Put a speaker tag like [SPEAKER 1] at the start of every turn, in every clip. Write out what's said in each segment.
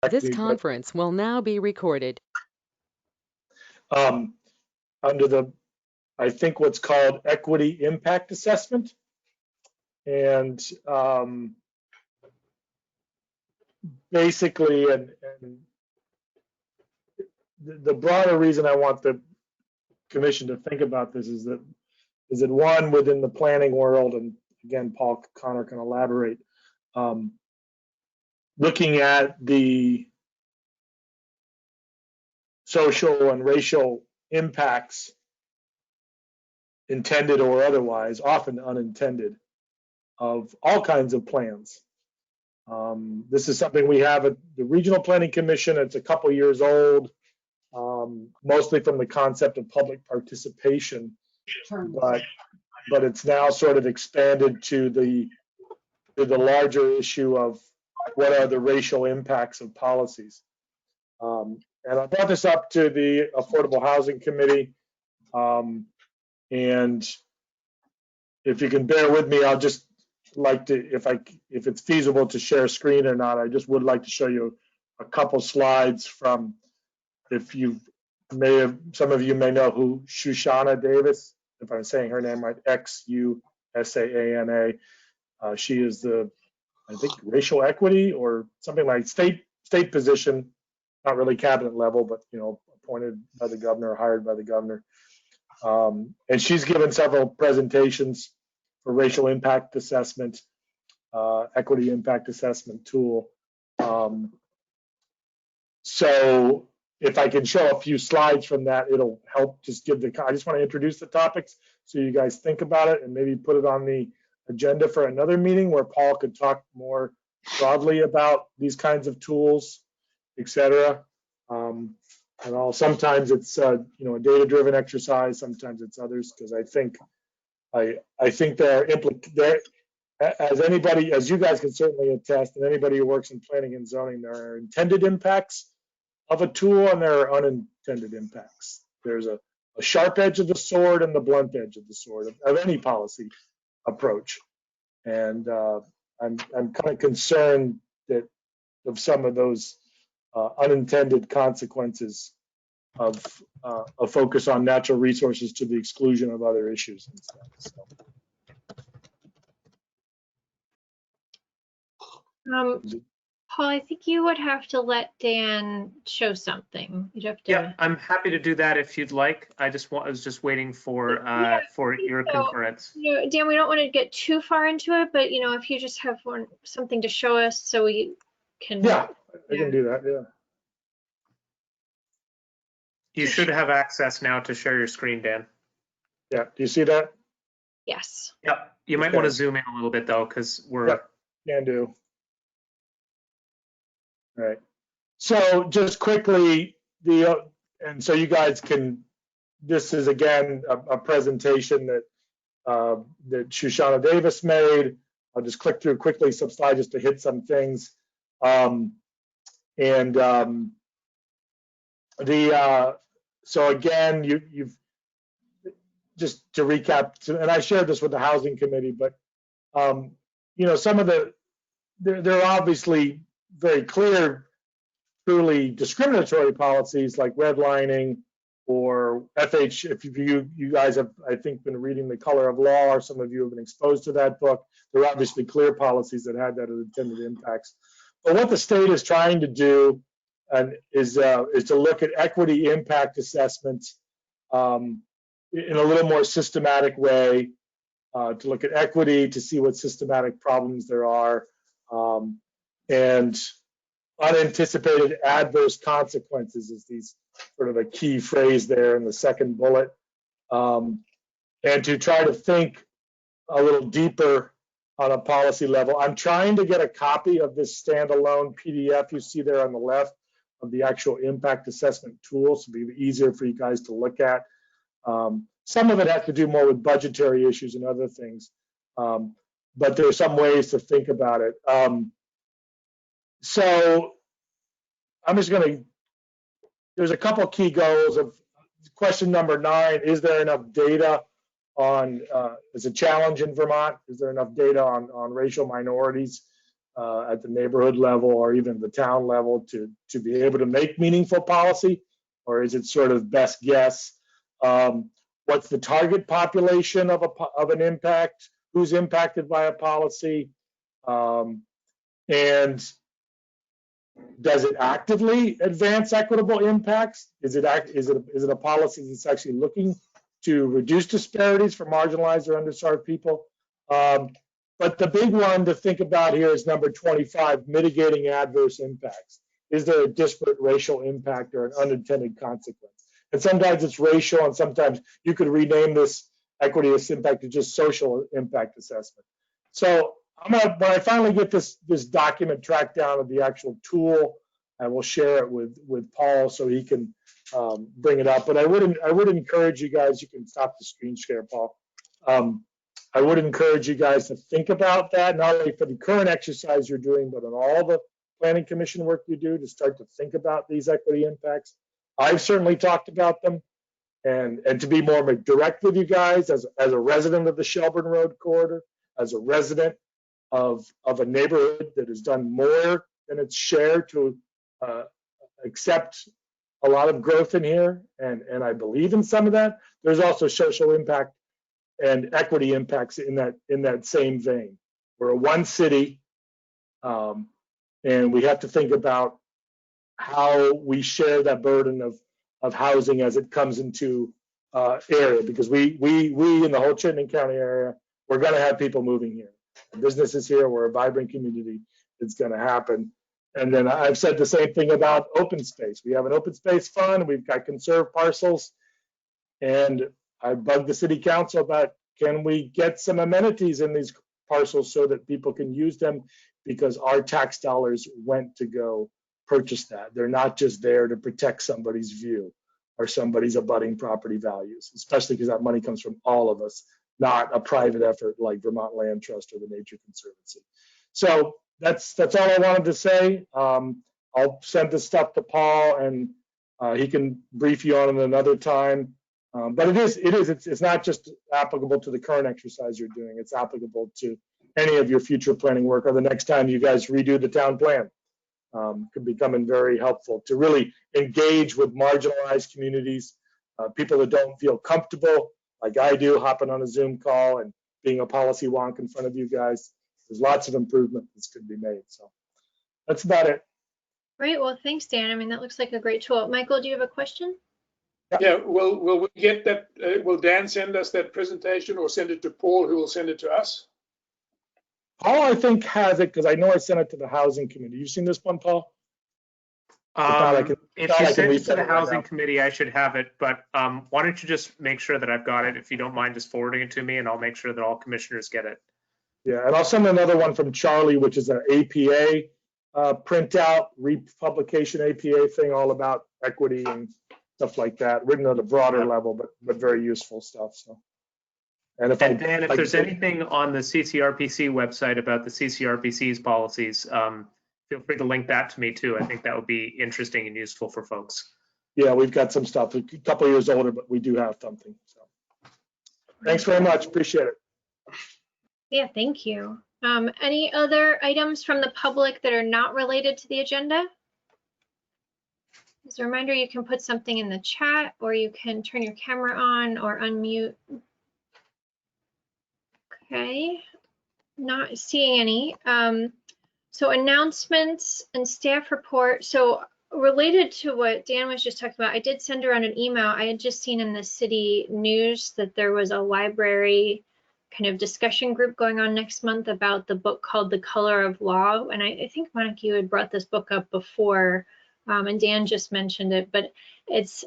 [SPEAKER 1] This conference will now be recorded.
[SPEAKER 2] Under I think what's called equity impact assessment. And basically, and the broader reason I want the commission to think about this is that one, within the planning world, and again, Paul Connor can elaborate, looking at the social and racial impacts, intended or otherwise, often unintended, of all kinds of plans. This is something we have at the Regional Planning Commission. It's a couple years old, mostly from the concept of public participation, but it's now sort of expanded to the larger issue of what are the racial impacts of policies. And I brought this up to the Affordable Housing Committee, and if you can bear with me, I'll just like to, if it's feasible to share screen or not, I just would like to show you a couple slides from, if you may have, some of you may know who Shoshana Davis, if I'm saying her name right, Xusaana. She is the, I think, racial equity or something like state position, not really cabinet level, but appointed by the governor or hired by the governor. And she's given several presentations for racial impact assessment, equity impact assessment tool. So if I can show a few slides from that, it'll help just give I just want to introduce the topics so you guys think about it and maybe put it on the agenda for another meeting where Paul could talk more broadly about these kinds of tools, et cetera. And sometimes it's a data-driven exercise, sometimes it's others, because I think there are as you guys can certainly attest, and anybody who works in planning and zoning, there are intended impacts of a tool and there are unintended impacts. There's a sharp edge of the sword and the blunt edge of the sword of any policy approach. And I'm kind of concerned that of some of those unintended consequences of a focus on natural resources to the exclusion of other issues and stuff. So.
[SPEAKER 3] Paul, I think you would have to let Dan show something. You'd have to.
[SPEAKER 4] Yeah, I'm happy to do that if you'd like. I was just waiting for your concurrence.
[SPEAKER 3] Dan, we don't want to get too far into it, but if you just have something to show us so we can.
[SPEAKER 2] Yeah, I can do that. Yeah.
[SPEAKER 4] You should have access now to share your screen, Dan.
[SPEAKER 2] Yeah. Do you see that?
[SPEAKER 3] Yes.
[SPEAKER 4] Yep. You might want to zoom in a little bit though, because we're.
[SPEAKER 2] Yep. Can do. All right. So just quickly, and so you guys can. This is again a presentation that that Shoshana Davis made. I'll just click through quickly some slides just to hit some things. So again, you've just to recap, and I shared this with the housing committee, but some of there are obviously very clear, truly discriminatory policies like redlining or FH. If you guys have, I think, been reading The Color of Law, or some of you have been exposed to that book, there are obviously clear policies that had that intended impacts. But what the state is trying to do is to look at equity impact assessments in a little more systematic way, to look at equity, to see what systematic problems there are, and unanticipated adverse consequences is these sort of a key phrase there in the second bullet, and to try to think a little deeper on a policy level. I'm trying to get a copy of this standalone PDF you see there on the left of the actual impact assessment tool, so it'll be easier for you guys to look at. Some of it has to do more with budgetary issues and other things, but there are some ways to think about it. So I'm just going to, there's a couple key goals of question number 9, is there enough data on, is a challenge in Vermont, is there enough data on racial minorities at the neighborhood level or even the town level to be able to make meaningful policy? Or is it sort of best guess? What's the target population of an impact? Who's impacted by a policy? And does it actively advance equitable impacts? Is it a policy that's actually looking to reduce disparities for marginalized or underserved people? But the big one to think about here is number 25, mitigating adverse impacts. Is there a disparate racial impact or an unintended consequence? And sometimes it's racial, and sometimes you could rename this equity impact to just social impact assessment. So when I finally get this document tracked down of the actual tool, I will share it with Paul so he can bring it up. But I would encourage you guys. You can stop the screen share, Paul. I would encourage you guys to think about that, not only for the current exercise you're doing, but on all the planning commission work you do, to start to think about these equity impacts. I've certainly talked about them, and to be more direct with you guys, as a resident of the Shelburne Road corridor, as a resident of a neighborhood that has done more than its share to accept a lot of growth in here, and I believe in some of that. There's also social impact and equity impacts in that same vein. We're a one city, and we have to think about how we share that burden of housing as it comes into area, because we in the whole Chittenden County area, we're going to have people moving here. The businesses here, we're a vibrant community. It's going to happen. And then I've said the same thing about open space. We have an open space fund. We've got conserved parcels, and I bugged the city council about, can we get some amenities in these parcels so that people can use them, because our tax dollars went to go purchase that. They're not just there to protect somebody's view or somebody's abutting property values, especially because that money comes from all of us, not a private effort like Vermont Land Trust or the Nature Conservancy. So that's all I wanted to say. I'll send this stuff to Paul, and he can brief you on it another time. But it's not just applicable to the current exercise you're doing. It's applicable to any of your future planning work, or the next time you guys redo the town plan. Could become very helpful to really engage with marginalized communities, people that don't feel comfortable, like I do, hopping on a Zoom call and being a policy wonk in front of you guys. There's lots of improvement that could be made. So that's about it.
[SPEAKER 3] Great. Well, thanks, Dan. I mean, that looks like a great tool. Michael, do you have a question?
[SPEAKER 5] Yeah, will we get that? Will Dan send us that presentation, or send it to Paul, who will send it to us?
[SPEAKER 2] Paul, I think, has it, because I know I sent it to the housing committee. You seen this one, Paul?
[SPEAKER 4] If you send it to the housing committee, I should have it, but why don't you just make sure that I've got it, if you don't mind just forwarding it to me, and I'll make sure that all commissioners get it.
[SPEAKER 2] Yeah, and I'll send another one from Charlie, which is an APA printout, republication APA thing, all about equity and stuff like that, written at a broader level, but very useful stuff. So, and
[SPEAKER 4] Dan, if there's anything on the CCRPC website about the CCRPC's policies, feel free to link that to me too. I think that would be interesting and useful for folks.
[SPEAKER 2] Yeah, we've got some stuff, a couple of years older, but we do have something. So thanks very much. Appreciate it.
[SPEAKER 3] Yeah, thank you. Any other items from the public that are not related to the agenda? As a reminder, you can put something in the chat, or you can turn your camera on or unmute. Okay, not seeing any. So announcements and staff report. So related to what Dan was just talking about, I did send around an email. I had just seen in the city news that there was a library kind of discussion group going on next month about the book called The Color of Law. And I think Monica, you had brought this book up before, and Dan just mentioned it, but it's,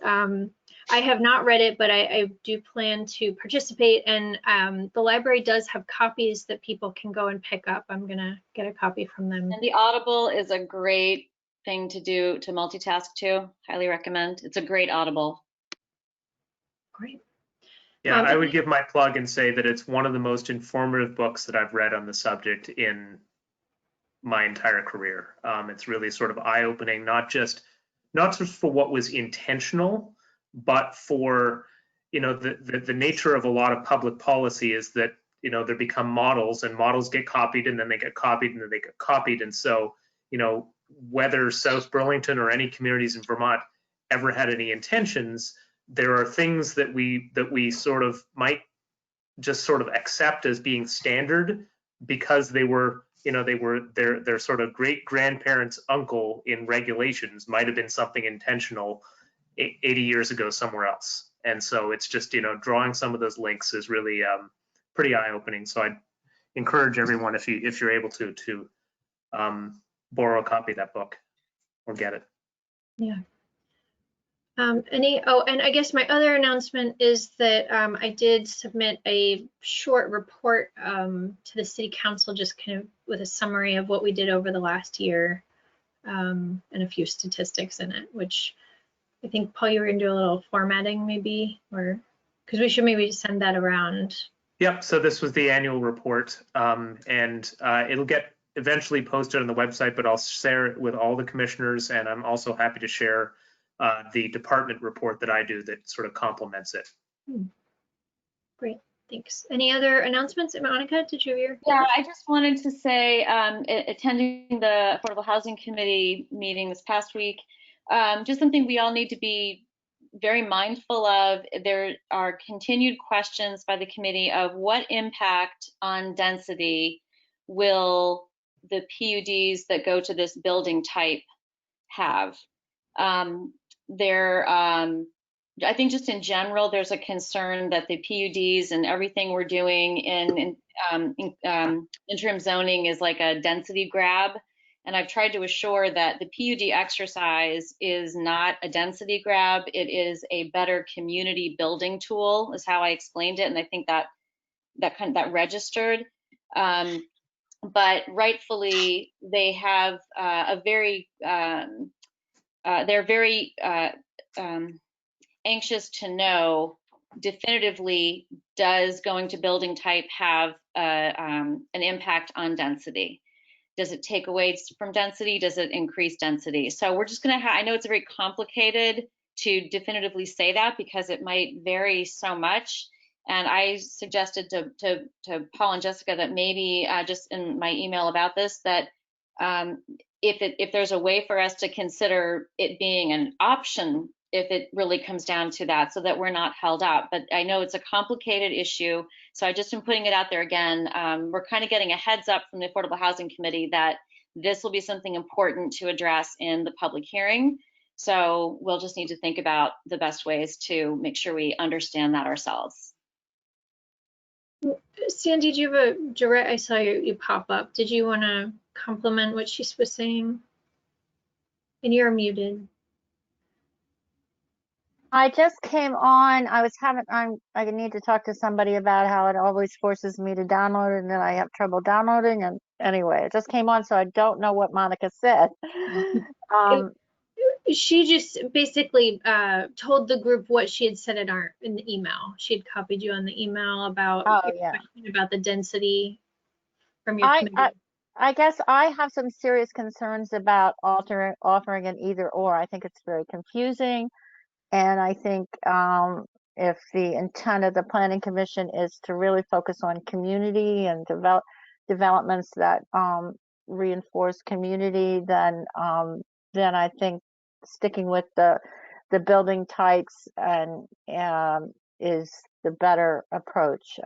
[SPEAKER 3] I have not read it, but I do plan to participate, and the library does have copies that people can go and pick up. I'm gonna get a copy from them.
[SPEAKER 6] And the Audible is a great thing to do, to multitask too. Highly recommend. It's a great Audible.
[SPEAKER 3] Great.
[SPEAKER 4] Yeah, I would give my plug and say that it's one of the most informative books that I've read on the subject in my entire career. It's really sort of eye-opening, not just for what was intentional, but for, you know, the nature of a lot of public policy is that there become models, and models get copied, and then they get copied, and then they get copied. And so, whether South Burlington or any communities in Vermont ever had any intentions, there are things that we sort of might just sort of accept as being standard because they were, their sort of great grandparents' uncle in regulations might have been something intentional 80 years ago somewhere else. And so it's just, drawing some of those links is really pretty eye-opening. So I'd encourage everyone, if you're able to borrow a copy of that book or get it.
[SPEAKER 3] Yeah. And I guess my other announcement is that I did submit a short report to the city council, just kind of with a summary of what we did over the last year, and a few statistics in it, which I think, Paul, you were gonna do a little formatting maybe, or because we should maybe send that around.
[SPEAKER 4] Yep, so this was the annual report, and it'll get eventually posted on the website, but I'll share it with all the commissioners, and I'm also happy to share the department report that I do that sort of complements it.
[SPEAKER 3] Great, thanks. Any other announcements? Monica, did you hear?
[SPEAKER 6] Yeah, I just wanted to say, attending the Affordable Housing Committee meeting this past week, just something we all need to be very mindful of. There are continued questions by the committee of what impact on density will the PUDs that go to this building type have. I think just in general, there's a concern that the PUDs and everything we're doing in interim zoning is like a density grab. And I've tried to assure that the PUD exercise is not a density grab. It is a better community building tool, is how I explained it. And I think that registered. But rightfully, they have they're very anxious to know definitively, does going to building type have an impact on density? Does it take away from density? Does it increase density? So we're just going to I know it's very complicated to definitively say that because it might vary so much. And I suggested to Paul and Jessica that maybe just in my email about this, that if there's a way for us to consider it being an option, if it really comes down to that, so that we're not held up. But I know it's a complicated issue, so I just am putting it out there again. We're kind of getting a heads up from the Affordable Housing Committee that this will be something important to address in the public hearing. So we'll just need to think about the best ways to make sure we understand that ourselves.
[SPEAKER 3] Sandy, do you have a direct? I saw you pop up. Did you want to compliment what she was saying? And you're muted.
[SPEAKER 7] I just came on. I need to talk to somebody about how it always forces me to download and then I have trouble downloading. And anyway, it just came on, so I don't know what Monica said.
[SPEAKER 3] She just basically told the group what she had said in the email. She had copied you on the email about about the density from your committee.
[SPEAKER 7] I guess I have some serious concerns about offering an either or. I think it's very confusing. And I think if the intent of the Planning Commission is to really focus on community and developments that reinforce community, then I think sticking with the building types and is the better approach,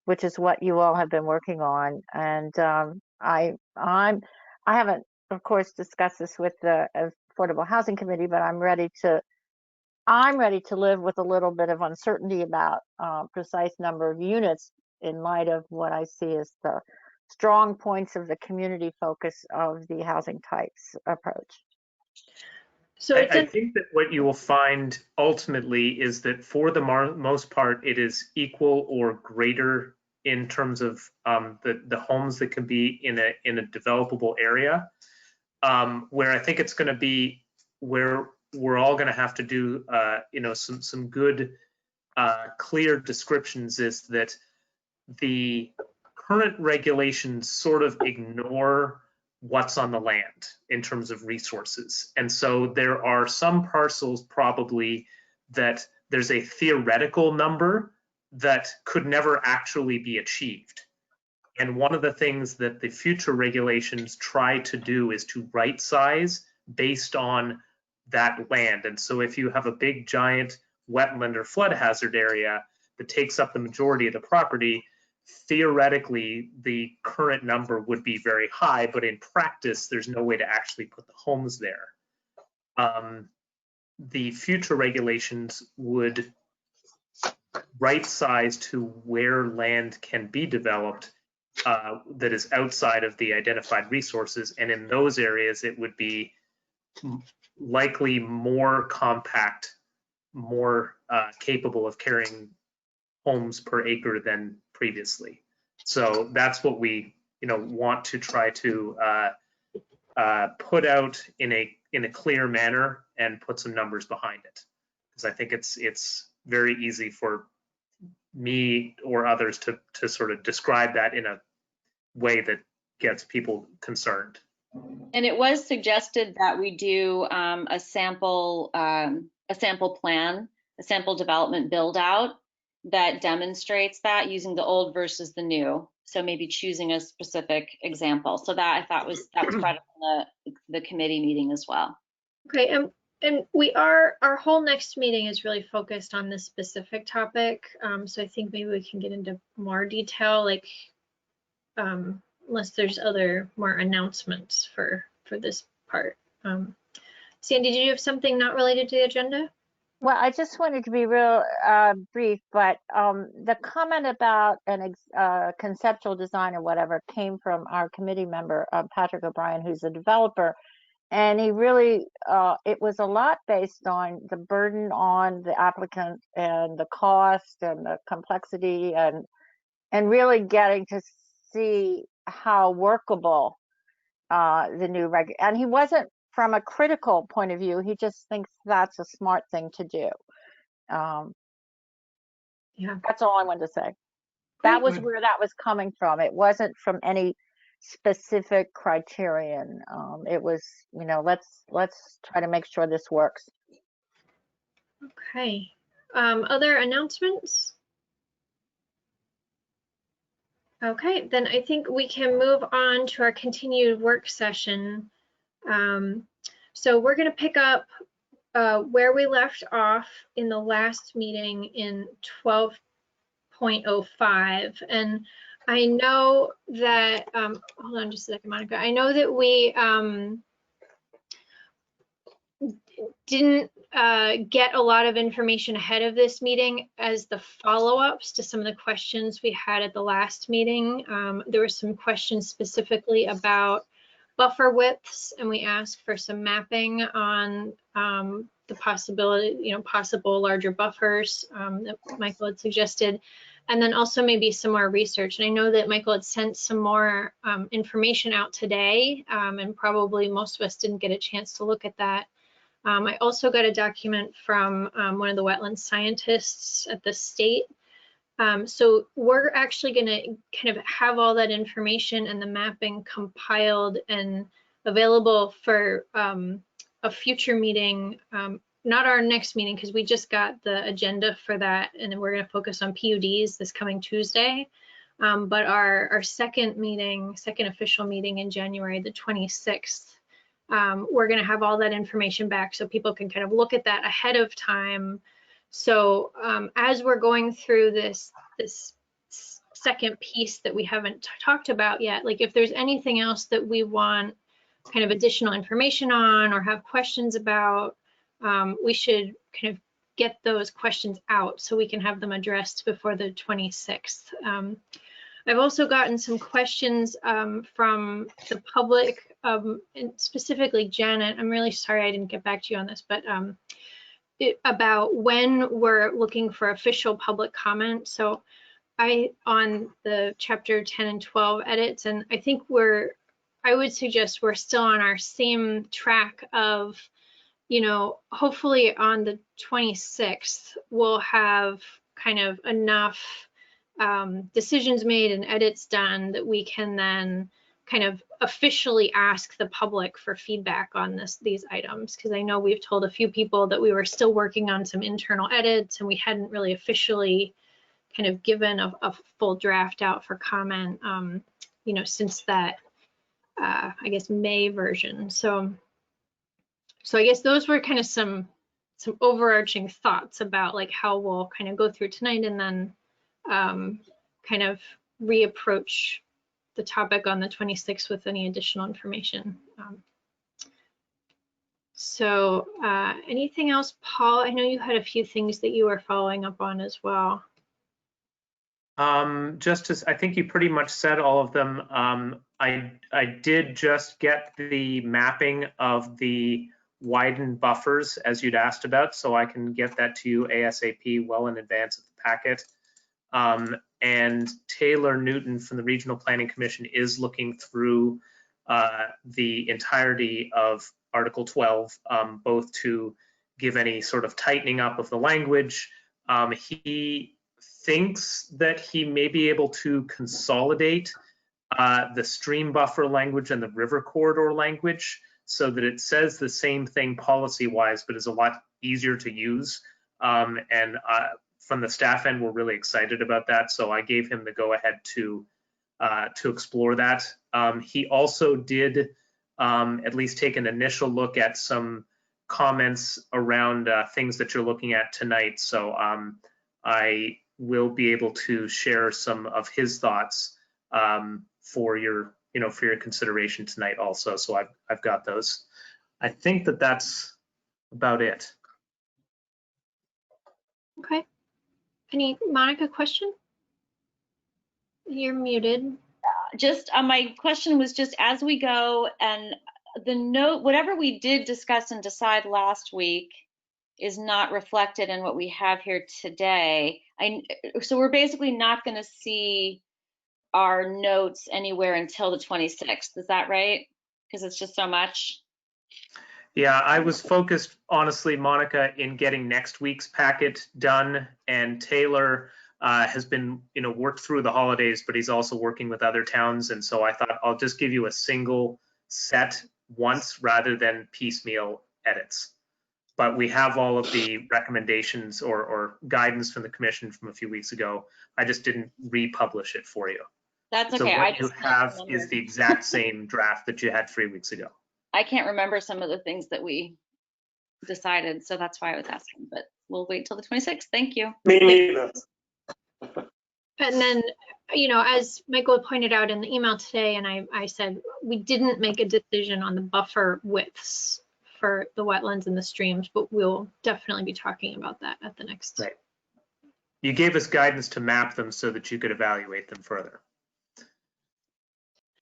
[SPEAKER 7] which is what you all have been working on. And I haven't, of course, discussed this with the Affordable Housing Committee, but I'm ready to live with a little bit of uncertainty about precise number of units in light of what I see as the strong points of the community focus of the housing types approach.
[SPEAKER 3] So
[SPEAKER 4] I think that what you will find ultimately is that for the most part, it is equal or greater in terms of the homes that can be in a developable area, where I think it's going to be where we're all going to have to do some good clear descriptions, is that the current regulations sort of ignore what's on the land in terms of resources. And so there are some parcels probably that there's a theoretical number that could never actually be achieved. And one of the things that the future regulations try to do is to right size based on that land. And so if you have a big giant wetland or flood hazard area that takes up the majority of the property, theoretically the current number would be very high, but in practice there's no way to actually put the homes there. The future regulations would right size to where land can be developed that is outside of the identified resources, and in those areas it would be likely more compact, more capable of carrying homes per acre than previously. So that's what we want to try to put out in a clear manner and put some numbers behind it, because I think it's very easy for me or others to sort of describe that in a way that gets people concerned.
[SPEAKER 6] And it was suggested that we do a sample plan, a sample development build out that demonstrates that using the old versus the new. So maybe choosing a specific example. So that I thought that was brought up in the committee meeting as well.
[SPEAKER 3] Okay, and our whole next meeting is really focused on this specific topic. So I think maybe we can get into more detail, like unless there's other more announcements for this part. Sandy, did you have something not related to the agenda?
[SPEAKER 7] Well, I just wanted to be real brief, but the comment about an conceptual design or whatever came from our committee member, Patrick O'Brien, who's a developer. And he really, it was a lot based on the burden on the applicant and the cost and the complexity and really getting to see how workable the new reg. And he wasn't from a critical point of view. He just thinks that's a smart thing to do.
[SPEAKER 3] Yeah,
[SPEAKER 7] that's all I wanted to say. That was where that was coming from. It wasn't from any specific criterion. It was, let's try to make sure this works.
[SPEAKER 3] Okay. Other announcements? Okay, then I think we can move on to our continued work session. So we're going to pick up where we left off in the last meeting in 12.05. And I know that, hold on just a second, Monica. I know that we didn't get a lot of information ahead of this meeting as the follow-ups to some of the questions we had at the last meeting. There were some questions specifically about buffer widths, and we asked for some mapping on the possibility, possible larger buffers that Michael had suggested, and then also maybe some more research. And I know that Michael had sent some more information out today, and probably most of us didn't get a chance to look at that. I also got a document from one of the wetland scientists at the state. So we're actually going to kind of have all that information and the mapping compiled and available for a future meeting, not our next meeting, because we just got the agenda for that, and then we're going to focus on PUDs this coming Tuesday. But our second official meeting in January, the 26th, we're going to have all that information back so people can kind of look at that ahead of time. So as we're going through this second piece that we haven't talked about yet, like if there's anything else that we want kind of additional information on or have questions about, we should kind of get those questions out so we can have them addressed before the 26th. I've also gotten some questions from the public, and specifically Janet. I'm really sorry I didn't get back to you on this, but about when we're looking for official public comment. So on the chapter 10 and 12 edits, and I think I would suggest we're still on our same track of, hopefully on the 26th, we'll have kind of enough decisions made and edits done that we can then kind of officially ask the public for feedback on these items, because I know we've told a few people that we were still working on some internal edits and we hadn't really officially kind of given a full draft out for comment, you know, since that, I guess, May version. So I guess those were kind of some overarching thoughts about like how we'll kind of go through tonight, and then kind of reapproach the topic on the 26th with any additional information. So anything else, Paul? I know you had a few things that you were following up on as well.
[SPEAKER 4] Just as I think you pretty much said all of them. I did just get the mapping of the widened buffers as you'd asked about, so I can get that to you ASAP well in advance of the packet. And Taylor Newton from the Regional Planning Commission is looking through the entirety of Article 12, both to give any sort of tightening up of the language. He thinks that he may be able to consolidate the stream buffer language and the river corridor language so that it says the same thing policy-wise, but is a lot easier to use. And from the staff end, we're really excited about that. So I gave him the go-ahead to explore that. He also did at least take an initial look at some comments around things that you're looking at tonight. So I will be able to share some of his thoughts for your consideration tonight also. So I've got those. I think that that's about it.
[SPEAKER 3] Okay. Any Monica question? You're muted.
[SPEAKER 6] Just my question was just as we go, and the note, whatever we did discuss and decide last week is not reflected in what we have here today. So we're basically not going to see our notes anywhere until the 26th. Is that right? Because it's just so much.
[SPEAKER 4] Yeah, I was focused, honestly, Monica, in getting next week's packet done, and Taylor has been, worked through the holidays, but he's also working with other towns, and so I thought I'll just give you a single set once rather than piecemeal edits. But we have all of the recommendations or guidance from the commission from a few weeks ago. I just didn't republish it for you.
[SPEAKER 6] That's okay.
[SPEAKER 4] So what you have is the exact same draft that you had 3 weeks ago.
[SPEAKER 6] I can't remember some of the things that we decided, so that's why I was asking, but we'll wait till the 26th. Thank you.
[SPEAKER 5] Me neither.
[SPEAKER 3] And then, as Michael pointed out in the email today, and I said, we didn't make a decision on the buffer widths for the wetlands and the streams, but we'll definitely be talking about that at the next.
[SPEAKER 4] Right. You gave us guidance to map them so that you could evaluate them further.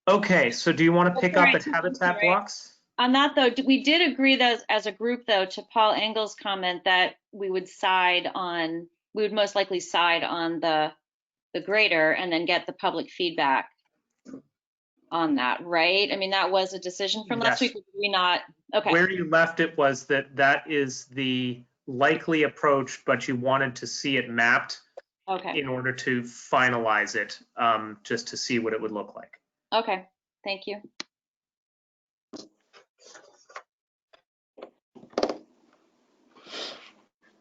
[SPEAKER 4] Okay, so do you want to pick up at habitat blocks?
[SPEAKER 6] On that though, we did agree that as a group though, to Paul Engel's comment that we would most likely side on the greater and then get the public feedback on that, right? I mean, that was a decision from last week. Did we not? Okay.
[SPEAKER 4] Where you left it was that is the likely approach, but you wanted to see it mapped in order to finalize it, just to see what it would look like.
[SPEAKER 6] Okay, thank you.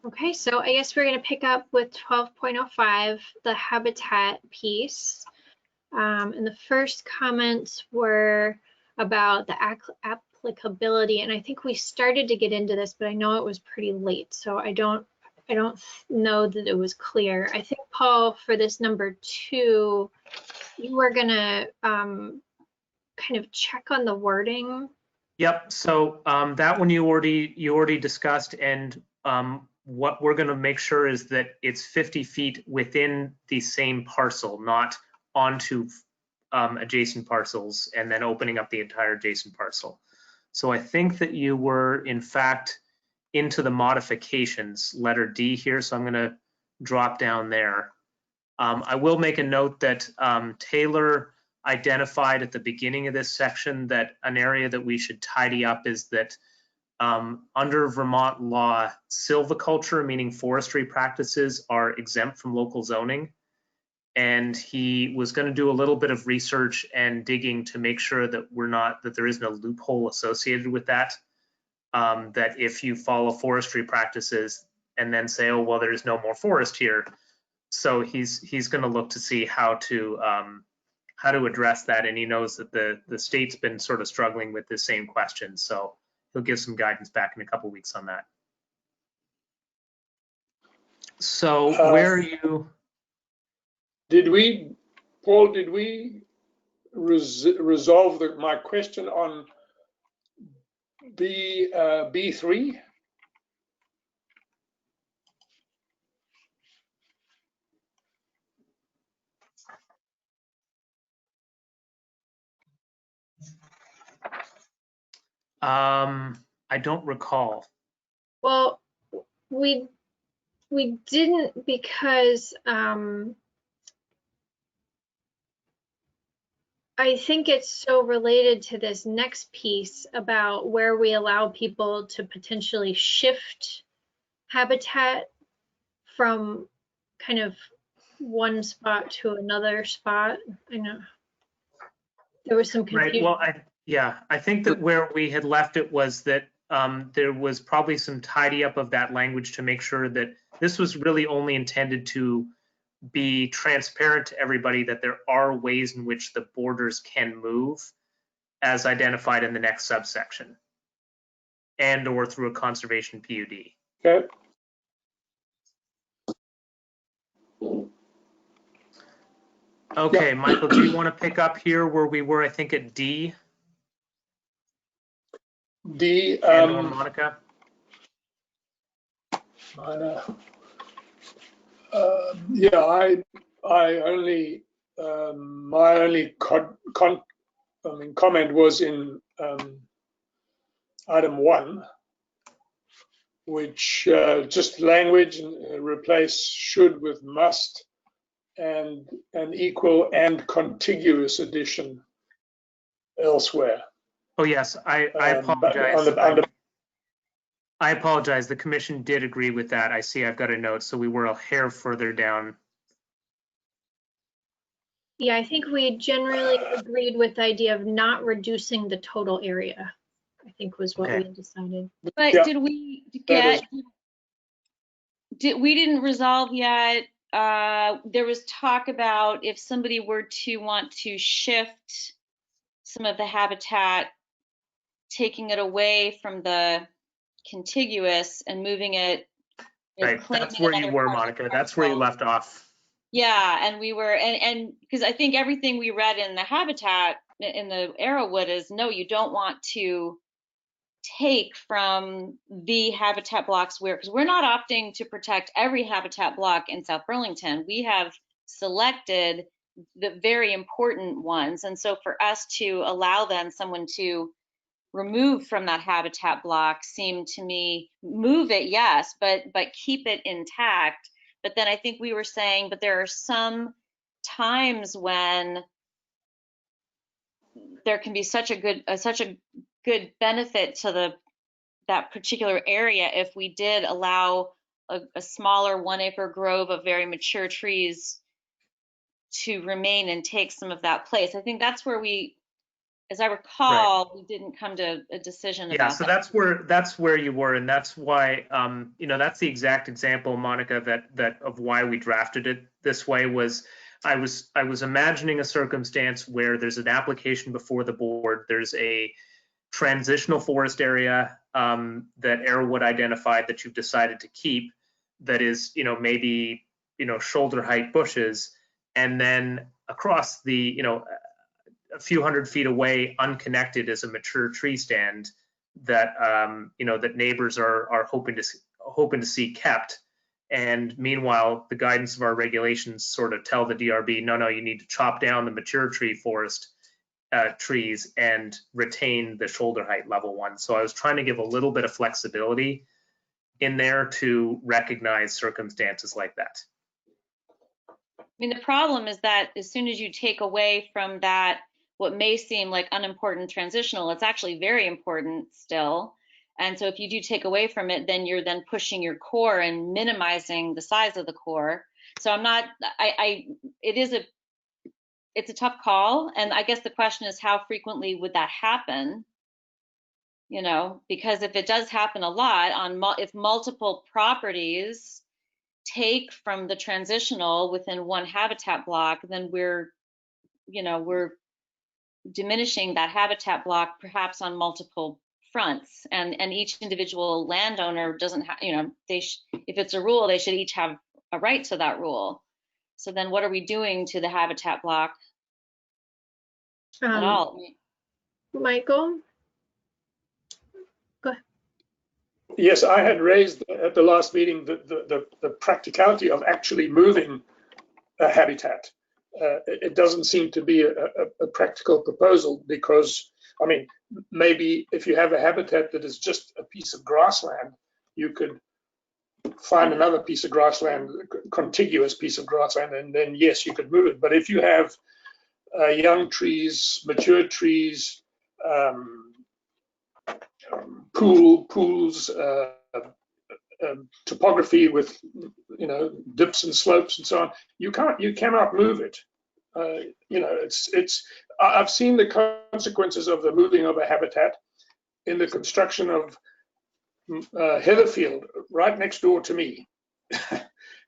[SPEAKER 3] Okay, so I guess we're going to pick up with 12.05, the habitat piece. And the first comments were about the applicability, and I think we started to get into this, but I know it was pretty late, so I don't know that it was clear. I think, Paul, for this number 2, you were going to kind of check on the wording.
[SPEAKER 4] Yep. So that one you already discussed, and what we're going to make sure is that it's 50 feet within the same parcel, not onto adjacent parcels and then opening up the entire adjacent parcel. So I think that you were in fact into the modifications, letter D here. So I'm going to drop down there. I will make a note that Taylor identified at the beginning of this section that an area that we should tidy up is that under Vermont law, silviculture, meaning forestry practices, are exempt from local zoning. And he was going to do a little bit of research and digging to make sure that that there isn't a loophole associated with that. That if you follow forestry practices and then say, oh, well, there's no more forest here, So he's going to look to see how to address that, and he knows that the state's been sort of struggling with the same question. So he'll give some guidance back in a couple weeks on that. So where are you?
[SPEAKER 5] Paul, did we resolve my question on B3?
[SPEAKER 4] I don't recall.
[SPEAKER 3] Well, we didn't because I think it's so related to this next piece about where we allow people to potentially shift habitat from kind of one spot to another spot. I know there was some confusion.
[SPEAKER 4] Right. Well, I think that where we had left it was that there was probably some tidy up of that language to make sure that this was really only intended to be transparent to everybody, that there are ways in which the borders can move as identified in the next subsection and or through a conservation PUD.
[SPEAKER 5] Okay.
[SPEAKER 4] Okay, Michael, do you want to pick up here where we were, I think, at D?
[SPEAKER 5] D.
[SPEAKER 4] And or Monica?
[SPEAKER 5] Yeah, I only my only comment was in item 1, which just language and replace should with must, and an equal and contiguous addition elsewhere.
[SPEAKER 4] Oh yes, I apologize. I apologize. The commission did agree with that. I see I've got a note, so we were a hair further down.
[SPEAKER 3] Yeah, I think we generally agreed with the idea of not reducing the total area, I think was what we had decided.
[SPEAKER 6] But
[SPEAKER 5] Yeah,
[SPEAKER 6] did we get, we didn't resolve yet. There was talk about if somebody were to want to shift some of the habitat, taking it away from the contiguous and moving it.
[SPEAKER 4] Right, that's where you were, Monica. That's where you left off.
[SPEAKER 6] Yeah, and we were, and because I think everything we read in the habitat, in the Arrowwood is, no, you don't want to take from the habitat blocks because we're not opting to protect every habitat block in South Burlington. We have selected the very important ones. And so for us to allow then someone to remove from that habitat block seemed to me, move it, yes, but keep it intact. But then I think we were saying, but there are some times when there can be such a good benefit to that particular area if we did allow a smaller 1 acre grove of very mature trees to remain and take some of that place. I think that's where we, as I recall, we didn't come to a decision about
[SPEAKER 4] so
[SPEAKER 6] that.
[SPEAKER 4] that's where you were, and that's why that's the exact example, Monica, that of why we drafted it this way. Was I was imagining a circumstance where there's an application before the board, there's a transitional forest area that Arrowwood identified that you've decided to keep, that is maybe shoulder height bushes, and then across the a few hundred feet away, unconnected, is a mature tree stand that that neighbors are hoping to see kept. And meanwhile, the guidance of our regulations sort of tell the DRB, no, you need to chop down the mature tree forest trees and retain the shoulder height level 1. So I was trying to give a little bit of flexibility in there to recognize circumstances like that.
[SPEAKER 6] I mean, the problem is that as soon as you take away from that, what may seem like unimportant transitional, it's actually very important still. And so if you do take away from it, then you're then pushing your core and minimizing the size of the core. So I'm not, it's a tough call. And I guess the question is, how frequently would that happen? Because if it does happen a lot if multiple properties take from the transitional within one habitat block, then we're diminishing that habitat block perhaps on multiple fronts, and each individual landowner doesn't have, if it's a rule, they should each have a right to that rule. So then what are we doing to the habitat block at all?
[SPEAKER 3] Michael? Go ahead.
[SPEAKER 5] Yes, I had raised at the last meeting the practicality of actually moving a habitat. It doesn't seem to be a practical proposal because, I mean, maybe if you have a habitat that is just a piece of grassland, you could find another piece of grassland, contiguous piece of grassland, and then yes, you could move it. But if you have young trees, mature trees, pools, topography with dips and slopes and so on, you cannot move it. I've seen the consequences of the moving of a habitat in the construction of Heatherfield right next door to me.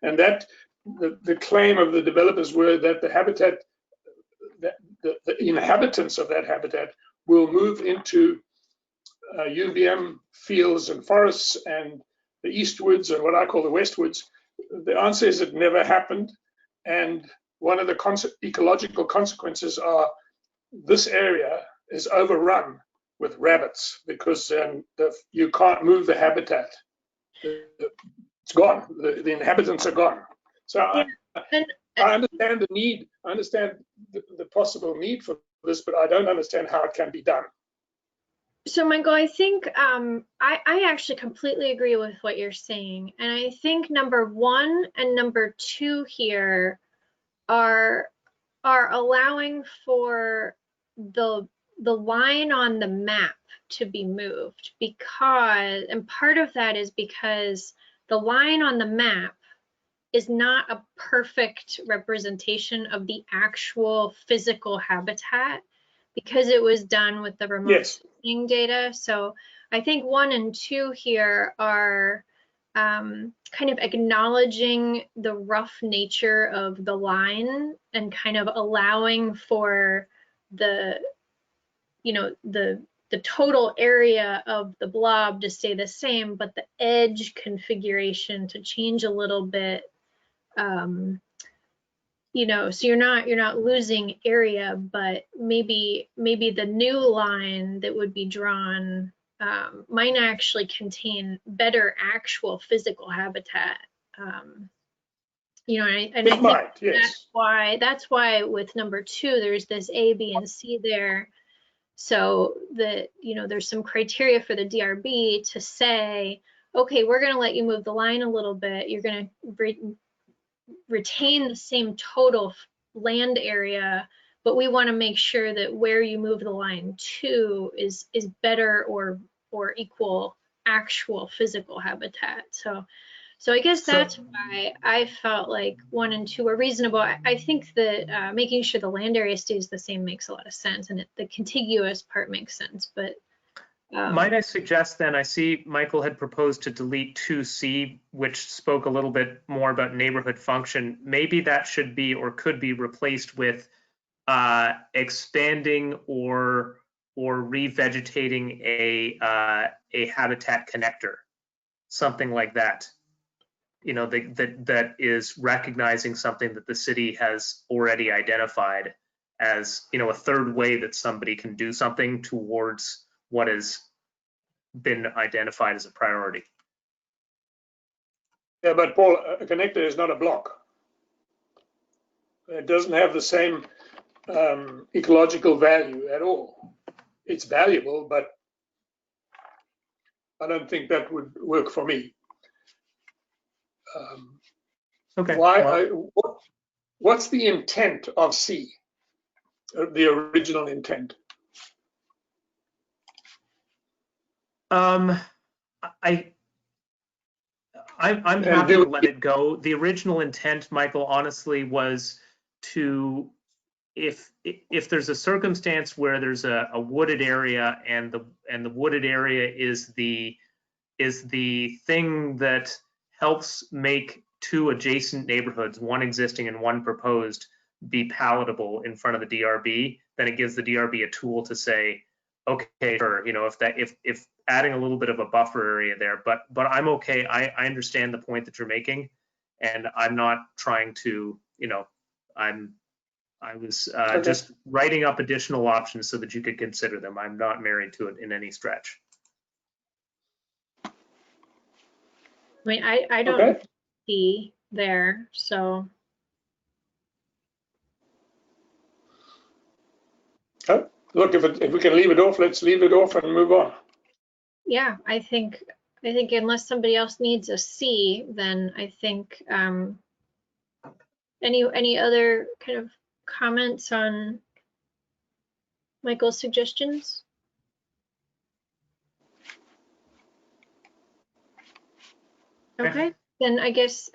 [SPEAKER 5] And that the claim of the developers were that the habitat, that the inhabitants of that habitat will move into UBM fields and forests and the eastwoods and what I call the westwoods. The answer is it never happened. And one of the ecological consequences are this area is overrun with rabbits because you can't move the habitat. It's gone. The inhabitants are gone. So I understand the need. I understand the possible need for this, but I don't understand how it can be done.
[SPEAKER 3] So Michael, I think I actually completely agree with what you're saying. And I think number 1 and number 2 here are allowing for the line on the map to be moved, because, and part of that is because the line on the map is not a perfect representation of the actual physical habitat, because it was done with the remote sensing data. So I think 1 and 2 here are kind of acknowledging the rough nature of the line and kind of allowing for the total area of the blob to stay the same, but the edge configuration to change a little bit. So you're not losing area, but maybe the new line that would be drawn might actually contain better actual physical habitat. And I think
[SPEAKER 5] yes.
[SPEAKER 3] that's why with number 2 there's this A, B, and C there, so that there's some criteria for the DRB to say, okay, we're going to let you move the line a little bit. You're going to retain the same total land area, but we want to make sure that where you move the line to is better or equal actual physical habitat. So I guess that's why I felt like 1 and 2 are reasonable. I think that making sure the land area stays the same makes a lot of sense, and the contiguous part makes sense. But
[SPEAKER 4] might I suggest then, I see Michael had proposed to delete 2C, which spoke a little bit more about neighborhood function. Maybe that should be or could be replaced with expanding or revegetating a habitat connector, something like that. That is recognizing something that the city has already identified as, a third way that somebody can do something towards what has been identified as a priority.
[SPEAKER 5] Yeah, but Paul, a connector is not a block. It doesn't have the same ecological value at all. It's valuable, but I don't think that would work for me.
[SPEAKER 4] Okay.
[SPEAKER 5] What's the intent of C? The original intent?
[SPEAKER 4] I'm happy to let it go. The original intent, Michael, honestly, was to, if there's a circumstance where there's a wooded area and the wooded area is the thing that helps make two adjacent neighborhoods, one existing and one proposed, be palatable in front of the DRB, then it gives the DRB a tool to say, okay, sure, you know, if adding a little bit of a buffer area there, but I'm okay. I understand the point that you're making, and I'm not trying to, you know, I was
[SPEAKER 5] Okay.
[SPEAKER 4] just writing up additional options so that you could consider them. I'm not married to it in any stretch.
[SPEAKER 3] I mean, I don't
[SPEAKER 5] Okay.
[SPEAKER 3] see there, so
[SPEAKER 5] Oh, look, if we can leave it off, let's leave it off and move on.
[SPEAKER 3] yeah, I think unless somebody else needs a C, then I think any other kind of comments on Michael's suggestions? Okay, then I guess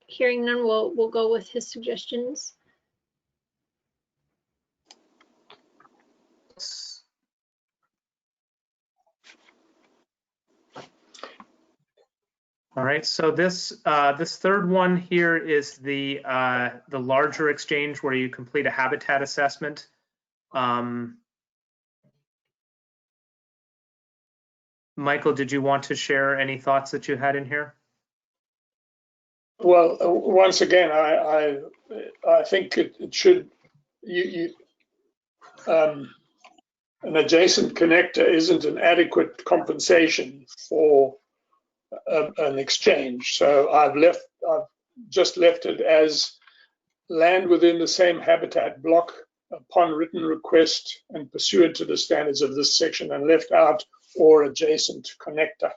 [SPEAKER 3] hearing none, we'll go with his suggestions.
[SPEAKER 4] All right, so this third one here is the larger exchange where you complete a habitat assessment. Michael, did you want to share any thoughts that you had in here?
[SPEAKER 5] Well, once again, I think it should, an adjacent connector isn't an adequate compensation for an exchange. So I've just left it as land within the same habitat block upon written request and pursuant to the standards of this section, and left out or adjacent connector.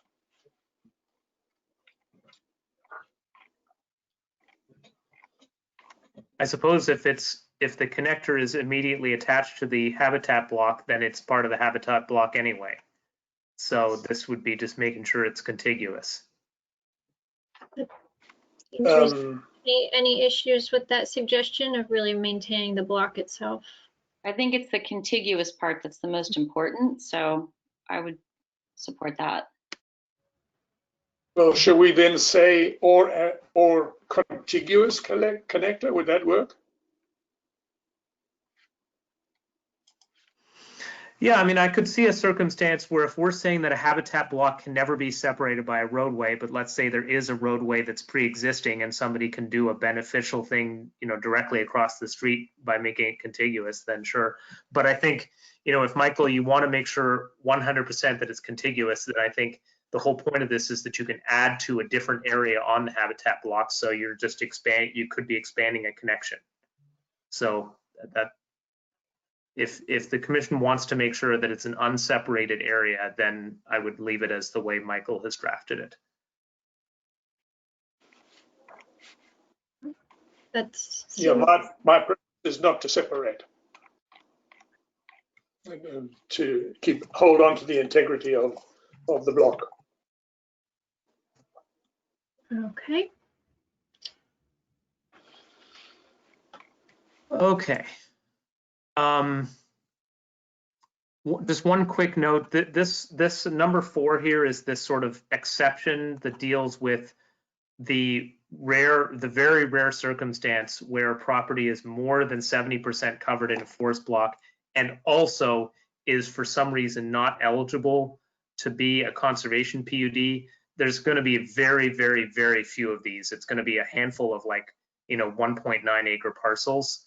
[SPEAKER 4] I suppose if the connector is immediately attached to the habitat block, then it's part of the habitat block anyway. So this would be just making sure it's contiguous.
[SPEAKER 3] Any issues with that suggestion of really maintaining the block itself?
[SPEAKER 6] I think it's the contiguous part that's the most important, so I would support that.
[SPEAKER 5] Well, should we then say or contiguous connector? Would that work?
[SPEAKER 4] Yeah, I mean, I could see a circumstance where if we're saying that a habitat block can never be separated by a roadway, but let's say there is a roadway that's pre-existing and somebody can do a beneficial thing, you know, directly across the street by making it contiguous, then sure. But I think, you know, if Michael, you want to make sure 100% that it's contiguous, then I think the whole point of this is that you can add to a different area on the habitat block. So you're just you could be expanding a connection. So that, if the commission wants to make sure that it's an unseparated area, then I would leave it as the way Michael has drafted it.
[SPEAKER 3] That's
[SPEAKER 5] Yeah, my preference is not to separate, to hold on to the integrity of the block.
[SPEAKER 3] okay.
[SPEAKER 4] Okay. Just one quick note that this number 4 here is this sort of exception that deals with the very rare circumstance where property is more than 70% covered in a forest block and also is for some reason not eligible to be a conservation PUD. There's going to be very few of these. It's going to be a handful of, like, you know, 1.9 acre parcels.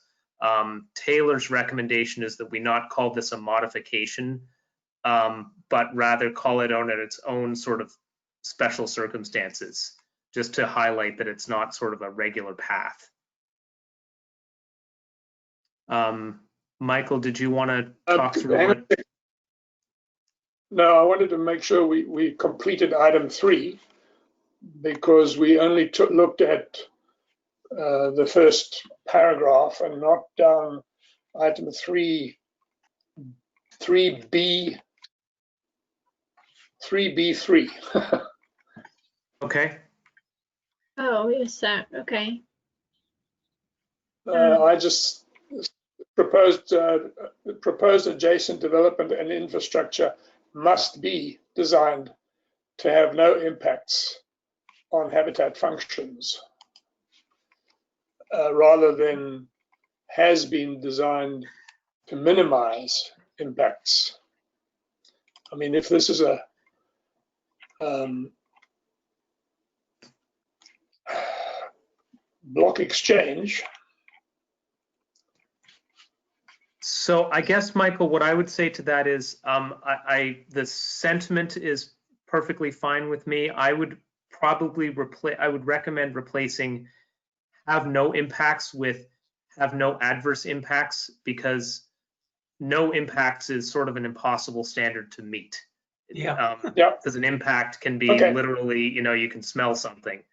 [SPEAKER 4] Taylor's recommendation is that we not call this a modification, but rather call it on its own sort of special circumstances, just to highlight that it's not sort of a regular path. Michael, did you want to talk through it?
[SPEAKER 5] No, I wanted to make sure we completed item 3, because we only looked at the first paragraph and not down item 3B3.
[SPEAKER 4] Okay.
[SPEAKER 3] Oh, is that okay?
[SPEAKER 5] I just proposed adjacent development and infrastructure must be designed to have no impacts on habitat functions. rather than has been designed to minimize impacts. I mean, if this is a block exchange.
[SPEAKER 4] So I guess, Michael, what I would say to that is, the sentiment is perfectly fine with me. I would probably recommend replacing have no impacts with have no adverse impacts, because no impacts is sort of an impossible standard to meet.
[SPEAKER 5] Yeah.
[SPEAKER 4] Because an impact can be
[SPEAKER 5] Okay.
[SPEAKER 4] literally, you can smell something.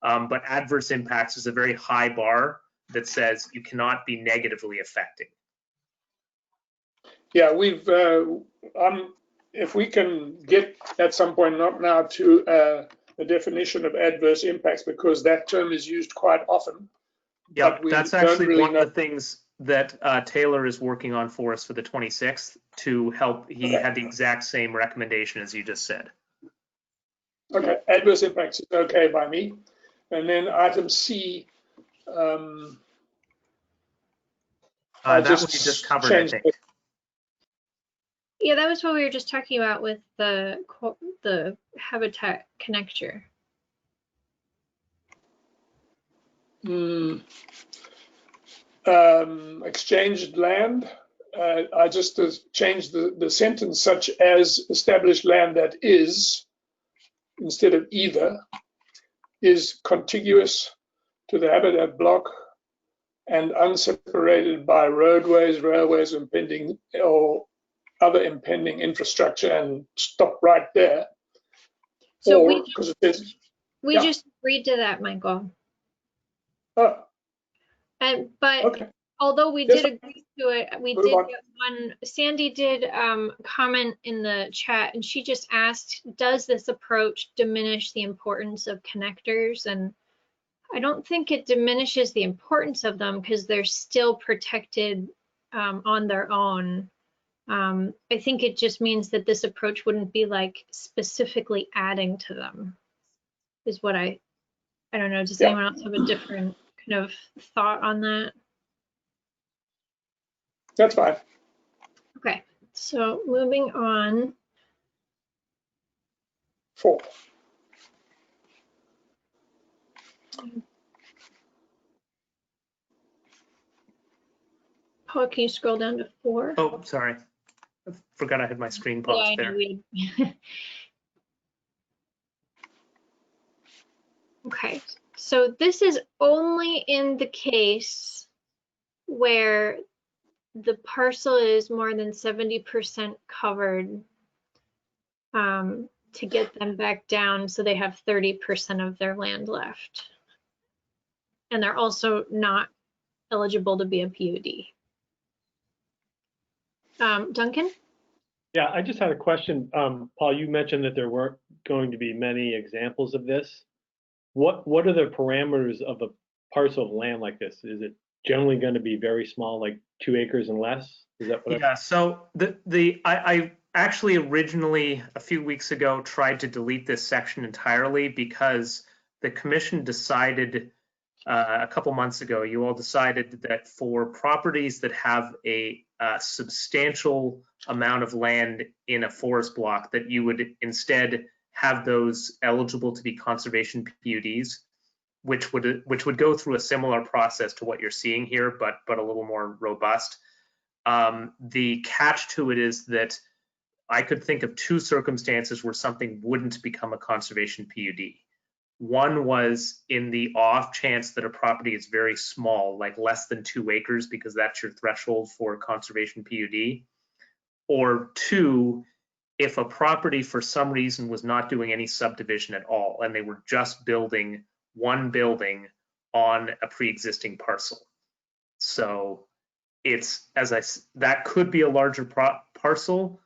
[SPEAKER 4] But adverse impacts is a very high bar that says you cannot be negatively affecting.
[SPEAKER 5] Yeah, if we can get at some point, not now, to a definition of adverse impacts, because that term is used quite often.
[SPEAKER 4] Yeah,
[SPEAKER 5] we
[SPEAKER 4] that's
[SPEAKER 5] don't
[SPEAKER 4] actually
[SPEAKER 5] really
[SPEAKER 4] one
[SPEAKER 5] know.
[SPEAKER 4] of the things that Taylor is working on for us for the 26th to help. He
[SPEAKER 5] Okay.
[SPEAKER 4] had the exact same recommendation as you just said.
[SPEAKER 5] Okay, adverse impacts is okay by me. And then item C,
[SPEAKER 4] That one you just covered, I think.
[SPEAKER 3] Yeah, that was what we were just talking about with the habitat connector.
[SPEAKER 5] Exchanged land. I just changed the sentence such as established land that is, instead of either, is contiguous to the habitat block and unseparated by roadways, railways, impending or other impending infrastructure, and stop right there.
[SPEAKER 3] So
[SPEAKER 5] or because it says
[SPEAKER 3] we just agreed to that, Michael.
[SPEAKER 5] oh,
[SPEAKER 3] But
[SPEAKER 5] okay.
[SPEAKER 3] although we
[SPEAKER 5] Yes,
[SPEAKER 3] did agree to it, we
[SPEAKER 5] move
[SPEAKER 3] did
[SPEAKER 5] on.
[SPEAKER 3] get one. Sandy did comment in the chat, and she just asked, does this approach diminish the importance of connectors? And I don't think it diminishes the importance of them, because they're still protected on their own. I think it just means that this approach wouldn't be like specifically adding to them, is what I don't know. Does anyone else have a different kind of thought on that?
[SPEAKER 5] That's fine.
[SPEAKER 3] Okay, so moving on.
[SPEAKER 5] 4.
[SPEAKER 3] Paul, can you scroll down to 4?
[SPEAKER 4] Oh, sorry. I forgot I had my screen paused there.
[SPEAKER 3] Okay, so this is only in the case where the parcel is more than 70% covered, to get them back down so they have 30% of their land left. And they're also not eligible to be a PUD. Duncan?
[SPEAKER 8] Yeah, I just had a question. Paul, you mentioned that there weren't going to be many examples of this. What are the parameters of a parcel of land like this? Is it generally going to be very small, like 2 acres and less? Is that what?
[SPEAKER 4] Yeah. So I actually originally a few weeks ago tried to delete this section entirely, because the commission decided a couple months ago, you all decided that for properties that have a substantial amount of land in a forest block, that you would instead have those eligible to be conservation PUDs, which would go through a similar process to what you're seeing here, but a little more robust. The catch to it is that I could think of 2 circumstances where something wouldn't become a conservation PUD. One was in the off chance that a property is very small, like less than 2 acres, because that's your threshold for a conservation PUD. Or 2, if a property for some reason was not doing any subdivision at all, and they were just building one building on a pre-existing parcel. So that could be a larger parcel,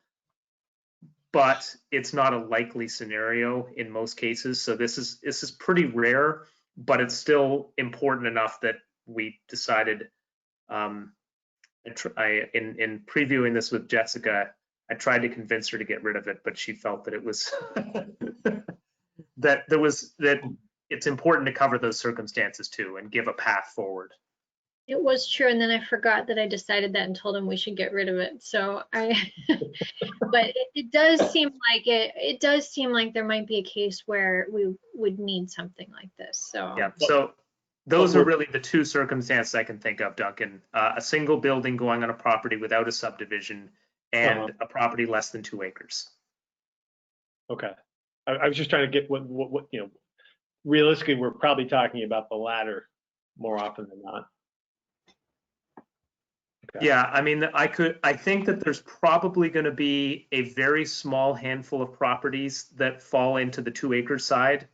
[SPEAKER 4] but it's not a likely scenario in most cases. So this is pretty rare, but it's still important enough that we decided, in previewing this with Jessica, I tried to convince her to get rid of it, but she felt that it was that it's important to cover those circumstances too and give a path forward.
[SPEAKER 3] It was true, and then I forgot that I decided that and told him we should get rid of it. So but it does seem like it does seem like there might be a case where we would need something like this. So
[SPEAKER 4] Yeah. So those are really the two circumstances I can think of, Duncan. A single building going on a property without a subdivision, and a property less than 2 acres.
[SPEAKER 8] Okay. I was just trying to get what realistically, we're probably talking about the latter more often than not. Okay.
[SPEAKER 4] Yeah, I mean, I think that there's probably going to be a very small handful of properties that fall into the 2 acre side.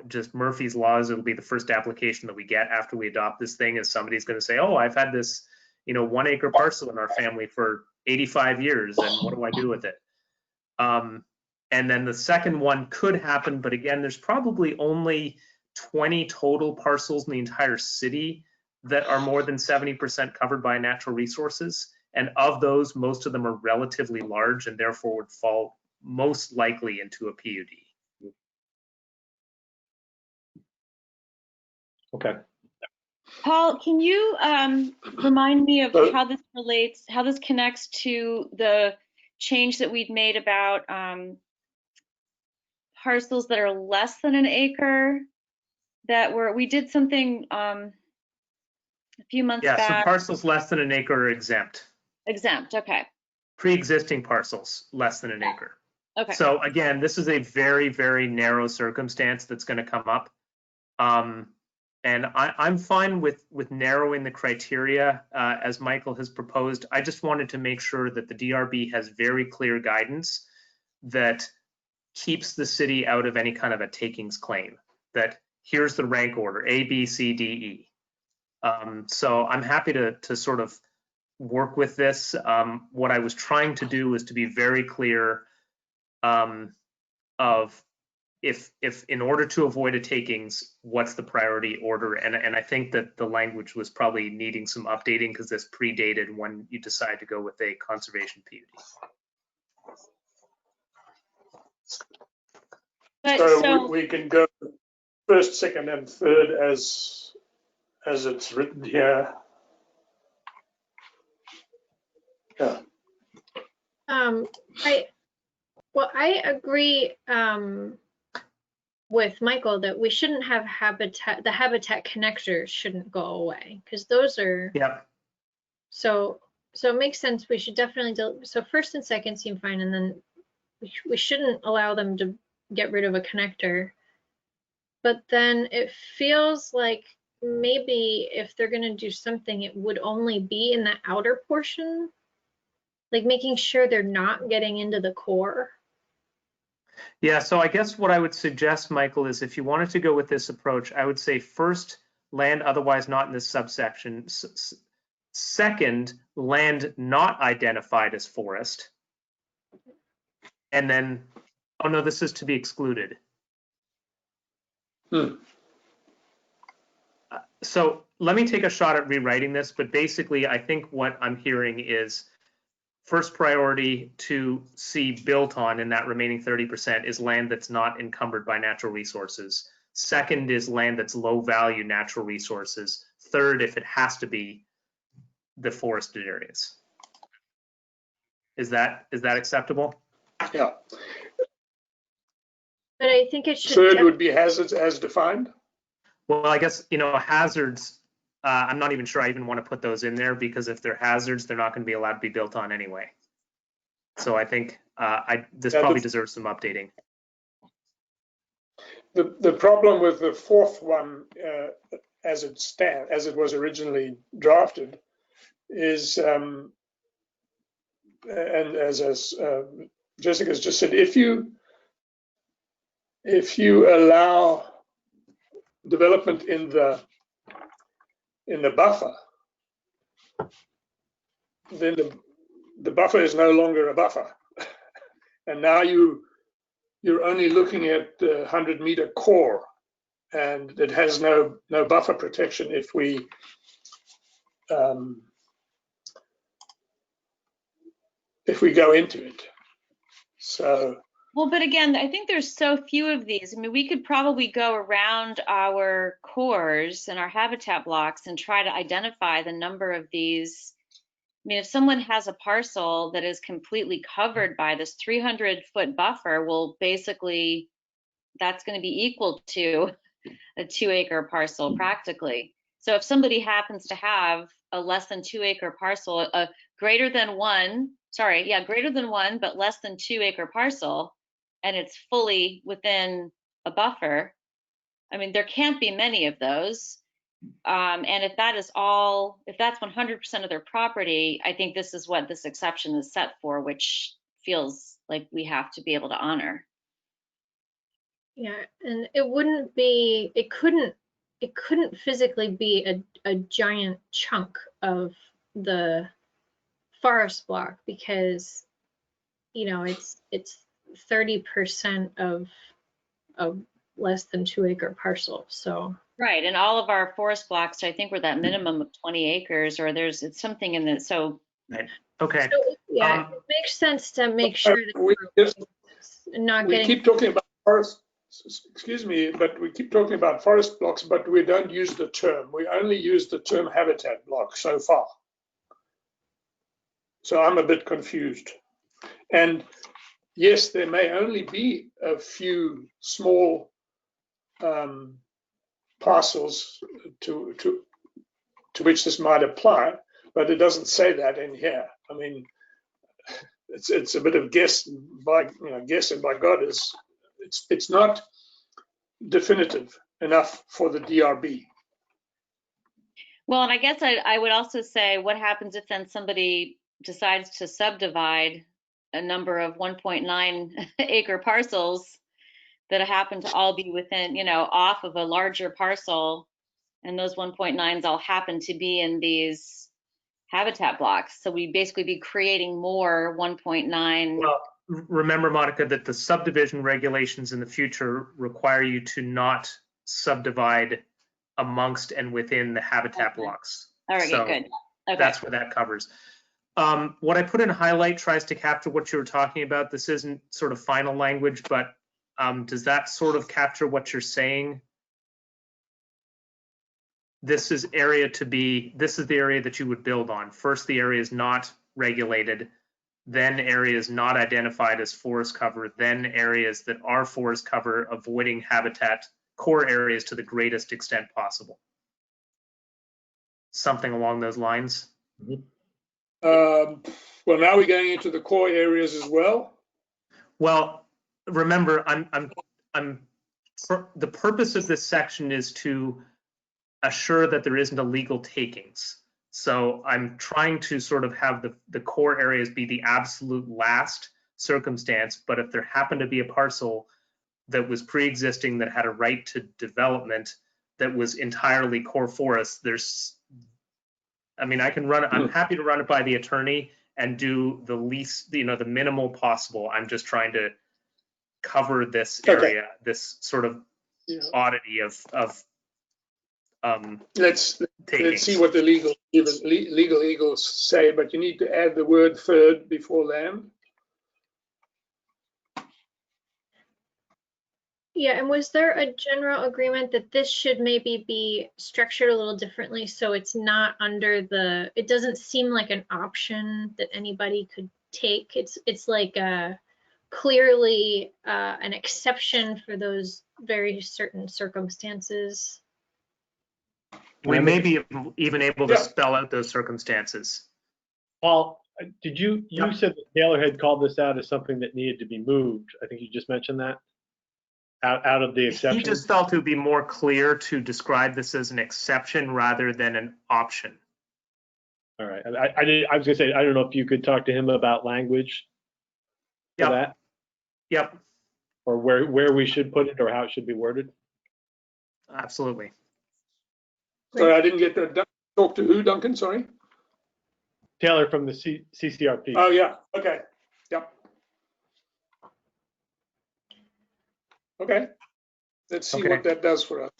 [SPEAKER 4] Just Murphy's laws, it'll be the first application that we get after we adopt this thing, is somebody's going to say, oh, I've had this, 1 acre parcel in our family for 85 years, and what do I do with it? And then the second one could happen, but again, there's probably only 20 total parcels in the entire city that are more than 70% covered by natural resources. And of those, most of them are relatively large and therefore would fall most likely into a PUD.
[SPEAKER 8] Okay.
[SPEAKER 6] Paul, can you remind me of how this connects to the change that we'd made about parcels that are less than an acre, we did something a few months back.
[SPEAKER 4] Yeah, so parcels less than an acre are exempt.
[SPEAKER 6] Exempt, okay.
[SPEAKER 4] Pre-existing parcels less than an acre.
[SPEAKER 6] Okay.
[SPEAKER 4] So again, this is a very, very narrow circumstance that's going to come up. And I'm fine with narrowing the criteria as Michael has proposed. I just wanted to make sure that the DRB has very clear guidance that keeps the city out of any kind of a takings claim, that here's the rank order, A, B, C, D, E. So I'm happy to sort of work with this. What I was trying to do was to be very clear of if in order to avoid a takings, what's the priority order? And I think that the language was probably needing some updating because this predated when you decide to go with a conservation PUD.
[SPEAKER 5] So we can go first, second, and third as it's written here. Yeah.
[SPEAKER 3] I agree with Michael that we shouldn't have the habitat connectors shouldn't go away because those are.
[SPEAKER 4] Yeah.
[SPEAKER 3] So it makes sense. We should definitely so first and second seem fine, and then we shouldn't allow them to get rid of a connector. But then it feels like maybe if they're going to do something, it would only be in the outer portion, like making sure they're not getting into the core.
[SPEAKER 4] Yeah, so I guess what I would suggest, Michael, is if you wanted to go with this approach, I would say first, land otherwise not in this subsection. Second, land not identified as forest. And then, oh no, this is to be excluded. So let me take a shot at rewriting this, but basically I think what I'm hearing is first priority to see built on in that remaining 30% is land that's not encumbered by natural resources. Second is land that's low value natural resources. Third, if it has to be, the forested areas. Is that acceptable?
[SPEAKER 5] Yeah.
[SPEAKER 3] But I think it should.
[SPEAKER 5] Third would be hazards as defined.
[SPEAKER 4] Well, I guess, hazards, I'm not even sure I even want to put those in there because if they're hazards, they're not going to be allowed to be built on anyway. So I think this probably deserves some updating.
[SPEAKER 5] The problem with the fourth one, as it was originally drafted, is, and as Jessica's just said, if you allow development in the buffer, then the buffer is no longer a buffer, and now you're only looking at the 100-meter core, and it has no buffer protection if we go into it. So
[SPEAKER 6] Well, but again, I think there's so few of these. I mean, we could probably go around our cores and our habitat blocks and try to identify the number of these. I mean, if someone has a parcel that is completely covered by this 300-foot buffer, well, basically, that's going to be equal to a 2-acre parcel practically. So if somebody happens to have a less than 2-acre parcel, a greater than one, but less than 2-acre parcel, and it's fully within a buffer, I mean, there can't be many of those. And if that is all, if that's 100% of their property, I think this is what this exception is set for, which feels like we have to be able to honor.
[SPEAKER 3] Yeah, and it wouldn't be, it couldn't physically be a giant chunk of the forest block because, you know, it's 30% of a less than 2-acre parcel. So
[SPEAKER 6] Right, and all of our forest blocks, I think we're that minimum of 20 acres, or it's something in the, so.
[SPEAKER 4] Right. Okay.
[SPEAKER 3] so, yeah, it makes sense to make sure that
[SPEAKER 5] We
[SPEAKER 3] we're not
[SPEAKER 5] we
[SPEAKER 3] getting.
[SPEAKER 5] keep talking about forest, excuse me, but we keep talking about forest blocks, but we don't use the term. We only use the term habitat block so far. So I'm a bit confused. And yes, there may only be a few small parcels to which this might apply, but it doesn't say that in here. I mean, it's a bit of guessing by God. It's not definitive enough for the DRB.
[SPEAKER 6] Well, and I guess I would also say, what happens if then somebody decides to subdivide a number of 1.9 acre parcels that happen to all be within, you know, off of a larger parcel, and those 1.9s all happen to be in these habitat blocks. So we basically be creating more 1.9.
[SPEAKER 4] Well, remember, Monica, that the subdivision regulations in the future require you to not subdivide amongst and within the habitat blocks.
[SPEAKER 6] All right,
[SPEAKER 4] So
[SPEAKER 6] good. Okay.
[SPEAKER 4] that's what that covers. What I put in highlight tries to capture what you were talking about. This isn't sort of final language, but does that sort of capture what you're saying? This is the area that you would build on. First, the area is not regulated, then areas not identified as forest cover, then areas that are forest cover, avoiding habitat core areas to the greatest extent possible. Something along those lines.
[SPEAKER 5] Well, now we're going into the core areas as well.
[SPEAKER 4] Well, remember, the purpose of this section is to assure that there isn't illegal takings. So I'm trying to sort of have the core areas be the absolute last circumstance, but if there happened to be a parcel that was pre-existing that had a right to development that was entirely core forest, I'm happy to run it by the attorney and do the least, the minimal possible. I'm just trying to cover this area, this sort of oddity of
[SPEAKER 5] Let's see what the legal eagles say, but you need to add the word third before land.
[SPEAKER 3] Yeah, and was there a general agreement that this should maybe be structured a little differently so it's not under it doesn't seem like an option that anybody could take. It's like clearly an exception for those very certain circumstances.
[SPEAKER 4] we may be even able to spell out those circumstances.
[SPEAKER 8] Paul, you said that Taylor had called this out as something that needed to be moved. I think you just mentioned that. Out of the exception.
[SPEAKER 4] He just felt it would be more clear to describe this as an exception rather than an option.
[SPEAKER 8] All right. I was gonna say, I don't know if you could talk to him about language for that.
[SPEAKER 4] Yep.
[SPEAKER 8] Or where we should put it or how it should be worded.
[SPEAKER 4] Absolutely.
[SPEAKER 5] Sorry, I didn't get that. Talk to who, Duncan? Sorry.
[SPEAKER 8] Taylor from the CCRP.
[SPEAKER 5] Oh yeah. Okay. Yep. Okay. Let's see what that does for us.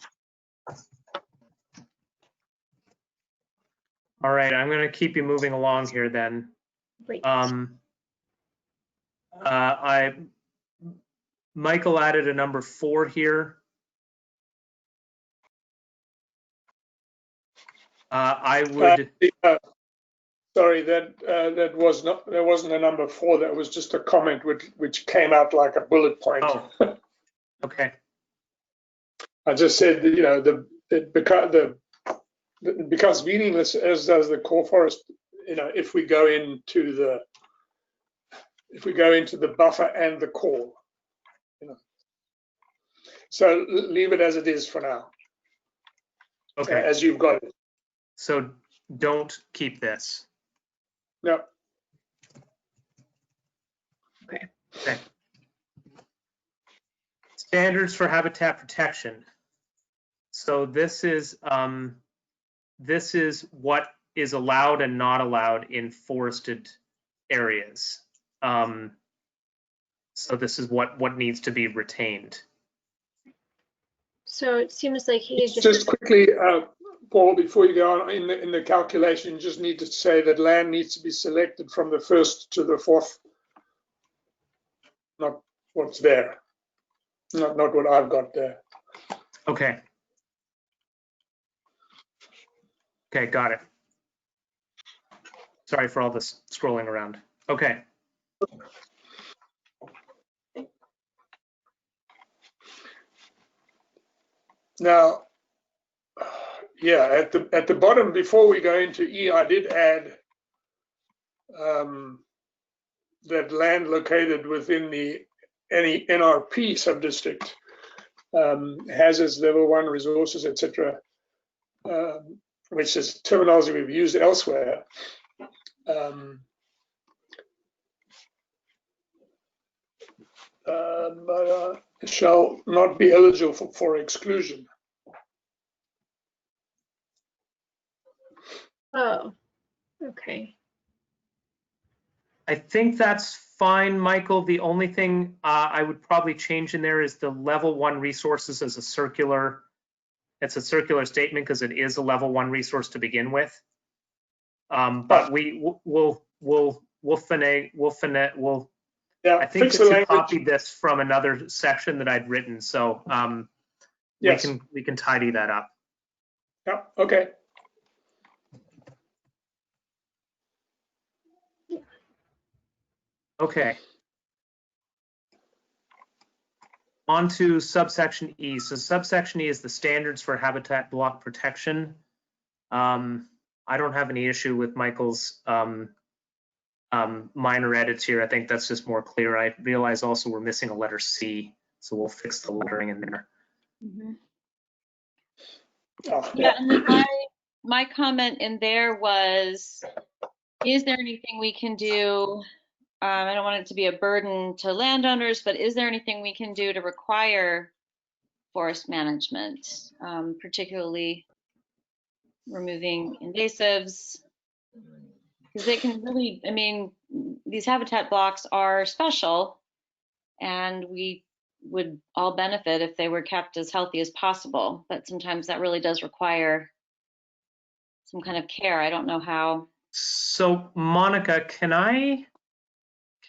[SPEAKER 4] All right, I'm going to keep you moving along here then.
[SPEAKER 3] Great.
[SPEAKER 4] Michael added a number 4 here. I would.
[SPEAKER 5] Sorry, that wasn't a number 4. That was just a comment which came out like a bullet point.
[SPEAKER 4] Oh, okay.
[SPEAKER 5] I just said that, it becomes meaningless, as does the core forest. If we go into the buffer and the core. So leave it as it is for now.
[SPEAKER 4] Okay.
[SPEAKER 5] As you've got it.
[SPEAKER 4] So don't keep this.
[SPEAKER 5] No.
[SPEAKER 3] Okay.
[SPEAKER 4] Okay. Standards for habitat protection. So this is what is allowed and not allowed in forested areas. So this is what needs to be retained.
[SPEAKER 3] So it seems like he
[SPEAKER 5] Just quickly, Paul, before you go on, in the calculation, you just need to say that land needs to be selected from the 1st to the 4th, not what's there, not what I've got there.
[SPEAKER 4] Okay. Okay, got it. Sorry for all this scrolling around. Okay.
[SPEAKER 5] Now, yeah, at the bottom, before we go into E, I did add that land located within any NRP subdistrict has its level 1 resources, etc., which is terminology we've used elsewhere. Shall not be eligible for exclusion.
[SPEAKER 3] Oh, okay.
[SPEAKER 4] I think that's fine, Michael. The only thing I would probably change in there is the level 1 resources as a circular. It's a circular statement because it is a level 1 resource to begin with. But we'll
[SPEAKER 5] Yeah,
[SPEAKER 4] I think I should copy this from another section that I'd written, so
[SPEAKER 5] yes.
[SPEAKER 4] we can tidy that up.
[SPEAKER 5] Yeah. Okay.
[SPEAKER 4] Okay. On to subsection E. So subsection E is the standards for habitat block protection. I don't have any issue with Michael's minor edits here. I think that's just more clear. I realize also we're missing a letter C, so we'll fix the lettering in there.
[SPEAKER 6] Mm-hmm.
[SPEAKER 5] Oh,
[SPEAKER 6] Yeah, and then my comment in there was, is there anything we can do? I don't want it to be a burden to landowners, but is there anything we can do to require forest management, particularly removing invasives? Because they can really, I mean, these habitat blocks are special, and we would all benefit if they were kept as healthy as possible. But sometimes that really does require some kind of care. I don't know how.
[SPEAKER 4] So Monica, can I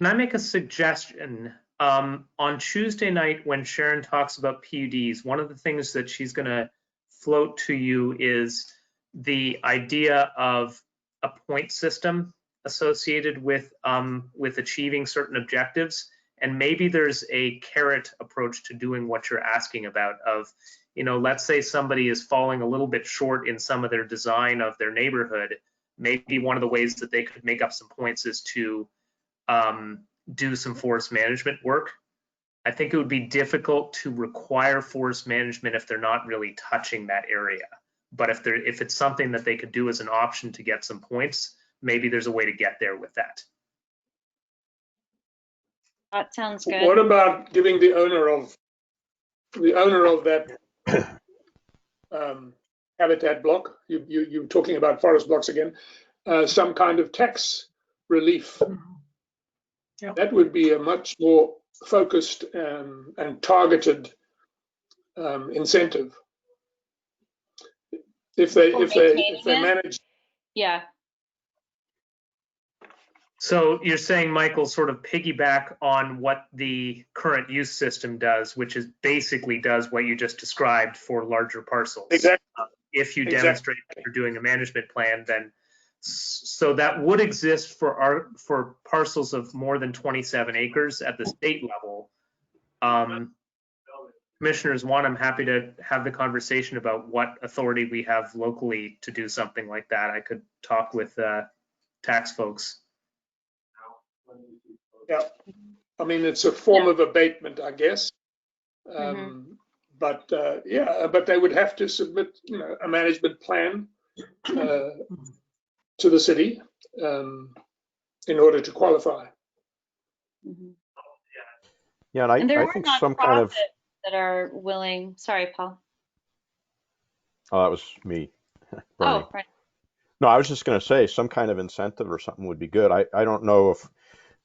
[SPEAKER 4] make a suggestion? On Tuesday night when Sharon talks about PUDs, one of the things that she's going to float to you is the idea of a point system associated with achieving certain objectives. And maybe there's a carrot approach to doing what you're asking about of, let's say somebody is falling a little bit short in some of their design of their neighborhood. Maybe one of the ways that they could make up some points is to do some forest management work. I think it would be difficult to require forest management if they're not really touching that area. But if it's something that they could do as an option to get some points, maybe there's a way to get there with that.
[SPEAKER 6] That sounds good.
[SPEAKER 5] What about giving the owner of that habitat block? You're talking about forest blocks again. Some kind of tax relief.
[SPEAKER 4] Yep.
[SPEAKER 5] That would be a much more focused and targeted incentive. If they manage.
[SPEAKER 6] Yeah.
[SPEAKER 4] So you're saying, Michael, sort of piggyback on what the current use system does, which is basically does what you just described for larger parcels.
[SPEAKER 5] Exactly.
[SPEAKER 4] If you
[SPEAKER 5] Exactly.
[SPEAKER 4] demonstrate that you're doing a management plan, then so that would exist for parcels of more than 27 acres at the state level. Commissioners want, I'm happy to have the conversation about what authority we have locally to do something like that. I could talk with tax folks.
[SPEAKER 5] Yeah, I mean, it's a form of abatement, I guess. But yeah, but they would have to submit, a management plan to the city in order to qualify.
[SPEAKER 9] Yeah, and
[SPEAKER 6] there
[SPEAKER 9] I
[SPEAKER 6] are
[SPEAKER 9] think some kind of.
[SPEAKER 6] that are willing. Sorry, Paul.
[SPEAKER 9] Oh, that was me.
[SPEAKER 6] Oh, right.
[SPEAKER 9] No, I was just going to say some kind of incentive or something would be good. I don't know if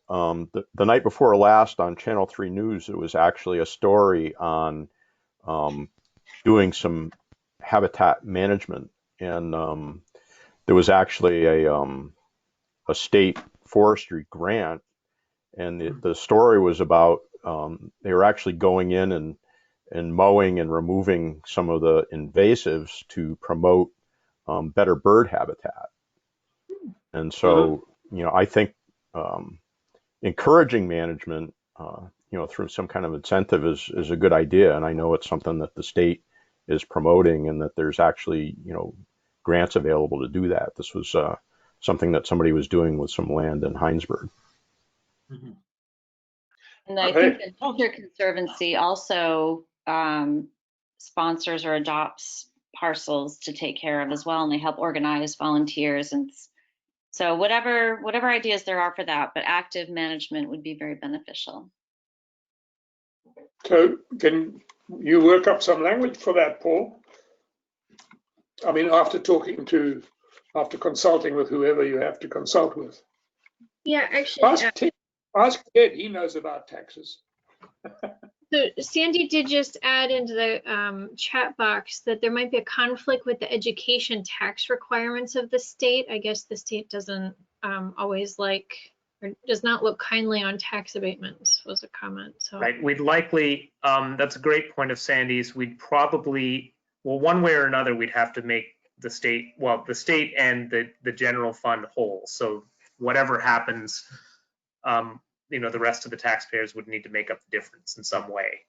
[SPEAKER 9] the night before last on Channel 3 News, it was actually a story on doing some habitat management, and there was actually a state forestry grant, and the story was about they were actually going in and mowing and removing some of the invasives to promote better bird habitat. And so, I think encouraging management, through some kind of incentive is a good idea. And I know it's something that the state is promoting and that there's actually, grants available to do that. This was something that somebody was doing with some land in Heinsberg.
[SPEAKER 6] And I think the Nature Conservancy also sponsors or adopts parcels to take care of as well, and they help organize volunteers. And so whatever ideas there are for that, but active management would be very beneficial.
[SPEAKER 5] So can you work up some language for that, Paul? I mean, after consulting with whoever you have to consult with.
[SPEAKER 3] Yeah, actually.
[SPEAKER 5] Ask Ted, he knows about taxes.
[SPEAKER 3] So Sandy did just add into the chat box that there might be a conflict with the education tax requirements of the state. I guess the state doesn't always like, or does not look kindly on tax abatements, was a comment. So
[SPEAKER 4] right, we'd likely, that's a great point of Sandy's. We'd probably, well, one way or another, we'd have to make the state and the general fund whole. So whatever happens, the rest of the taxpayers would need to make up the difference in some way.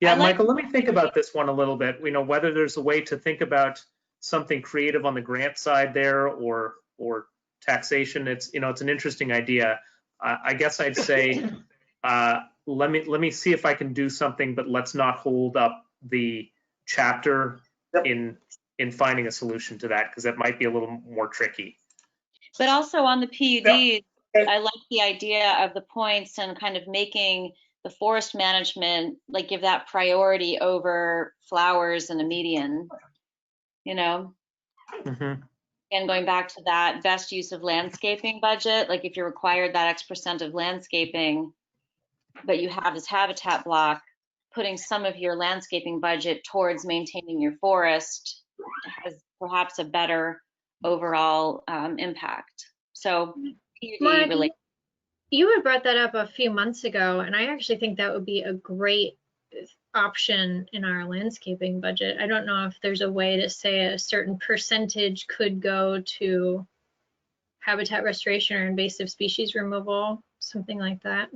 [SPEAKER 4] Yeah, Michael, let me think about this one a little bit. Whether there's a way to think about something creative on the grant side there or taxation. It's an interesting idea. I guess I'd say let me see if I can do something, but let's not hold up the chapter in finding a solution to that, because that might be a little more tricky.
[SPEAKER 6] But also on the PUD, I like the idea of the points and kind of making the forest management, like give that priority over flowers and a median,
[SPEAKER 4] Mm-hmm.
[SPEAKER 6] And going back to that best use of landscaping budget, like if you're required that X% of landscaping, but you have this habitat block, putting some of your landscaping budget towards maintaining your forest has perhaps a better overall impact. So
[SPEAKER 3] Monica, you had brought that up a few months ago, and I actually think that would be a great option in our landscaping budget. I don't know if there's a way to say a certain percentage could go to habitat restoration or invasive species removal, something like that.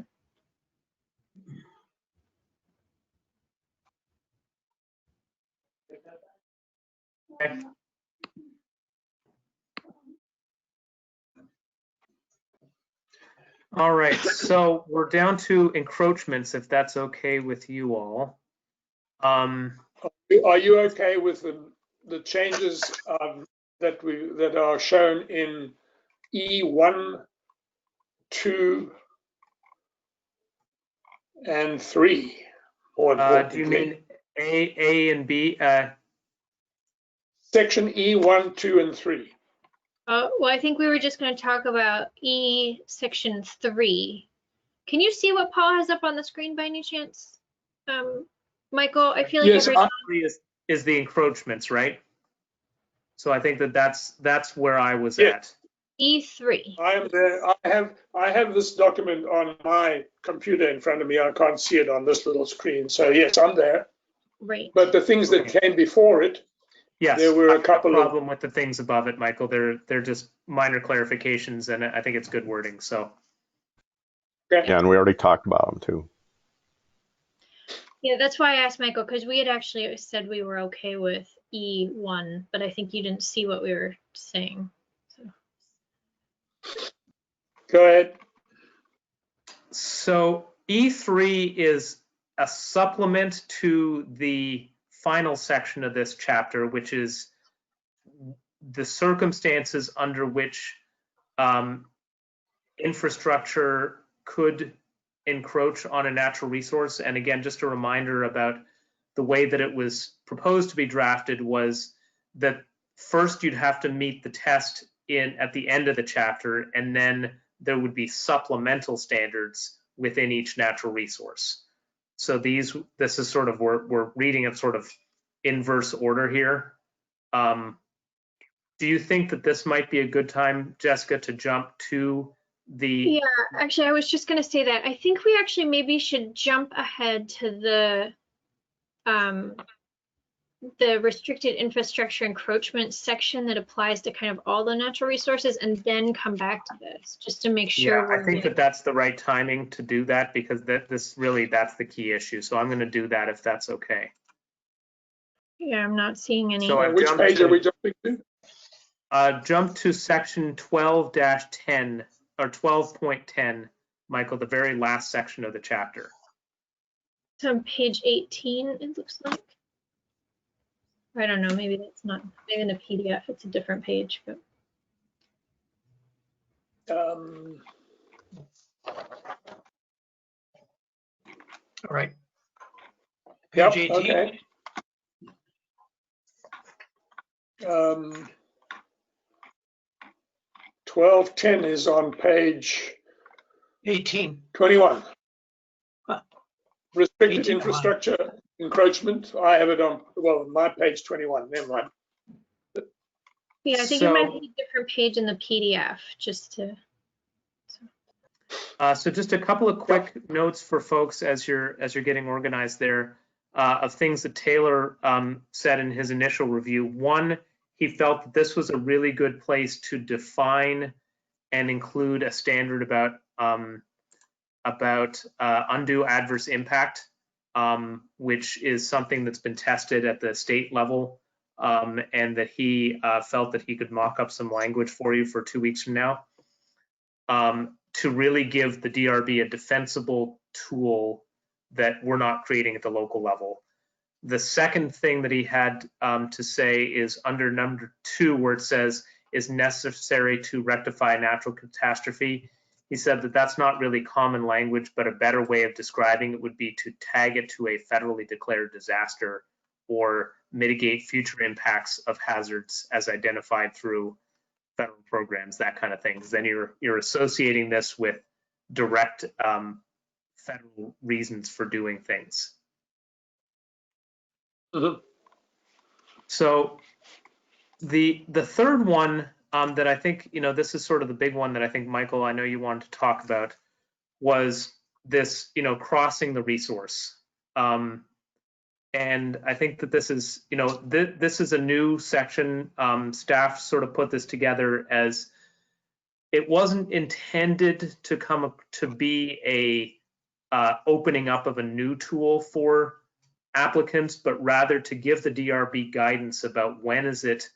[SPEAKER 4] Okay. All right, so we're down to encroachments, if that's okay with you all.
[SPEAKER 5] Are you okay with the changes that are shown in E1, 2, and 3?
[SPEAKER 4] Do you mean A and B?
[SPEAKER 5] Section E1, 2, and 3.
[SPEAKER 3] Well, I think we were just going to talk about E section 3. Can you see what Paul has up on the screen by any chance? Michael, I feel like
[SPEAKER 5] yes,
[SPEAKER 4] is the encroachments, right? So I think that's where I was at.
[SPEAKER 3] E3.
[SPEAKER 5] I am there. I have this document on my computer in front of me. I can't see it on this little screen. So yes, I'm there.
[SPEAKER 3] Right.
[SPEAKER 5] But the things that came before it,
[SPEAKER 4] Yes,
[SPEAKER 5] there were
[SPEAKER 4] I
[SPEAKER 5] a
[SPEAKER 4] have
[SPEAKER 5] couple
[SPEAKER 4] no
[SPEAKER 5] of.
[SPEAKER 4] problem with the things above it, Michael. They're just minor clarifications, and I think it's good wording. So
[SPEAKER 5] Okay.
[SPEAKER 9] Yeah, and we already talked about them too.
[SPEAKER 3] Yeah, that's why I asked Michael, because we had actually said we were okay with E1, but I think you didn't see what we were saying. So.
[SPEAKER 5] Go ahead.
[SPEAKER 4] So E3 is a supplement to the final section of this chapter, which is the circumstances under which infrastructure could encroach on a natural resource. And again, just a reminder about the way that it was proposed to be drafted was that first you'd have to meet the test at the end of the chapter, and then there would be supplemental standards within each natural resource. So this is sort of, we're reading it sort of inverse order here. Do you think that this might be a good time, Jessica, to jump to the?
[SPEAKER 3] Yeah, actually, I was just going to say that. I think we actually maybe should jump ahead to the restricted infrastructure encroachment section that applies to kind of all the natural resources, and then come back to this, just to make sure.
[SPEAKER 4] Yeah, I think that that's the right timing to do that, because that's the key issue. So I'm going to do that if that's okay.
[SPEAKER 3] Yeah, I'm not seeing any.
[SPEAKER 4] So I've
[SPEAKER 5] Which page are we jumping to?
[SPEAKER 4] Jump to section 12-10 or 12.10, Michael, the very last section of the chapter.
[SPEAKER 3] It's on page 18, it looks like. I don't know, maybe that's not, maybe in the PDF it's a different page, but.
[SPEAKER 5] All
[SPEAKER 10] right.
[SPEAKER 5] Yep,
[SPEAKER 10] Page 18.
[SPEAKER 5] okay. 1210 is on page
[SPEAKER 10] 18.
[SPEAKER 5] 21.
[SPEAKER 10] Huh.
[SPEAKER 5] Restricted
[SPEAKER 10] 18,
[SPEAKER 5] infrastructure encroachment. I have it on, well, my page 21. Never mind.
[SPEAKER 3] Yeah, I think it might be a different page in the PDF, just to.
[SPEAKER 4] So just a couple of quick notes for folks as you're getting organized there, of things that Taylor said in his initial review. One, he felt that this was a really good place to define and include a standard about undue adverse impact, which is something that's been tested at the state level, and that he felt that he could mock up some language for you for 2 weeks from now, to really give the DRB a defensible tool that we're not creating at the local level. The second thing that he had to say is under number 2, where it says is necessary to rectify a natural catastrophe. He said that that's not really common language, but a better way of describing it would be to tag it to a federally declared disaster or mitigate future impacts of hazards as identified through federal programs, that kind of things. Then you're associating this with direct federal reasons for doing things.
[SPEAKER 5] Mm-hmm.
[SPEAKER 4] So the third one that I think, this is sort of the big one that I think, Michael, I know you wanted to talk about, was this, crossing the resource. And I think that this is, this is a new section. Staff sort of put this together as it wasn't intended to come to be a opening up of a new tool for applicants, but rather to give the DRB guidance about when is it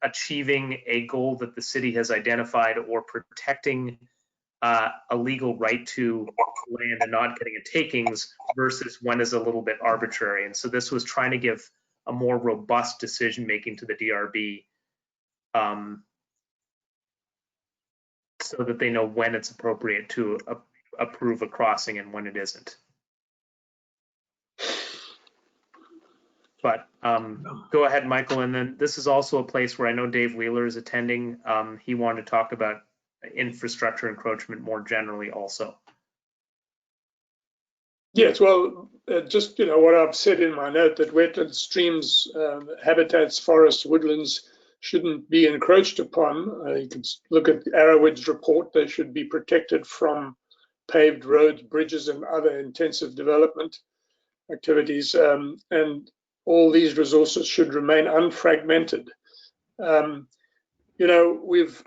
[SPEAKER 4] achieving a goal that the city has identified or protecting a legal right to land and not getting a takings versus when is a little bit arbitrary. And so this was trying to give a more robust decision making to the DRB, so that they know when it's appropriate to approve a crossing and when it isn't. But go ahead, Michael. And then this is also a place where I know Dave Wheeler is attending. He wanted to talk about infrastructure encroachment more generally also.
[SPEAKER 5] Yes, well, just, what I've said in my note, that wetlands, streams, habitats, forests, woodlands shouldn't be encroached upon. You can look at Arrowwood's report. They should be protected from paved roads, bridges, and other intensive development activities. And all these resources should remain unfragmented. You know, we've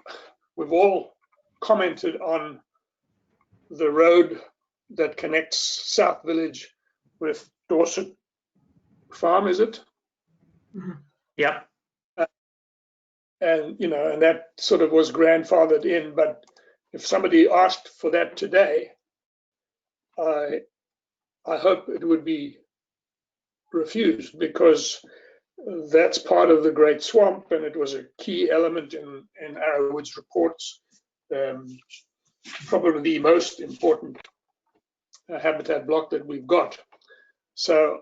[SPEAKER 5] all commented on the road that connects South Village with Dorset Farm, is it?
[SPEAKER 4] Yep.
[SPEAKER 5] And, you know, and that sort of was grandfathered in, but if somebody asked for that today, I hope it would be refused, because that's part of the Great Swamp, and it was a key element in Arrowwood's reports. Probably the most important habitat block that we've got. So,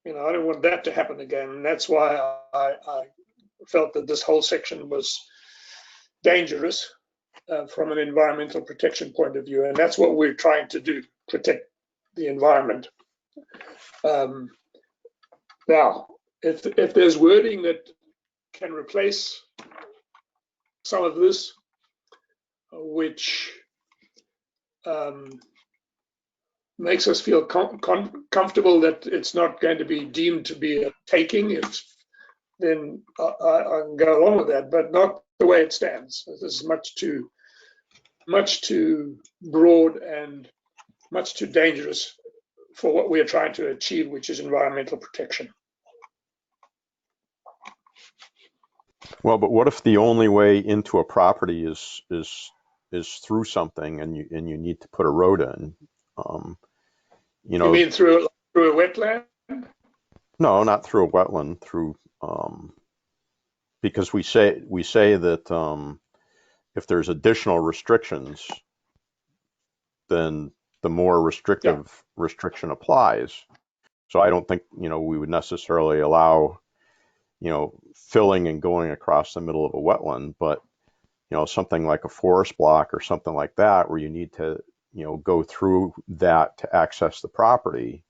[SPEAKER 5] you know, I don't want that to happen again. And that's why I felt that this whole section was dangerous from an environmental protection point of view. And that's what we're trying to do, protect the environment. Now, if there's wording that can replace some of this, which makes us feel comfortable that it's not going to be deemed to be a taking, then I can go along with that, but not the way it stands. This is much too broad and much too dangerous for what we are trying to achieve, which is environmental protection.
[SPEAKER 9] Well, but what if the only way into a property is through something, and you need to put a road in? You know,
[SPEAKER 5] you mean through a wetland?
[SPEAKER 9] No, not through a wetland. Through because we say that if there's additional restrictions, then the more restrictive restriction applies. So I don't think, you know, we would necessarily allow, you know, filling and going across the middle of a wetland, but, you know, something like a forest block or something like that, where you need to, you know, go through that to access the property.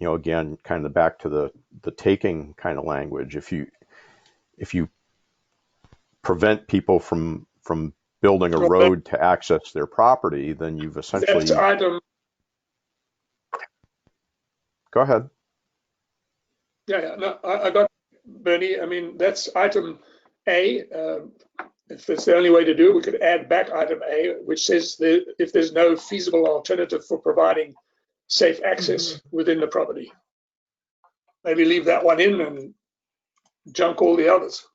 [SPEAKER 9] You know, again, kind of back to the taking kind of language. If you prevent people from building a road to access their property, then you've essentially.
[SPEAKER 5] That's item.
[SPEAKER 9] Go ahead.
[SPEAKER 5] Yeah, no, I got Bernie. I mean, that's item A. If it's the only way to do it, we could add back item A, which says that if there's no feasible alternative for providing safe access within the property. Maybe leave that one in and junk all the others.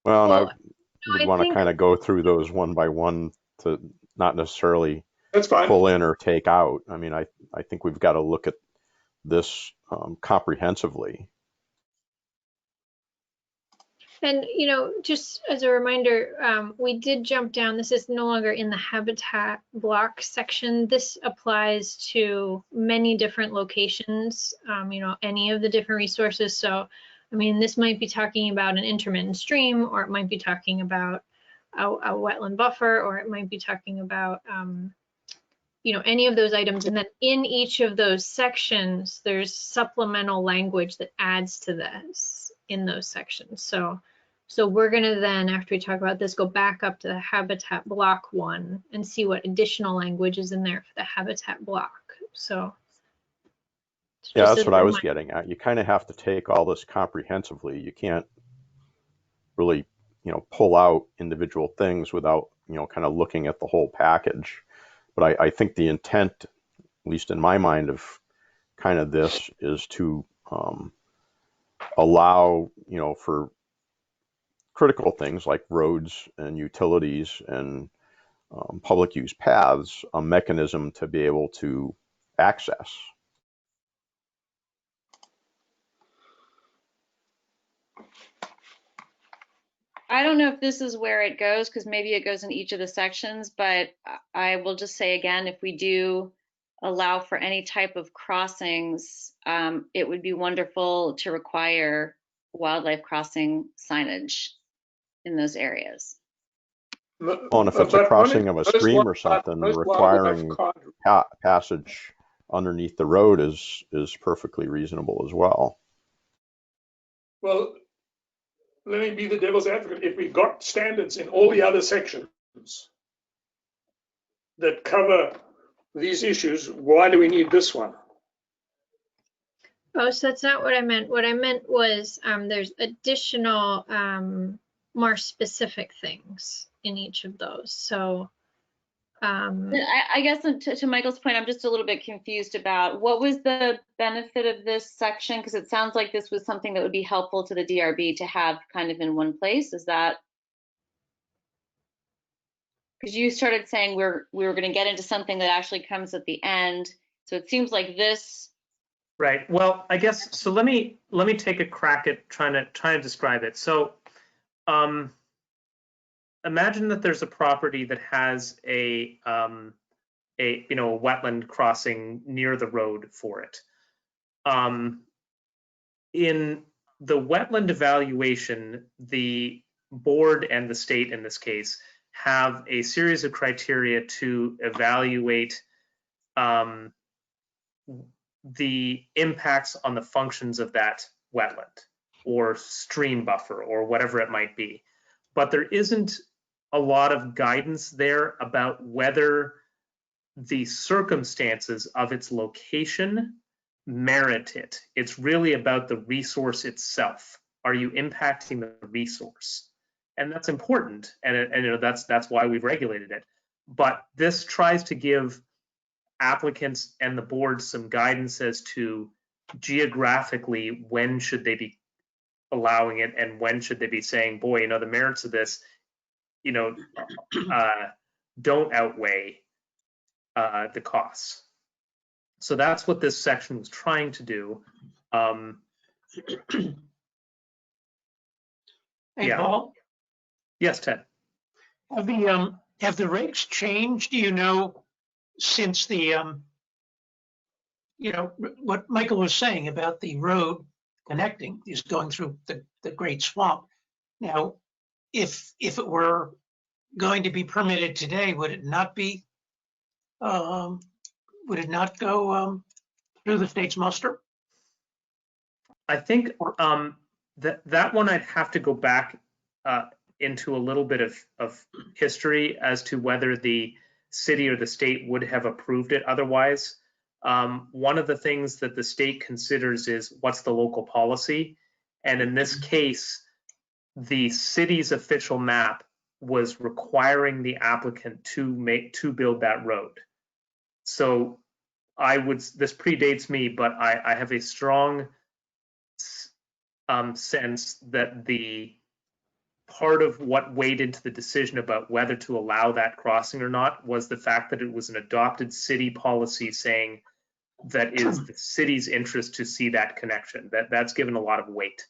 [SPEAKER 9] Well, and
[SPEAKER 3] Well,
[SPEAKER 9] I would
[SPEAKER 3] I
[SPEAKER 9] want to
[SPEAKER 3] think-
[SPEAKER 9] kind of go through those one by one to not necessarily
[SPEAKER 5] That's fine.
[SPEAKER 9] pull in or take out. I mean, I think we've got to look at this comprehensively.
[SPEAKER 3] And, you know, just as a reminder, we did jump down. This is no longer in the habitat block section. This applies to many different locations, you know, any of the different resources. So, I mean, this might be talking about an intermittent stream, or it might be talking about a wetland buffer, or it might be talking about, you know, any of those items. And then in each of those sections, there's supplemental language that adds to this in those sections. So we're going to then, after we talk about this, go back up to the habitat block one and see what additional language is in there for the habitat block. So
[SPEAKER 9] Yeah,
[SPEAKER 3] just
[SPEAKER 9] that's
[SPEAKER 3] as
[SPEAKER 9] what
[SPEAKER 3] a
[SPEAKER 9] I was
[SPEAKER 3] reminder.
[SPEAKER 9] getting at. You kind of have to take all this comprehensively. You can't really, you know, pull out individual things without, you know, kind of looking at the whole package. But I think the intent, at least in my mind, of kind of this is to allow, you know, for critical things like roads and utilities and public use paths, a mechanism to be able to access.
[SPEAKER 6] I don't know if this is where it goes, because maybe it goes in each of the sections, but I will just say again, if we do allow for any type of crossings, it would be wonderful to require wildlife crossing signage in those areas.
[SPEAKER 9] Well, and if it's a crossing of a stream or something, requiring passage underneath the road is perfectly reasonable as well.
[SPEAKER 5] Well, let me be the devil's advocate. If we've got standards in all the other sections that cover these issues, why do we need this one?
[SPEAKER 3] Oh, so that's not what I meant. What I meant was there's additional, more specific things in each of those. So,
[SPEAKER 6] I guess to Michael's point, I'm just a little bit confused about what was the benefit of this section? Because it sounds like this was something that would be helpful to the DRB to have kind of in one place. Is that? Because you started saying we were going to get into something that actually comes at the end. So it seems like this.
[SPEAKER 4] Right. Well, I guess so. Let me take a crack at trying to describe it. So, imagine that there's a property that has a wetland crossing near the road for it. In the wetland evaluation, the board and the state in this case have a series of criteria to evaluate the impacts on the functions of that wetland or stream buffer or whatever it might be. But there isn't a lot of guidance there about whether the circumstances of its location merit it. It's really about the resource itself. Are you impacting the resource? And that's important, and that's why we've regulated it. But this tries to give applicants and the board some guidance as to geographically when should they be allowing it and when should they be saying, boy, the merits of this, don't outweigh the costs. So that's what this section was trying to do.
[SPEAKER 10] Hey,
[SPEAKER 4] Yeah.
[SPEAKER 10] Paul,
[SPEAKER 4] Yes, Ted.
[SPEAKER 10] have the regs changed, since the, what Michael was saying about the road connecting is going through the Great Swamp. Now, if it were going to be permitted today, would it not go through the state's muster?
[SPEAKER 4] I think that one I'd have to go back into a little bit of history as to whether the city or the state would have approved it otherwise. One of the things that the state considers is what's the local policy. And in this case, the city's official map was requiring the applicant to build that road. So this predates me, but I have a strong sense that the part of what weighed into the decision about whether to allow that crossing or not was the fact that it was an adopted city policy saying that is the city's interest to see that connection. That's given a lot of weight.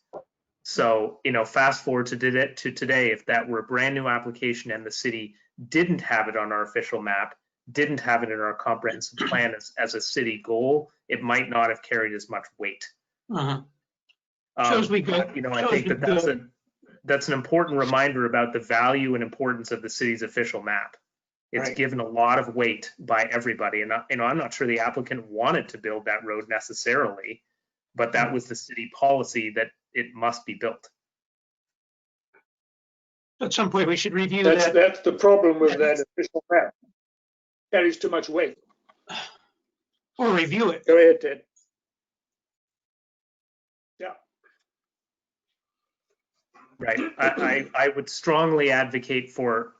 [SPEAKER 4] So, fast forward to today, if that were a brand new application and the city didn't have it on our official map, didn't have it in our comprehensive plan as a city goal, it might not have carried as much weight.
[SPEAKER 10] Shows we go.
[SPEAKER 4] I think that's an important reminder about the value and importance of the city's official map. It's given a lot of weight by everybody, and I'm not sure the applicant wanted to build that road necessarily, but that was the city policy that it must be built.
[SPEAKER 10] At some point, we should review that.
[SPEAKER 5] That's the problem with that official map. Carries too much weight.
[SPEAKER 10] Or review it.
[SPEAKER 5] Go ahead, Ted. Yeah.
[SPEAKER 4] Right. I would strongly advocate for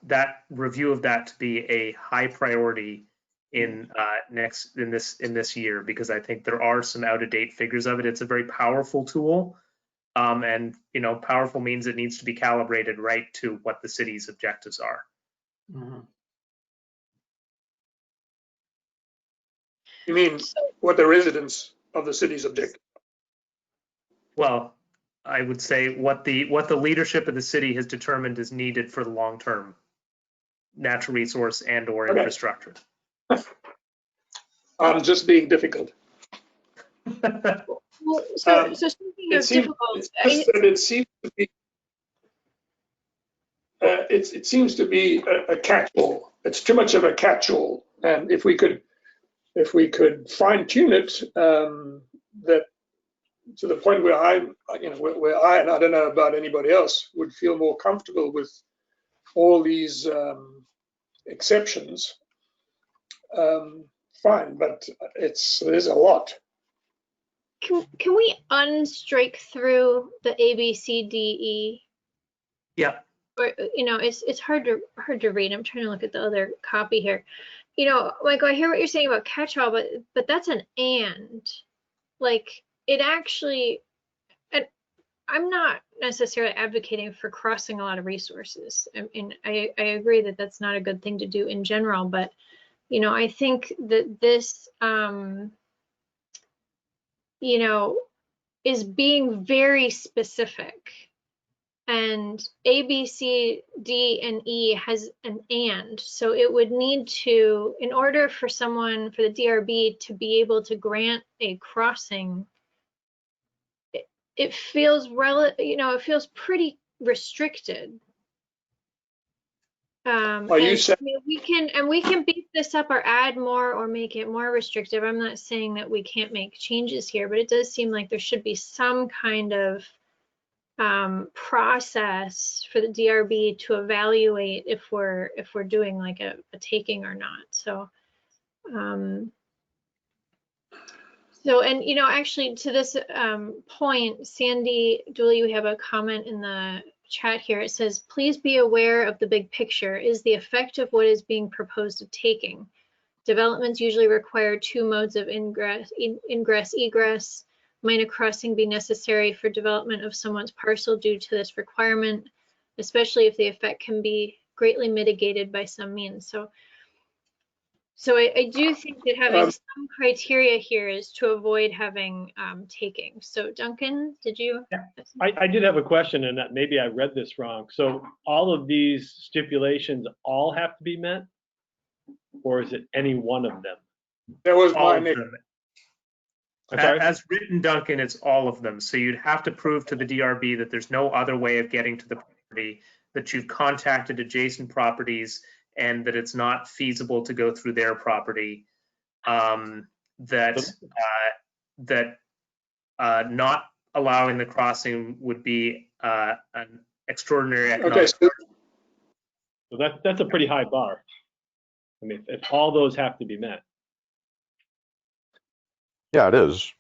[SPEAKER 4] that review of that to be a high priority in this year, because I think there are some out-of-date figures of it. It's a very powerful tool, and powerful means it needs to be calibrated right to what the city's objectives are.
[SPEAKER 5] You mean what the residents of the city's objective?
[SPEAKER 4] Well, I would say what the leadership of the city has determined is needed for the long-term natural resource and/or infrastructure.
[SPEAKER 5] I'm just being difficult.
[SPEAKER 3] well, so speaking of difficult,
[SPEAKER 5] it seems to be. It seems to be a catch-all. It's too much of a catch-all, and if we could fine-tune it, that to the point where where I, and I don't know about anybody else, would feel more comfortable with all these exceptions. Fine, but there's a lot.
[SPEAKER 3] Can we unstrike through the A, B, C, D, E?
[SPEAKER 4] Yeah.
[SPEAKER 3] Or, it's hard to read. I'm trying to look at the other copy here. Michael, I hear what you're saying about catch-all, but that's an and. Like, it actually, and I'm not necessarily advocating for crossing a lot of resources. I mean, I agree that that's not a good thing to do in general, but I think that this is being very specific, and A, B, C, D, and E has an and. So it would need to, in order for the DRB to be able to grant a crossing, it feels it feels pretty restricted.
[SPEAKER 5] Are you saying?
[SPEAKER 3] We can beef this up or add more or make it more restrictive. I'm not saying that we can't make changes here, but it does seem like there should be some kind of process for the DRB to evaluate if we're doing like a taking or not. So, and actually to this point, Sandy Dooley, we have a comment in the chat here. It says, please be aware of the big picture. Is the effect of what is being proposed of taking? Developments usually require two modes of ingress, egress. Might a crossing be necessary for development of someone's parcel due to this requirement, especially if the effect can be greatly mitigated by some means? So I do think that having some criteria here is to avoid having taking. So Duncan, did you?
[SPEAKER 8] Yeah. I did have a question, and that maybe I read this wrong. So all of these stipulations all have to be met, or is it any one of them?
[SPEAKER 5] That was
[SPEAKER 4] All
[SPEAKER 5] my
[SPEAKER 4] of
[SPEAKER 5] next.
[SPEAKER 4] them.
[SPEAKER 8] I'm sorry?
[SPEAKER 4] As written, Duncan, it's all of them. So you'd have to prove to the DRB that there's no other way of getting to the property, that you've contacted adjacent properties, and that it's not feasible to go through their property. That not allowing the crossing would be an extraordinary economic.
[SPEAKER 5] Okay,
[SPEAKER 8] So that's a pretty high bar. I mean, if all those have to be met.
[SPEAKER 9] Yeah, it is.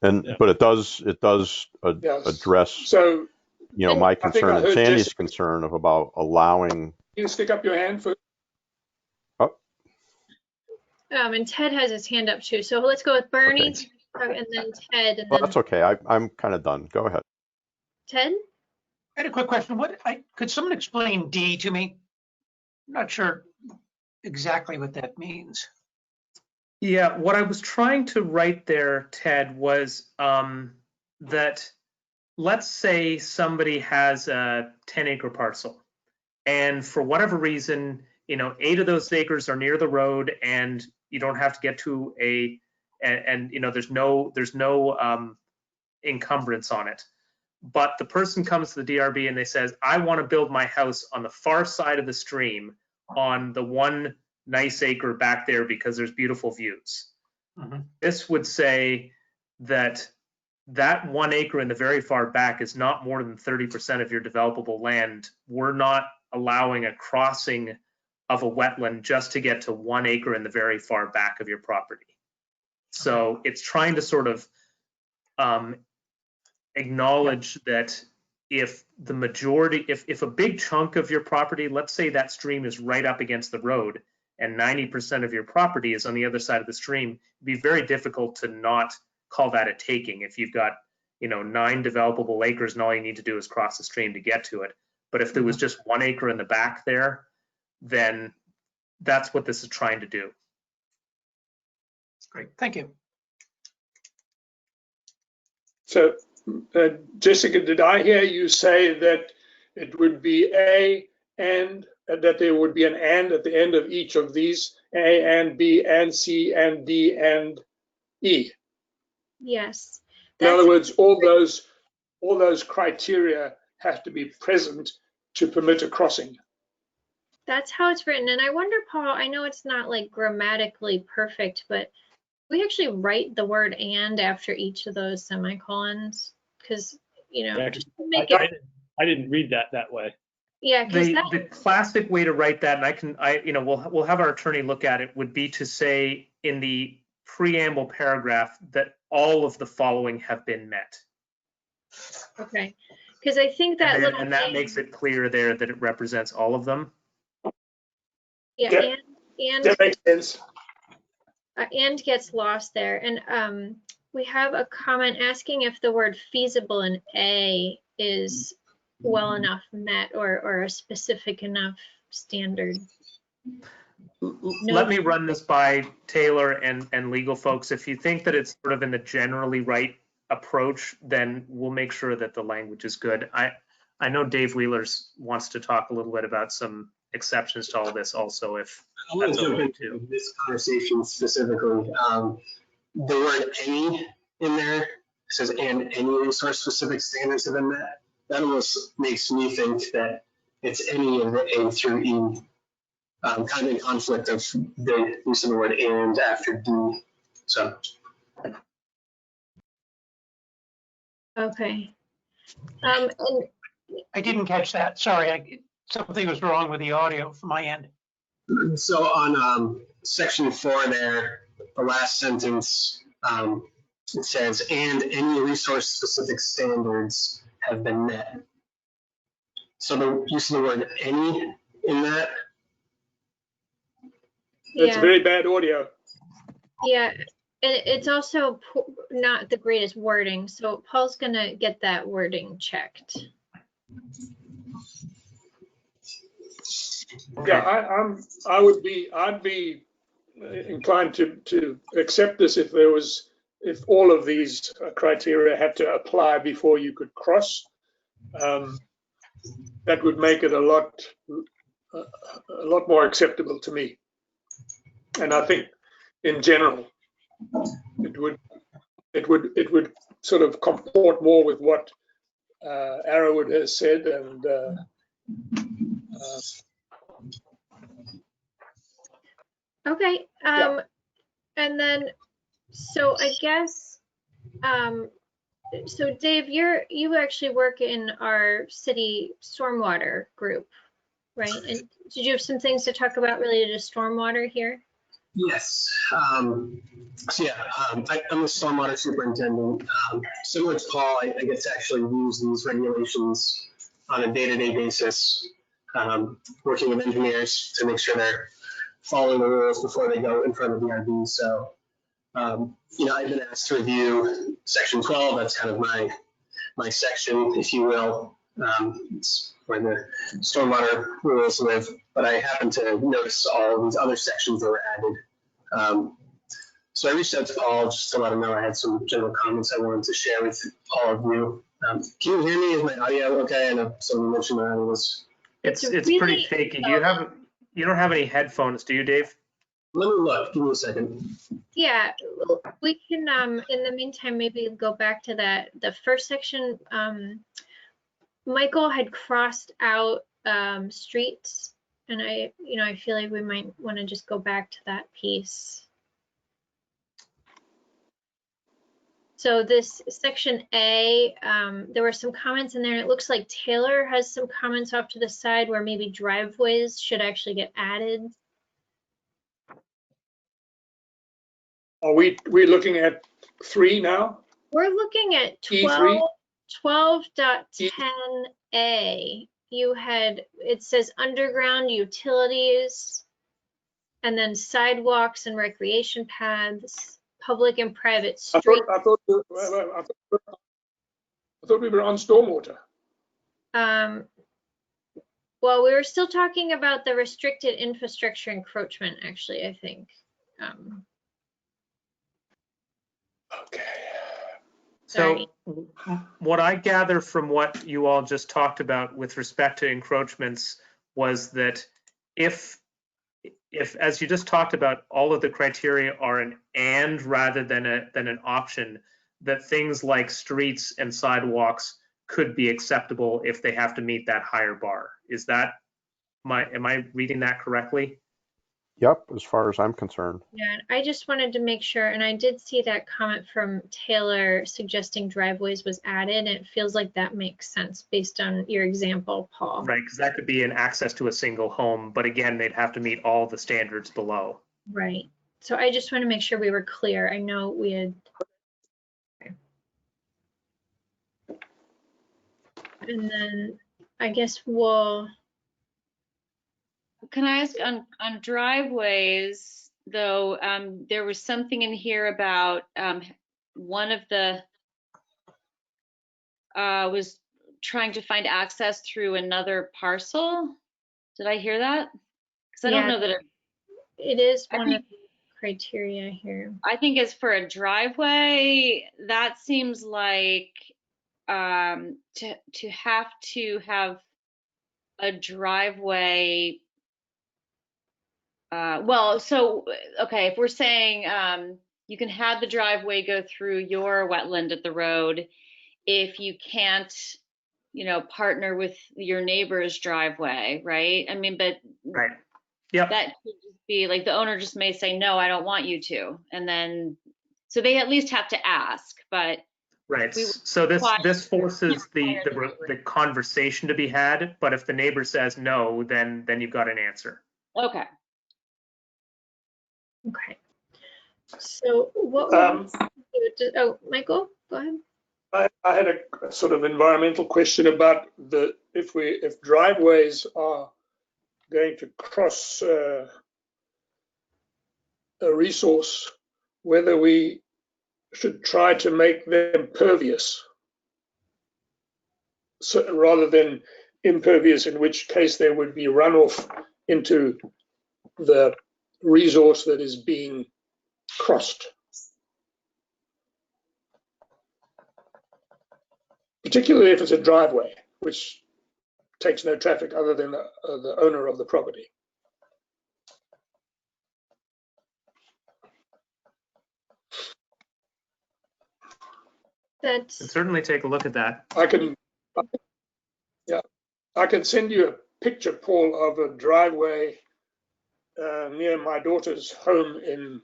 [SPEAKER 8] Yeah.
[SPEAKER 9] But it does
[SPEAKER 5] yes.
[SPEAKER 9] address,
[SPEAKER 5] So
[SPEAKER 9] my
[SPEAKER 5] I think
[SPEAKER 9] concern
[SPEAKER 5] I
[SPEAKER 9] and
[SPEAKER 5] heard
[SPEAKER 9] Sandy's
[SPEAKER 5] Jessica.
[SPEAKER 9] concern about allowing.
[SPEAKER 5] You stick up your hand for.
[SPEAKER 3] And Ted has his hand up too. So let's go with Bernie,
[SPEAKER 9] Okay.
[SPEAKER 3] and then Ted, and
[SPEAKER 9] Well,
[SPEAKER 3] then
[SPEAKER 9] that's okay. I'm kind of done. Go ahead.
[SPEAKER 3] Ted.
[SPEAKER 10] I had a quick question. Could someone explain D to me? I'm not sure exactly what that means.
[SPEAKER 4] Yeah, what I was trying to write there, Ted, was that let's say somebody has a 10-acre parcel, and for whatever reason, 8 of those acres are near the road, and you don't have to get to there's no encumbrance on it. But the person comes to the DRB and they says, I want to build my house on the far side of the stream on the one nice acre back there because there's beautiful views.
[SPEAKER 10] Mm-hmm.
[SPEAKER 4] This would say that 1 acre in the very far back is not more than 30% of your developable land. We're not allowing a crossing of a wetland just to get to 1 acre in the very far back of your property. So it's trying to sort of acknowledge that if the majority, if a big chunk of your property, let's say that stream is right up against the road and 90% of your property is on the other side of the stream, it'd be very difficult to not call that a taking if you've got 9 developable acres and all you need to do is cross the stream to get to it. But if there was just 1 acre in the back there, then that's what this is trying to do.
[SPEAKER 10] Great, thank you.
[SPEAKER 5] So, Jessica, did I hear you say that it would be A and that there would be an and at the end of each of these, A and B and C and D and E?
[SPEAKER 3] Yes.
[SPEAKER 5] In other words, all those criteria have to be present to permit a crossing.
[SPEAKER 3] That's how it's written. And I wonder, Paul, I know it's not like grammatically perfect, but We actually write the word "and" after each of those semicolons, because, you know,
[SPEAKER 8] Yeah,
[SPEAKER 3] just to make it,
[SPEAKER 8] I didn't read that way.
[SPEAKER 3] yeah, because
[SPEAKER 4] The classic way to write that, and we'll have our attorney look at it, would be to say in the preamble paragraph that all of the following have been met.
[SPEAKER 3] okay, because I think that little
[SPEAKER 4] And that makes it clear there that it represents all of them.
[SPEAKER 3] yeah,
[SPEAKER 5] Yeah,
[SPEAKER 3] and
[SPEAKER 5] that makes sense.
[SPEAKER 3] and gets lost there. And we have a comment asking if the word feasible in A is well enough met or a specific enough standard.
[SPEAKER 4] Let me run this by Taylor and legal folks. If you think that it's sort of in the generally right approach, then we'll make sure that the language is good. I know Dave Wheelers wants to talk a little bit about some exceptions to all this also, if
[SPEAKER 11] I want
[SPEAKER 4] that's
[SPEAKER 11] to jump
[SPEAKER 4] okay
[SPEAKER 11] into
[SPEAKER 4] too.
[SPEAKER 11] this conversation specifically. The word "any" in there says, "and any resource-specific standards have been met." That almost makes me think that it's any of the A through E, kind of in conflict of the use of the word "and" after D. So
[SPEAKER 3] Okay. And
[SPEAKER 10] I didn't catch that. Sorry, something was wrong with the audio from my end.
[SPEAKER 11] So on section 4 there, the last sentence, it says, "and any resource-specific standards have been met." So the use of the word "any" in that,
[SPEAKER 5] It's
[SPEAKER 3] yeah,
[SPEAKER 5] very bad audio.
[SPEAKER 3] yeah, and it's also not the greatest wording, so Paul's gonna get that wording checked.
[SPEAKER 5] Yeah, I'd be inclined to accept this if all of these criteria had to apply before you could cross. That would make it a lot more acceptable to me. And I think in general, it would sort of comport more with what Arrowwood has said, and
[SPEAKER 3] Okay,
[SPEAKER 5] Yeah.
[SPEAKER 3] and then, so I guess, so Dave, you actually work in our city stormwater group, right? And did you have some things to talk about related to stormwater here?
[SPEAKER 11] yes. So yeah, I'm the stormwater superintendent. Similar to Paul, I get to actually use these regulations on a day-to-day basis, working with engineers to make sure they're following the rules before they go in front of the DRB. So, I've been asked to review section 12. That's kind of my section, if you will. It's where the stormwater rules live, but I happen to notice all these other sections that were added. So I reached out to Paul just to let him know I had some general comments I wanted to share with all of you. Can you hear me? Is my audio okay? I know someone mentioned my audio was.
[SPEAKER 4] It's
[SPEAKER 3] really
[SPEAKER 4] pretty shaky. You don't have any headphones, do you, Dave?
[SPEAKER 11] Let me look. Give me a second.
[SPEAKER 3] Yeah, we can, in the meantime, maybe go back to the first section. Michael had crossed out streets, and I feel like we might want to just go back to that piece. So this section A, there were some comments in there, and it looks like Taylor has some comments off to the side where maybe driveways should actually get added.
[SPEAKER 5] are we looking at 3 now?
[SPEAKER 3] We're looking at
[SPEAKER 5] E3?
[SPEAKER 3] 12.10A. It says underground utilities, and then sidewalks and recreation paths, public and private
[SPEAKER 5] I
[SPEAKER 3] streets.
[SPEAKER 5] thought we were on stormwater.
[SPEAKER 3] Well, we were still talking about the restricted infrastructure encroachment, actually, I think.
[SPEAKER 5] Okay.
[SPEAKER 4] So what I gather from what you all just talked about with respect to encroachments was that if as you just talked about, all of the criteria are an and rather than an option, that things like streets and sidewalks could be acceptable if they have to meet that higher bar. Am I reading that correctly?
[SPEAKER 9] Yep, as far as I'm concerned.
[SPEAKER 3] Yeah, and I just wanted to make sure, and I did see that comment from Taylor suggesting driveways was added, and it feels like that makes sense based on your example, Paul.
[SPEAKER 4] Right, because that could be an access to a single home, but again, they'd have to meet all the standards below.
[SPEAKER 3] Right. So I just want to make sure we were clear. I know we had. Okay. And then I guess we'll.
[SPEAKER 6] Can I ask on driveways though? There was something in here about one of the was trying to find access through another parcel. Did I hear that? Because I don't know that
[SPEAKER 3] it is one of the criteria here.
[SPEAKER 6] I think it's for a driveway. That seems like to have a driveway. Well, so okay, if we're saying you can have the driveway go through your wetland at the road, if you can't, partner with your neighbor's driveway, right? I mean, but
[SPEAKER 4] Right. Yep.
[SPEAKER 6] that could just be like the owner just may say, no, I don't want you to. And then, so they at least have to ask, but.
[SPEAKER 4] Right. So this forces the conversation to be had, but if the neighbor says no, then you've got an answer.
[SPEAKER 6] Okay.
[SPEAKER 3] Okay. So what oh, Michael, go ahead.
[SPEAKER 5] I had a sort of environmental question about if driveways are going to cross a resource, whether we should try to make them pervious, so, rather than impervious, in which case there would be runoff into the resource that is being crossed. Particularly if it's a driveway, which takes no traffic other than the owner of the property.
[SPEAKER 4] And certainly take a look at that.
[SPEAKER 5] I can send you a picture, Paul, of a driveway near my daughter's home in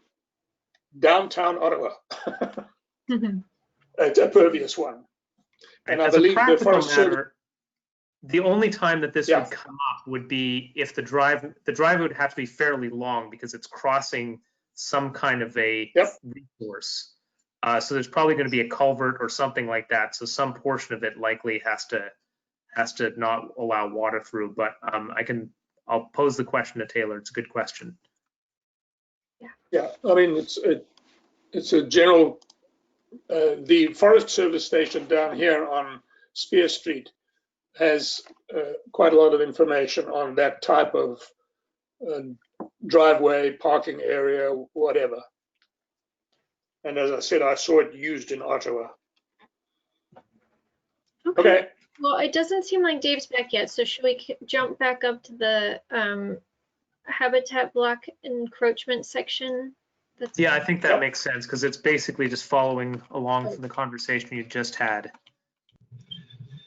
[SPEAKER 5] downtown Ottawa. It's a pervious one. And
[SPEAKER 4] as
[SPEAKER 5] I believe
[SPEAKER 4] a practical
[SPEAKER 5] the
[SPEAKER 4] matter, the only time that this would come up would be if the driveway would have to be fairly long because it's crossing some kind of a resource. So there's probably going to be a culvert or something like that. So some portion of it likely has to not allow water through. But I'll pose the question to Taylor. It's a good question.
[SPEAKER 5] Yeah, I mean it's a general. The Forest Service station down here on Spear Street has quite a lot of information on that type of driveway, parking area, whatever. And as I said, I saw it used in Ottawa. Okay.
[SPEAKER 3] Well, it doesn't seem like Dave's back yet, so should we jump back up to the habitat block encroachment section?
[SPEAKER 4] Yeah, I think that makes sense because it's basically just following along from the conversation you just had.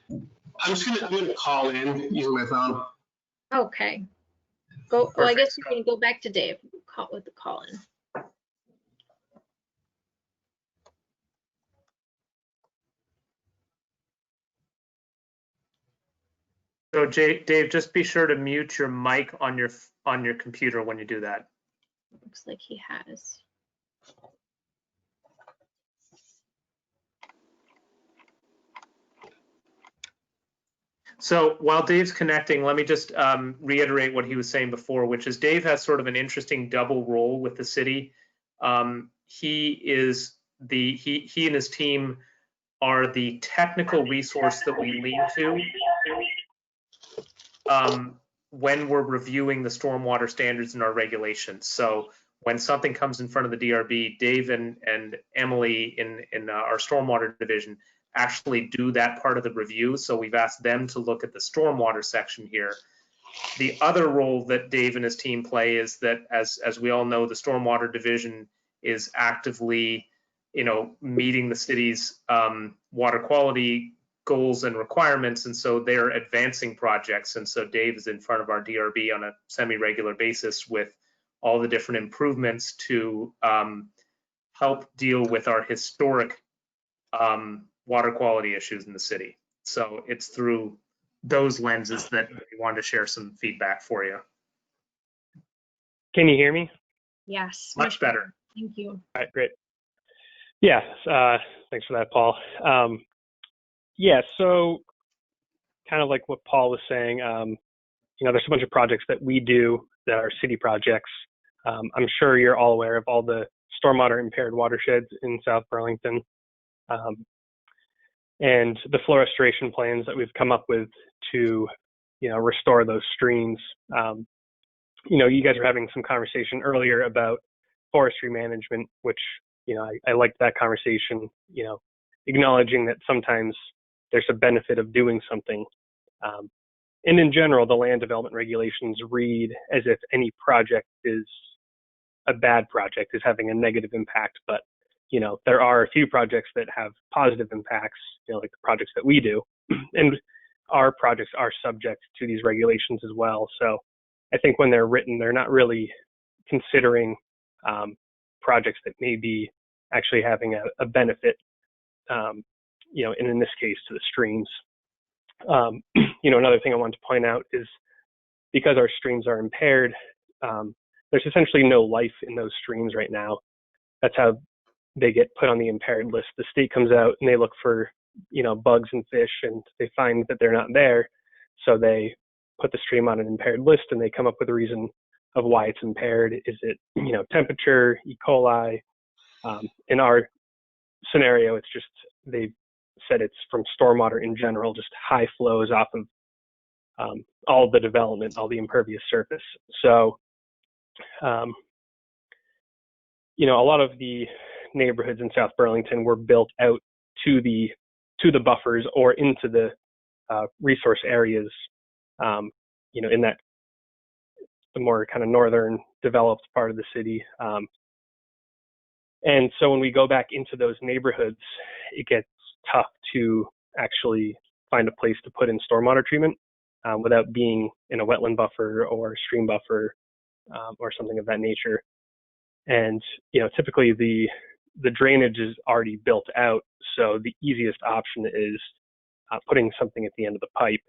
[SPEAKER 11] I'm gonna call in using my phone.
[SPEAKER 3] Okay. Go. Well, I guess we can go back to Dave with the call in.
[SPEAKER 4] So Dave, just be sure to mute your mic on your computer when you do that.
[SPEAKER 3] Looks like he has.
[SPEAKER 4] So while Dave's connecting, let me just reiterate what he was saying before, which is Dave has sort of an interesting double role with the city. He and his team are the technical resource that we lean to when we're reviewing the stormwater standards and our regulations. So when something comes in front of the DRB, Dave and Emily in our stormwater division actually do that part of the review. So we've asked them to look at the stormwater section here. The other role that Dave and his team play is that, as we all know, the stormwater division is actively, meeting the city's water quality goals and requirements, and so they're advancing projects. And so Dave is in front of our DRB on a semi-regular basis with all the different improvements to help deal with our historic water quality issues in the city. So it's through those lenses that we wanted to share some feedback for you.
[SPEAKER 12] Can you hear me?
[SPEAKER 3] Yes.
[SPEAKER 4] Much better.
[SPEAKER 3] Thank you.
[SPEAKER 12] All right, great. Yeah, thanks for that, Paul. Yeah, so kind of like what Paul was saying, there's a bunch of projects that we do that are city projects. I'm sure you're all aware of all the stormwater impaired watersheds in South Burlington. And the florestation plans that we've come up with to, restore those streams. You guys were having some conversation earlier about forestry management, which, I liked that conversation, acknowledging that sometimes there's a benefit of doing something. And in general, the land development regulations read as if any project is a bad project, is having a negative impact. But, there are a few projects that have positive impacts, like the projects that we do. And our projects are subject to these regulations as well. So I think when they're written, they're not really considering projects that may be actually having a benefit, and in this case to the streams. Another thing I wanted to point out is because our streams are impaired, there's essentially no life in those streams right now. That's how they get put on the impaired list. The state comes out and they look for, bugs and fish, and they find that they're not there. So they put the stream on an impaired list, and they come up with a reason of why it's impaired. Is it, temperature, E. coli? In our scenario, it's just, they've said it's from stormwater in general, just high flows off of all the development, all the impervious surface. So, a lot of the neighborhoods in South Burlington were built out to the buffers or into the resource areas, in that the more kind of northern developed part of the city. And so when we go back into those neighborhoods, it gets tough to actually find a place to put in stormwater treatment without being in a wetland buffer or stream buffer or something of that nature. And, typically the drainage is already built out. So the easiest option is putting something at the end of the pipe.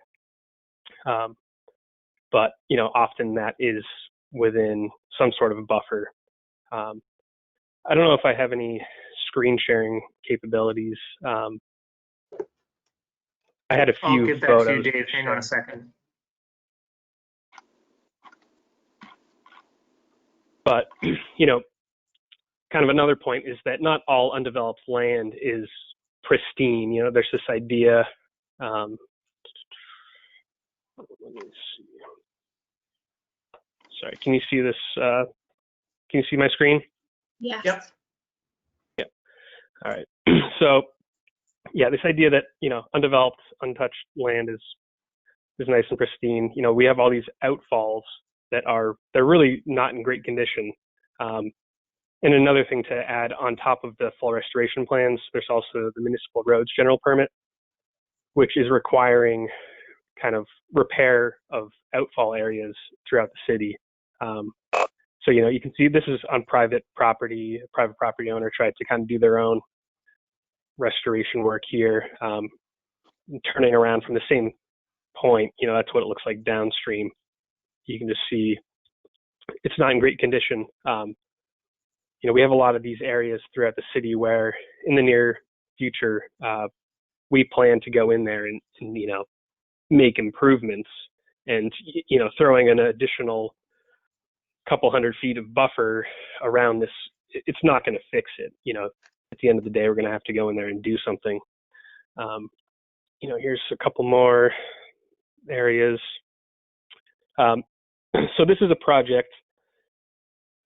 [SPEAKER 12] But, often that is within some sort of a buffer. I don't know if I have any screen sharing capabilities. I had a few
[SPEAKER 4] I'll give that
[SPEAKER 12] photos.
[SPEAKER 4] to you, Dave. Hang on a second.
[SPEAKER 12] But, kind of another point is that not all undeveloped land is pristine. There's this idea. Let me see. Sorry, can you see this? Can you see my screen?
[SPEAKER 3] Yes.
[SPEAKER 4] Yep.
[SPEAKER 12] Yeah. All right. So, yeah, this idea that undeveloped, untouched land is nice and pristine. We have all these outfalls that they're really not in great condition. And another thing to add on top of the full restoration plans, there's also the municipal roads general permit, which is requiring kind of repair of outfall areas throughout the city. So, you can see this is on private property. A private property owner tried to kind of do their own restoration work here, turning around from the same point. That's what it looks like downstream. You can just see it's not in great condition. We have a lot of these areas throughout the city where in the near future, we plan to go in there and make improvements, and, throwing an additional couple 100 feet of buffer around this, it's not going to fix it. At the end of the day, we're going to have to go in there and do something. Here's a couple more areas. So this is a project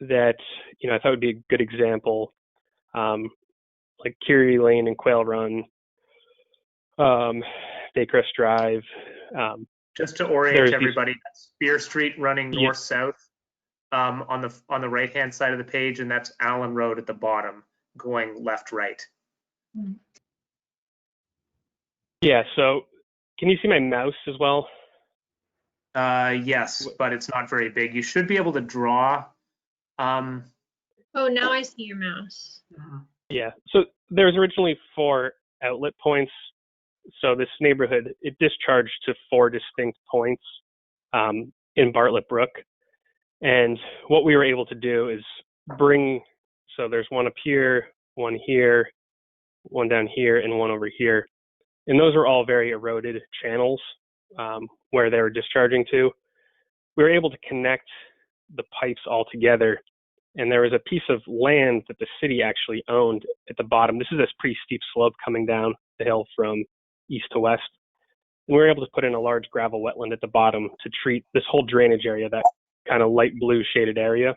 [SPEAKER 12] that, I thought would be a good example, like Curie Lane and Quail Run, Baycrest Drive.
[SPEAKER 4] Just to orient everybody, that's Spear Street running north-south on the right-hand side of the page, and that's Allen Road at the bottom going left-right.
[SPEAKER 12] Yeah, so can you see my mouse as well?
[SPEAKER 4] Yes, but it's not very big. You should be able to draw
[SPEAKER 3] Oh, now I see your mouse.
[SPEAKER 12] Yeah, so there's originally 4 outlet points. So this neighborhood, it discharged to 4 distinct points in Bartlett Brook. And what we were able to do is so there's one up here, one here, one down here, and one over here. And those are all very eroded channels where they were discharging to. We were able to connect the pipes all together. And there was a piece of land that the city actually owned at the bottom. This is this pretty steep slope coming down the hill from east to west. And we were able to put in a large gravel wetland at the bottom to treat this whole drainage area, that kind of light blue shaded area.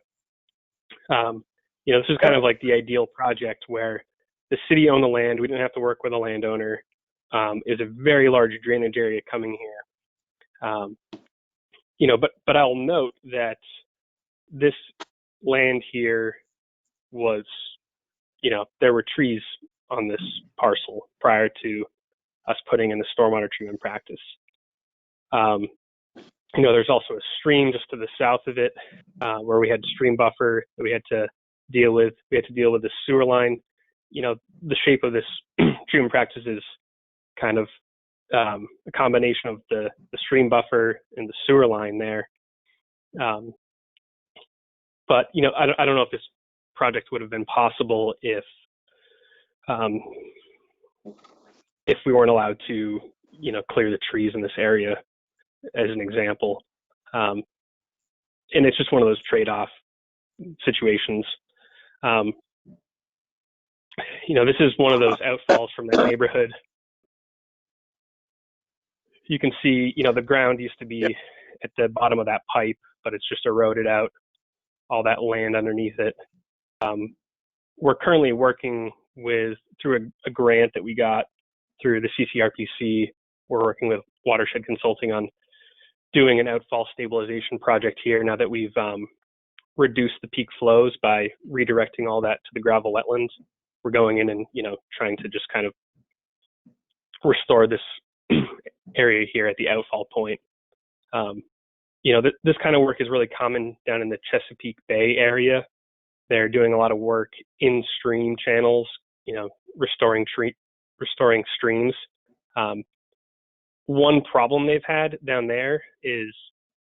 [SPEAKER 12] This is kind of like the ideal project where the city owned the land. We didn't have to work with a landowner. Is a very large drainage area coming here. But I'll note that this land here was, there were trees on this parcel prior to us putting in the stormwater treatment practice. There's also a stream just to the south of it where we had stream buffer that we had to deal with. We had to deal with the sewer line. The shape of this treatment practice is kind of a combination of the stream buffer and the sewer line there. But I don't know if this project would have been possible if we weren't allowed to, clear the trees in this area, as an example. And it's just one of those trade-off situations. This is one of those outfalls from that neighborhood. You can see, the ground used to be at the bottom of that pipe, but it's just eroded out all that land underneath it. We're currently working through a grant that we got through the CCRPC. We're working with Watershed Consulting on doing an outfall stabilization project here now that we've reduced the peak flows by redirecting all that to the gravel wetlands. We're going in and, trying to just kind of restore this area here at the outfall point. This kind of work is really common down in the Chesapeake Bay area. They're doing a lot of work in stream channels, restoring streams. One problem they've had down there is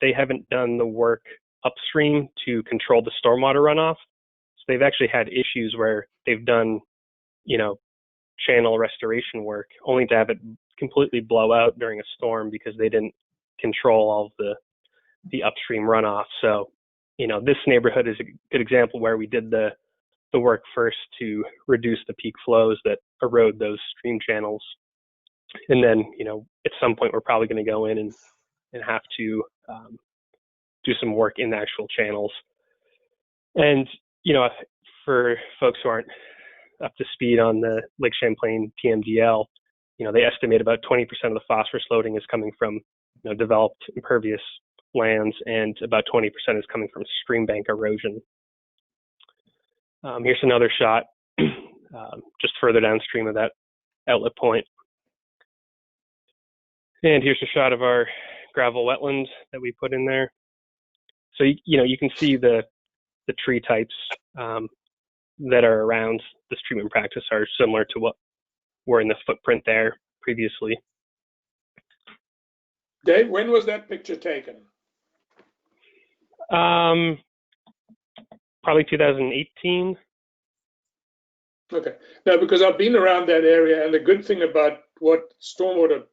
[SPEAKER 12] they haven't done the work upstream to control the stormwater runoff. So they've actually had issues where they've done, channel restoration work only to have it completely blow out during a storm because they didn't control all of the upstream runoff. So, this neighborhood is a good example where we did the work first to reduce the peak flows that erode those stream channels. And then, at some point we're probably going to go in and have to do some work in the actual channels. And, for folks who aren't up to speed on the Lake Champlain TMDL, they estimate about 20% of the phosphorus loading is coming from developed impervious lands, and about 20% is coming from stream bank erosion. Here's another shot just further downstream of that outlet point. And here's a shot of our gravel wetland that we put in there. So, you can see the tree types that are around this treatment practice are similar to what were in the footprint there previously.
[SPEAKER 5] Dave, when was that picture taken?
[SPEAKER 12] Probably 2018.
[SPEAKER 5] Okay. No, because I've been around that area, and the good thing about what Stormwater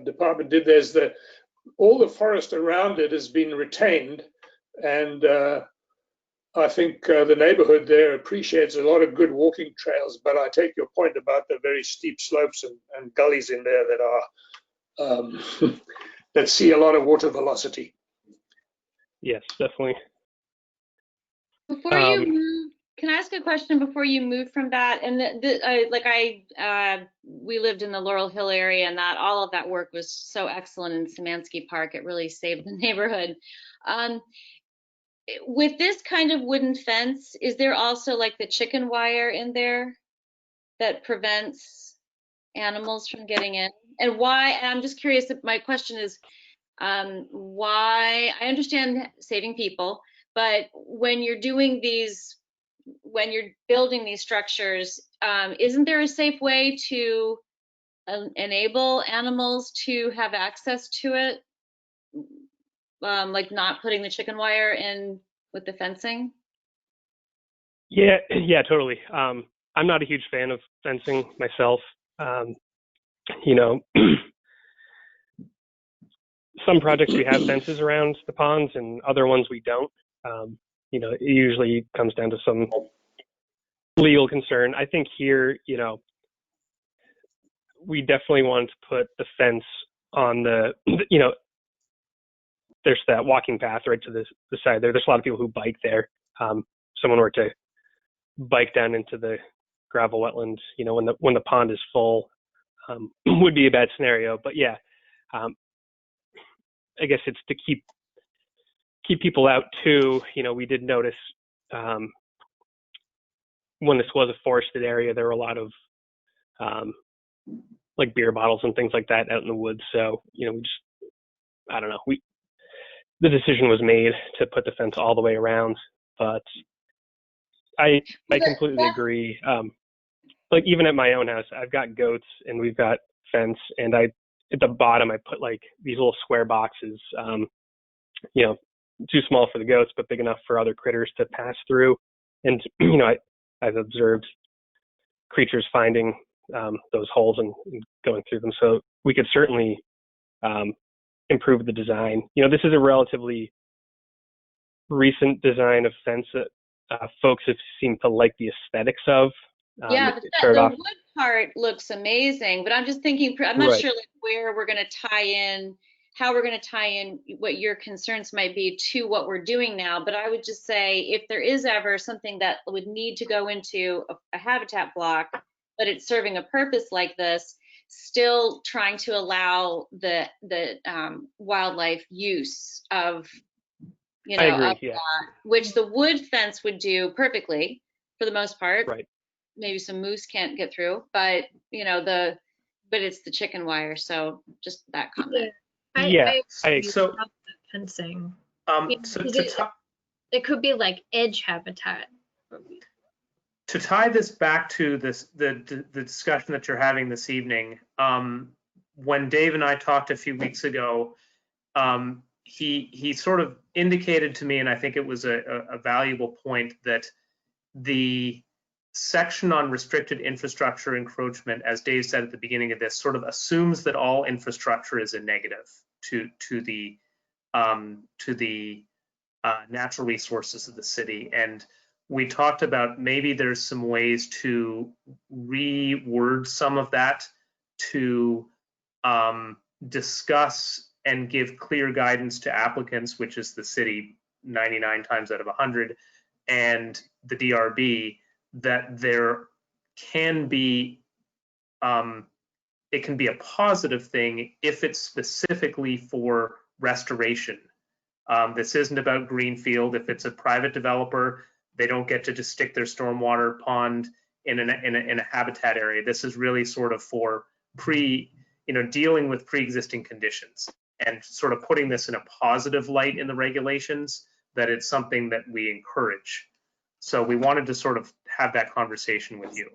[SPEAKER 5] Department did there is that all the forest around it has been retained, and I think the neighborhood there appreciates a lot of good walking trails. But I take your point about the very steep slopes and gullies in there that are that see a lot of water velocity.
[SPEAKER 12] Yes, definitely.
[SPEAKER 6] Before you move, can I ask a question before you move from that? And we lived in the Laurel Hill area, and that all of that work was so excellent in Samansky Park. It really saved the neighborhood. With this kind of wooden fence, is there also like the chicken wire in there that prevents animals from getting in? And why? And I'm just curious. My question is, why? I understand saving people, But when you're doing these, when you're building these structures, isn't there a safe way to enable animals to have access to it? Like not putting the chicken wire in with the fencing?
[SPEAKER 12] Yeah, yeah, totally. I'm not a huge fan of fencing myself. You know, some projects we have fences around the ponds and other ones we don't. You know, it usually comes down to some legal concern. I think here, you know, we definitely want to put the fence on the, you know, there's that walking path right to the side there. There's a lot of people who bike there. Someone were to bike down into the gravel wetlands, you know, when the pond is full, would be a bad scenario. But yeah, I guess it's to keep people out too. You know, we did notice when this was a forested area, there were a lot of like beer bottles and things like that out in the woods. So, you know, we just, I don't know, the decision was made to put the fence all the way around, but I completely agree. Like even at my own house, I've got goats and we've got fence, and at the bottom I put like these little square boxes, you know, too small for the goats, but big enough for other critters to pass through. And, you know, I've observed creatures finding those holes and going through them. So we could certainly improve the design. You know, this is a relatively recent design of fence that folks have seemed to like the aesthetics of.
[SPEAKER 6] Yeah, the wood part looks amazing, but I'm just thinking, I'm not sure like where we're going to tie in, how we're going to tie in what your concerns might be to what we're doing now. But I would just say if there is ever something that would need to go into a habitat block, but it's serving a purpose like this, still trying to allow the wildlife use of, you know, of that, which the wood fence would do perfectly for the most part.
[SPEAKER 12] Right.
[SPEAKER 6] Maybe some moose can't get through, but you know, but it's the chicken wire. So just that comment.
[SPEAKER 3] So fencing. It could be like edge habitat.
[SPEAKER 4] To tie this back to the discussion that you're having this evening, when Dave and I talked a few weeks ago, he sort of indicated to me, and I think it was a valuable point, that the section on restricted infrastructure encroachment, as Dave said at the beginning of this, sort of assumes that all infrastructure is a negative to the natural resources of the city. And we talked about maybe there's some ways to reword some of that to discuss and give clear guidance to applicants, which is the city 99 times out of 100, and the DRB, that there can be, it can be a positive thing if it's specifically for restoration. This isn't about greenfield. If it's a private developer, they don't get to just stick their stormwater pond in a habitat area. This is really sort of for dealing with pre-existing conditions and sort of putting this in a positive light in the regulations, that it's something that we encourage. So we wanted to sort of have that conversation with you.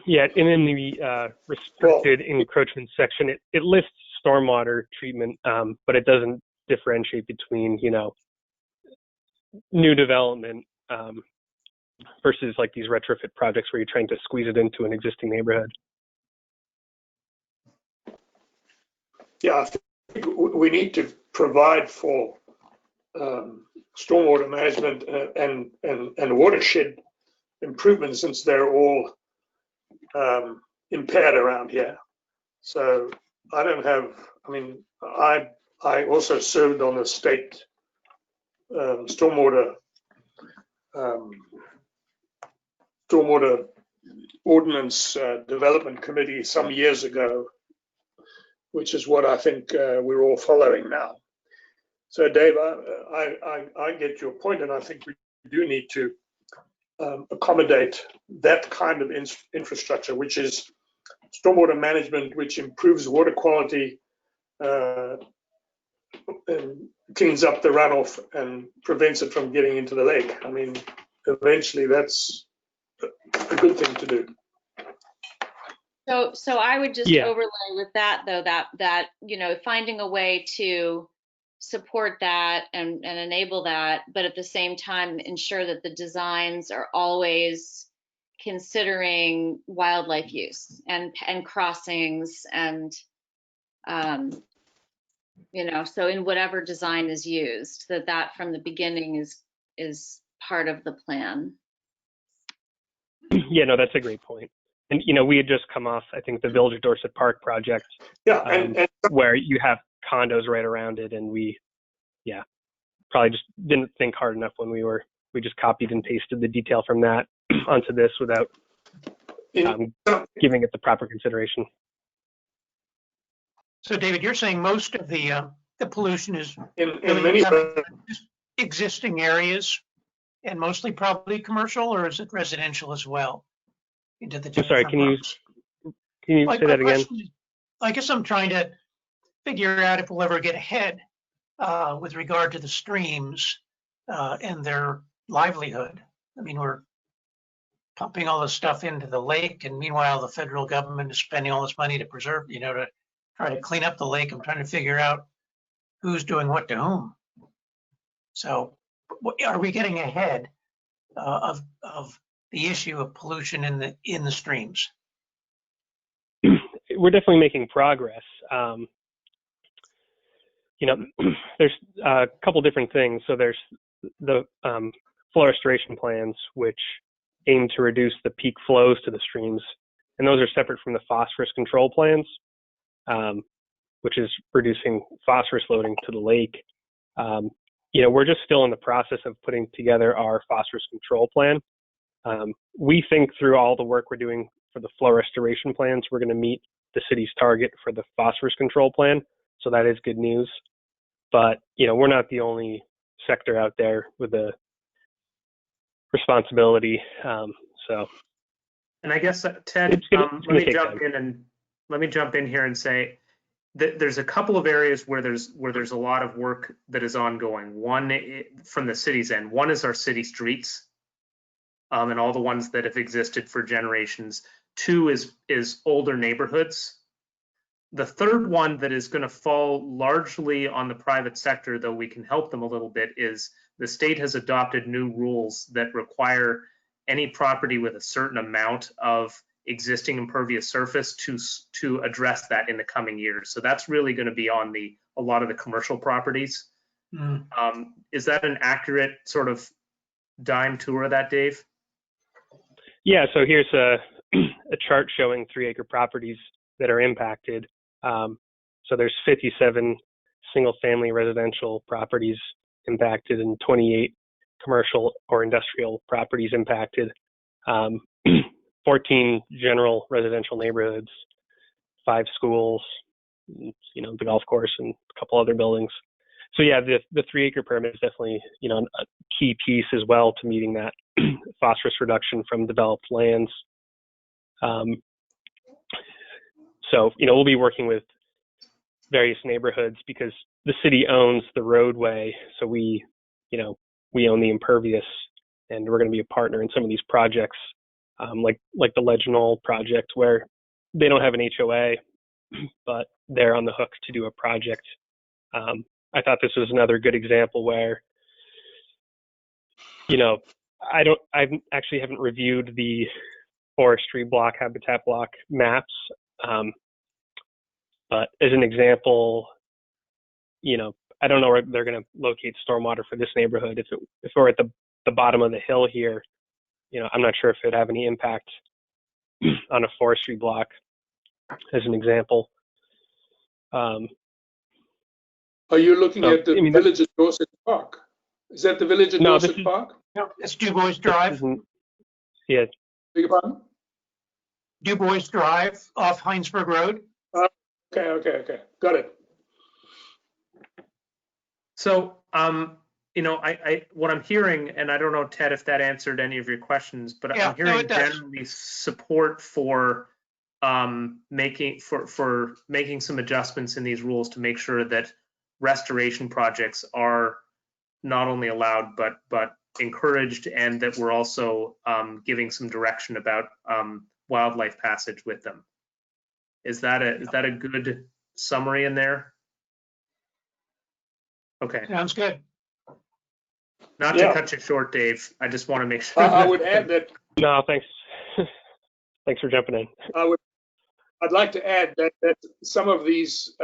[SPEAKER 12] Yeah, and in the restricted encroachment section, it lists stormwater treatment, but it doesn't differentiate between, you know, new development versus like these retrofit projects where you're trying to squeeze it into an existing neighborhood.
[SPEAKER 5] Yeah, I think we need to provide for stormwater management and watershed improvements, since they're all impaired around here. So I don't have, I mean, I also served on the state stormwater ordinance development committee some years ago, which is what I think we're all following now. So Dave, I get your point, and I think we do need to accommodate that kind of infrastructure, which is stormwater management, which improves water quality, cleans up the runoff and prevents it from getting into the lake. I mean, eventually that's a good thing to do.
[SPEAKER 6] So I would just
[SPEAKER 12] Yeah.
[SPEAKER 6] overlay with that though, that finding a way to support that and enable that, but at the same time ensure that the designs are always considering wildlife use and crossings and so in whatever design is used, that from the beginning is part of the plan.
[SPEAKER 12] Yeah, no, that's a great point. And we had just come off, I think, the Village of Dorset Park project,
[SPEAKER 5] Yeah, and
[SPEAKER 12] where you have condos right around it, and we probably just didn't think hard enough when we just copied and pasted the detail from that onto this without giving it the proper consideration.
[SPEAKER 10] So David, you're saying most of the pollution is
[SPEAKER 5] in
[SPEAKER 10] really
[SPEAKER 5] many
[SPEAKER 10] coming from existing areas and mostly probably commercial, or is it residential as well? Into the
[SPEAKER 12] I'm sorry, can you say that again?
[SPEAKER 10] I guess I'm trying to figure out if we'll ever get ahead with regard to the streams and their livelihood. I mean, we're pumping all this stuff into the lake, and meanwhile, the federal government is spending all this money to preserve, to try to clean up the lake. I'm trying to figure out who's doing what to whom. So, are we getting ahead of the issue of pollution in the streams?
[SPEAKER 12] We're definitely making progress. There's a couple different things. So there's the flow restoration plans, which aim to reduce the peak flows to the streams, and those are separate from the phosphorus control plans, which is reducing phosphorus loading to the lake. We're just still in the process of putting together our phosphorus control plan. We think through all the work we're doing for the flow restoration plans, we're going to meet the city's target for the phosphorus control plan. So that is good news. But, we're not the only sector out there with a responsibility.
[SPEAKER 4] And I guess, Ted, let me jump in here and say that there's a couple of areas where there's a lot of work that is ongoing. One from the city's end. One is our city streets, and all the ones that have existed for generations. Two is older neighborhoods. The third one that is going to fall largely on the private sector, though we can help them a little bit, is the state has adopted new rules that require any property with a certain amount of existing impervious surface to address that in the coming years. So that's really going to be on a lot of the commercial properties. Is that an accurate sort of dime tour of that, Dave?
[SPEAKER 12] Yeah, so here's a chart showing 3-acre properties that are impacted. So there's 57 single-family residential properties impacted and 28 commercial or industrial properties impacted. 14 general residential neighborhoods, 5 schools, the golf course and a couple other buildings. So yeah, the 3-acre permit is definitely, a key piece as well to meeting that phosphorus reduction from developed lands. So, we'll be working with various neighborhoods because the city owns the roadway. So we own the impervious, and we're going to be a partner in some of these projects, like the Leginol project, where they don't have an HOA, but they're on the hook to do a project. I thought this was another good example where, I actually haven't reviewed the forestry block, habitat block maps. But as an example, I don't know where they're going to locate stormwater for this neighborhood. If we're at the bottom of the hill here, I'm not sure if it'd have any impact on a forestry block, as an example.
[SPEAKER 5] Are you looking at the Village of Dorset Park? Is that the Village of Dorset Park?
[SPEAKER 10] No, it's Du Bois Drive.
[SPEAKER 12] Yeah.
[SPEAKER 5] Beg your pardon?
[SPEAKER 10] Du Bois Drive off Heinsberg Road.
[SPEAKER 5] Okay. Got it.
[SPEAKER 4] So, what I'm hearing, and I don't know, Ted, if that answered any of your questions, but I'm hearing generally support for making some adjustments in these rules to make sure that restoration projects are not only allowed but encouraged, and that we're also giving some direction about wildlife passage with them. Is that a good summary in there? Okay.
[SPEAKER 10] Sounds good.
[SPEAKER 4] Not
[SPEAKER 5] Yeah.
[SPEAKER 4] to cut you short, Dave. I just want to make sure.
[SPEAKER 5] I would add that
[SPEAKER 12] No, thanks. Thanks for jumping in.
[SPEAKER 5] I'd like to add that some of these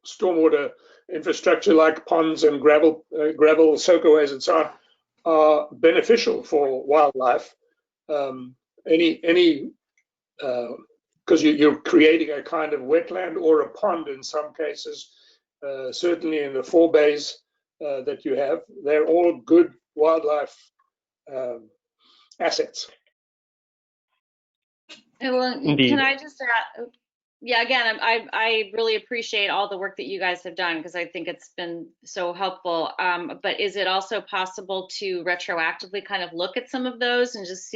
[SPEAKER 5] stormwater infrastructure like ponds and gravel soakaways and so on are beneficial for wildlife. Because you're creating a kind of wetland or a pond in some cases, certainly in the 4 bays that you have, they're all good wildlife assets.
[SPEAKER 6] Well,
[SPEAKER 12] Indeed.
[SPEAKER 6] can I just add, yeah, again, I really appreciate all the work that you guys have done because I think it's been so helpful. But is it also possible to retroactively kind of look at some of those and just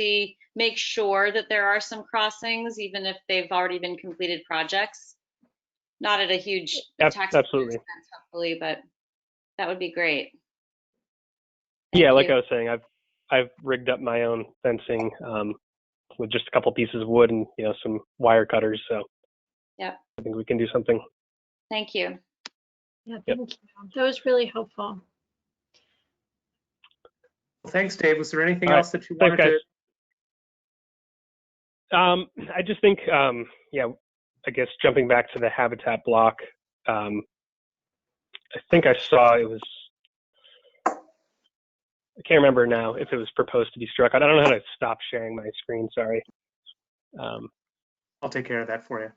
[SPEAKER 6] make sure that there are some crossings, even if they've already been completed projects? Not at a huge taxpayer
[SPEAKER 12] Absolutely.
[SPEAKER 6] expense, hopefully, but that would be great.
[SPEAKER 12] Yeah, like
[SPEAKER 6] you.
[SPEAKER 12] I was saying, I've rigged up my own fencing with just a couple pieces of wood and some wire cutters. So
[SPEAKER 6] yeah,
[SPEAKER 12] I think we can do something.
[SPEAKER 6] Thank you.
[SPEAKER 3] Yeah, thank you. That was really helpful.
[SPEAKER 4] Thanks, Dave. Was there anything
[SPEAKER 12] All right.
[SPEAKER 4] else that you wanted
[SPEAKER 12] Thanks,
[SPEAKER 4] to?
[SPEAKER 12] I just think, I guess jumping back to the habitat block, I think I saw it was, I can't remember now if it was proposed to be struck. I don't know how to stop sharing my screen, sorry.
[SPEAKER 4] I'll take care of that for you.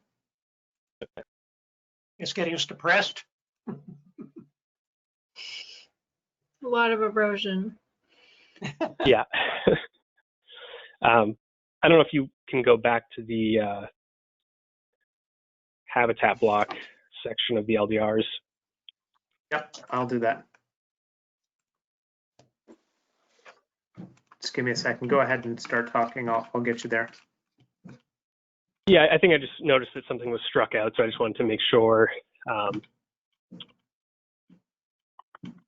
[SPEAKER 10] It's getting us depressed.
[SPEAKER 3] A lot of erosion.
[SPEAKER 12] Yeah. I don't know if you can go back to the habitat block section of the LDRs.
[SPEAKER 4] Yep, I'll do that. Just give me a second. Go ahead and start talking. I'll get you there.
[SPEAKER 12] Yeah, I think I just noticed that something was struck out, so I just wanted to make sure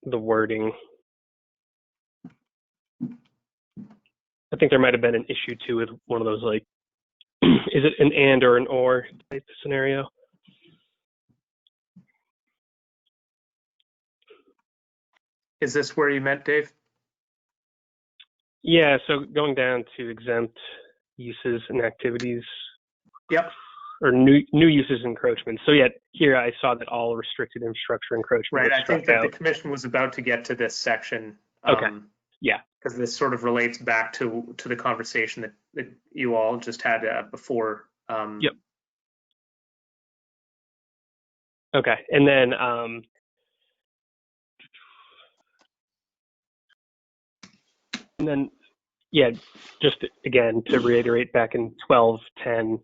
[SPEAKER 12] the wording. I think there might have been an issue too with one of those, like, is it an and or an or type scenario?
[SPEAKER 4] Is this where you meant, Dave?
[SPEAKER 12] Yeah, so going down to exempt uses and activities.
[SPEAKER 4] Yep.
[SPEAKER 12] Or new uses encroachment. So yeah, here I saw that all restricted infrastructure encroachment.
[SPEAKER 4] Right.
[SPEAKER 12] was
[SPEAKER 4] I think
[SPEAKER 12] struck
[SPEAKER 4] that
[SPEAKER 12] out.
[SPEAKER 4] the commission was about to get to this section.
[SPEAKER 12] Okay. Yeah.
[SPEAKER 4] Because this sort of relates back to the conversation that you all just had before.
[SPEAKER 12] Yep. Okay, and then yeah, just again to reiterate, back in 1210,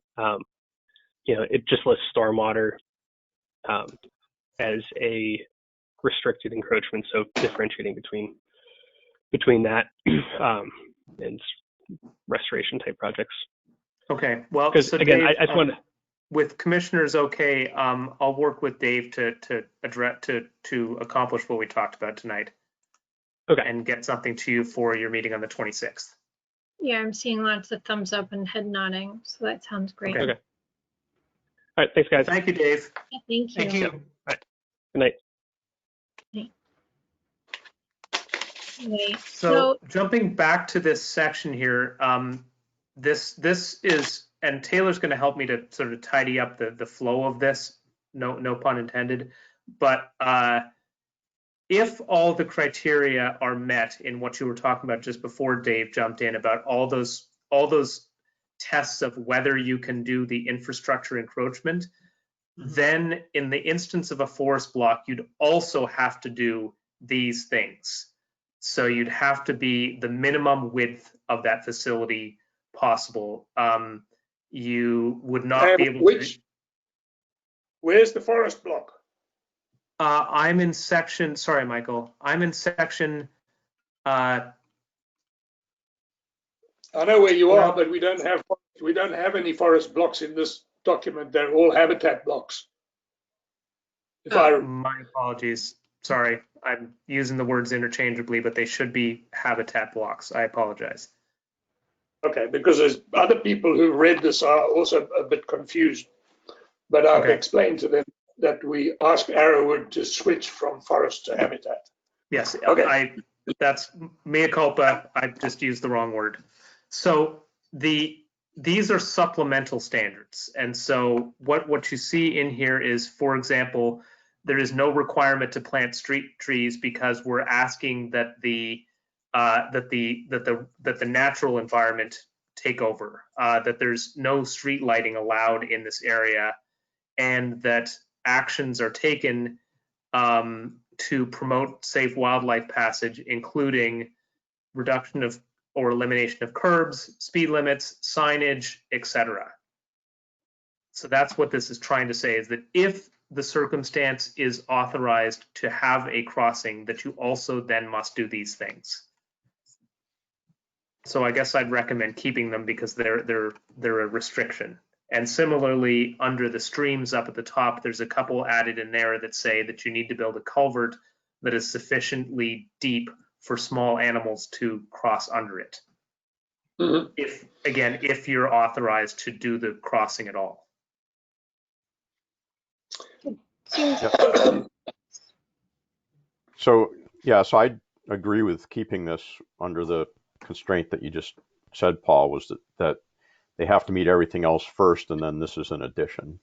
[SPEAKER 12] it just lists stormwater as a restricted encroachment, so differentiating between that and restoration type projects.
[SPEAKER 4] Okay, well,
[SPEAKER 12] Because
[SPEAKER 4] so
[SPEAKER 12] again,
[SPEAKER 4] Dave,
[SPEAKER 12] I just wanted.
[SPEAKER 4] with commissioners, okay, I'll work with Dave to address to accomplish what we talked about tonight.
[SPEAKER 12] Okay.
[SPEAKER 4] And get something to you for your meeting on the 26th.
[SPEAKER 3] Yeah, I'm seeing lots of thumbs up and head nodding, so that sounds great.
[SPEAKER 4] Okay.
[SPEAKER 12] All right, thanks, guys.
[SPEAKER 4] Thank you, Dave.
[SPEAKER 3] Yeah, thank you.
[SPEAKER 10] Thank you.
[SPEAKER 12] All right. Good night.
[SPEAKER 3] Okay,
[SPEAKER 4] So jumping back to this section here, this is, and Taylor's going to help me to sort of tidy up the flow of this. No pun intended. But if all the criteria are met in what you were talking about just before Dave jumped in about all those tests of whether you can do the infrastructure encroachment, then in the instance of a forest block, you'd also have to do these things. So you'd have to be the minimum width of that facility possible. You would not be able to.
[SPEAKER 5] Where's the forest block?
[SPEAKER 4] I'm in section, sorry, Michael, I'm in section.
[SPEAKER 5] I know where you are, but we don't have any forest blocks in this document. They're all habitat blocks.
[SPEAKER 4] My apologies. Sorry, I'm using the words interchangeably, but they should be habitat blocks. I apologize.
[SPEAKER 5] Okay, because there's other people who read this are also a bit confused. But I've explained to them that we ask Arrowwood to switch from forest to habitat.
[SPEAKER 4] Yes,
[SPEAKER 5] okay.
[SPEAKER 4] That's mea culpa. I just used the wrong word. So these are supplemental standards. And so what you see in here is, for example, there is no requirement to plant street trees because we're asking that the natural environment take over, that there's no street lighting allowed in this area, and that actions are taken to promote safe wildlife passage, including reduction of or elimination of curbs, speed limits, signage, etc. So that's what this is trying to say, is that if the circumstance is authorized to have a crossing, that you also then must do these things. So I guess I'd recommend keeping them because they're a restriction. And similarly, under the streams up at the top, there's a couple added in there that say that you need to build a culvert that is sufficiently deep for small animals to cross under it.
[SPEAKER 5] Mm-hmm.
[SPEAKER 4] If you're authorized to do the crossing at all.
[SPEAKER 9] Yep. So I agree with keeping this under the constraint that you just said, Paul, was that they have to meet everything else first, and then this is an addition.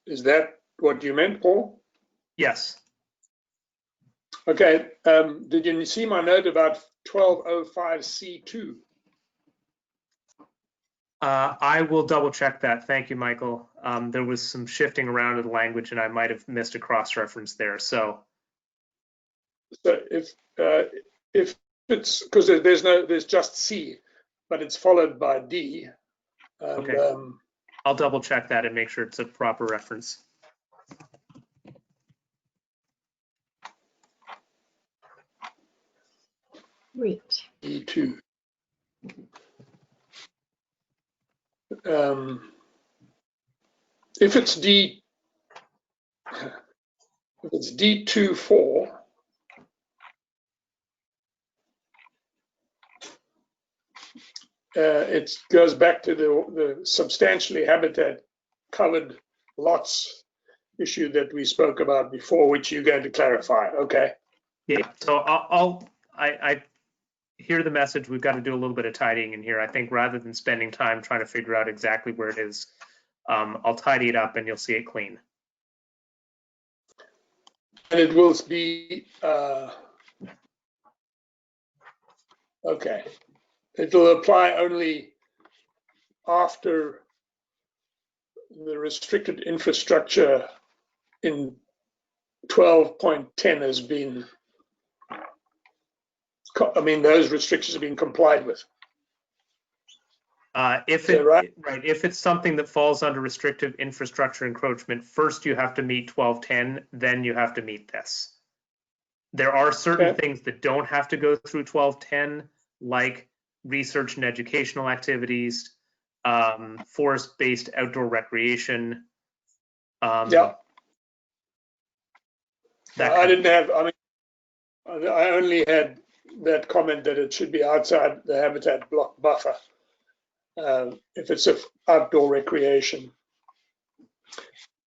[SPEAKER 5] Is that what you meant, Paul?
[SPEAKER 4] Yes.
[SPEAKER 5] Okay. Did you see my note about 1205C2?
[SPEAKER 4] I will double check that. Thank you, Michael. There was some shifting around of the language, and I might have missed a cross-reference there. So
[SPEAKER 5] if it's because there's just C, but it's followed by D. And,
[SPEAKER 4] okay. I'll double check that and make sure it's a proper reference.
[SPEAKER 3] Great.
[SPEAKER 5] E2. If it's D24, it goes back to the substantially habitat covered lots issue that we spoke about before, which you're going to clarify. Okay.
[SPEAKER 4] Yeah. So I hear the message. We've got to do a little bit of tidying in here. I think rather than spending time trying to figure out exactly where it is, I'll tidy it up and you'll see it clean.
[SPEAKER 5] And it will be, okay. It will apply only after the restricted infrastructure in 12.10 has been, those restrictions have been complied with.
[SPEAKER 4] If it's something that falls under restrictive infrastructure encroachment, first you have to meet 1210, then you have to meet this. There are certain things that don't have to go through 1210, like research and educational activities, forest-based outdoor recreation.
[SPEAKER 5] Yeah. I didn't have, I only had that comment that it should be outside the habitat block buffer. If it's an outdoor recreation.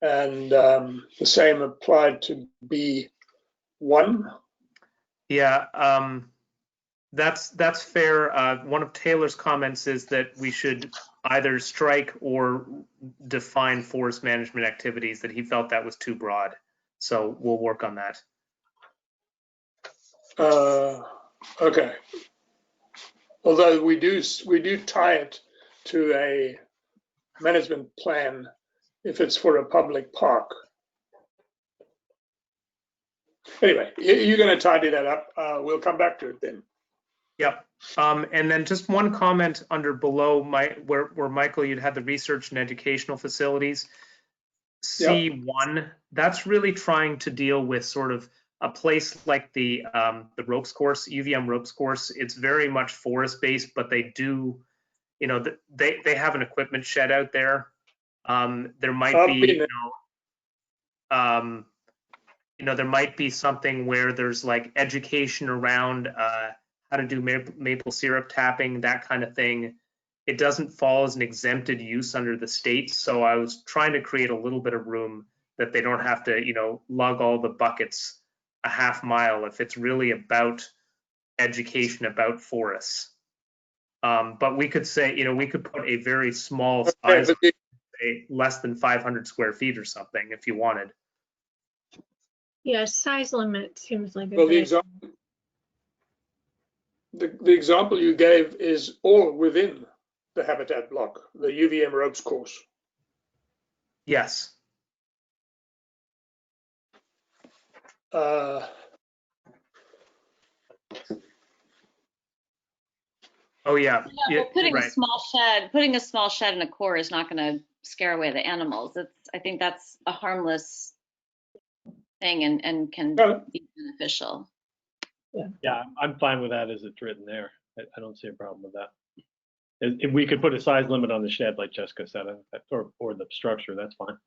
[SPEAKER 5] And the same applied to B1.
[SPEAKER 4] Yeah, that's fair. One of Taylor's comments is that we should either strike or define forest management activities, that he felt that was too broad. So we'll work on that.
[SPEAKER 5] Okay. Although we do tie it to a management plan if it's for a public park. Anyway, you're going to tidy that up. We'll come back to it then.
[SPEAKER 4] Yep. And then just one comment under below where Michael, you'd had the research and educational facilities. C1, that's really trying to deal with sort of a place like the ropes course, UVM ropes course. It's very much forest based, but they do, they have an equipment shed out there. There might
[SPEAKER 5] I've
[SPEAKER 4] be,
[SPEAKER 5] been
[SPEAKER 4] there might be something where there's like education around how to do maple syrup tapping, that kind of thing. It doesn't fall as an exempted use under the state, so I was trying to create a little bit of room that they don't have to, lug all the buckets a half mile if it's really about education about forests. But we could say, we could put a very small size,
[SPEAKER 5] but the,
[SPEAKER 4] say less than 500 square feet or something if you wanted.
[SPEAKER 3] Yeah, size limit seems like a
[SPEAKER 5] well, the
[SPEAKER 3] good.
[SPEAKER 5] example, the example you gave is all within the habitat block, the UVM ropes course.
[SPEAKER 4] Yes. Oh yeah.
[SPEAKER 6] Yeah, but putting
[SPEAKER 4] right.
[SPEAKER 6] a small shed in a core is not going to scare away the animals. I think that's a harmless thing and can be beneficial.
[SPEAKER 8] Yeah, I'm fine with that as it's written there. I don't see a problem with that. If we could put a size limit on the shed, like Jessica said, or the structure, that's fine.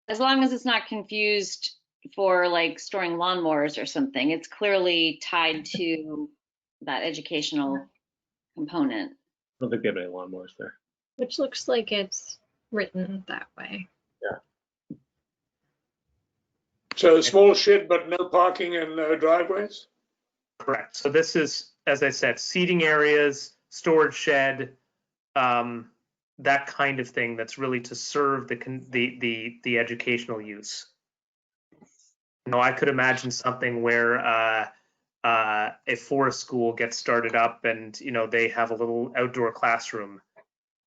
[SPEAKER 6] As long as it's not confused for like storing lawnmowers or something, it's clearly tied to that educational component.
[SPEAKER 8] I don't think they have any lawnmowers there.
[SPEAKER 3] Which looks like it's written that way.
[SPEAKER 8] Yeah.
[SPEAKER 5] So a small shed, but no parking and no driveways?
[SPEAKER 4] Correct. So this is, as I said, seating areas, storage shed, that kind of thing that's really to serve the educational use. I could imagine something where a forest school gets started up and, they have a little outdoor classroom.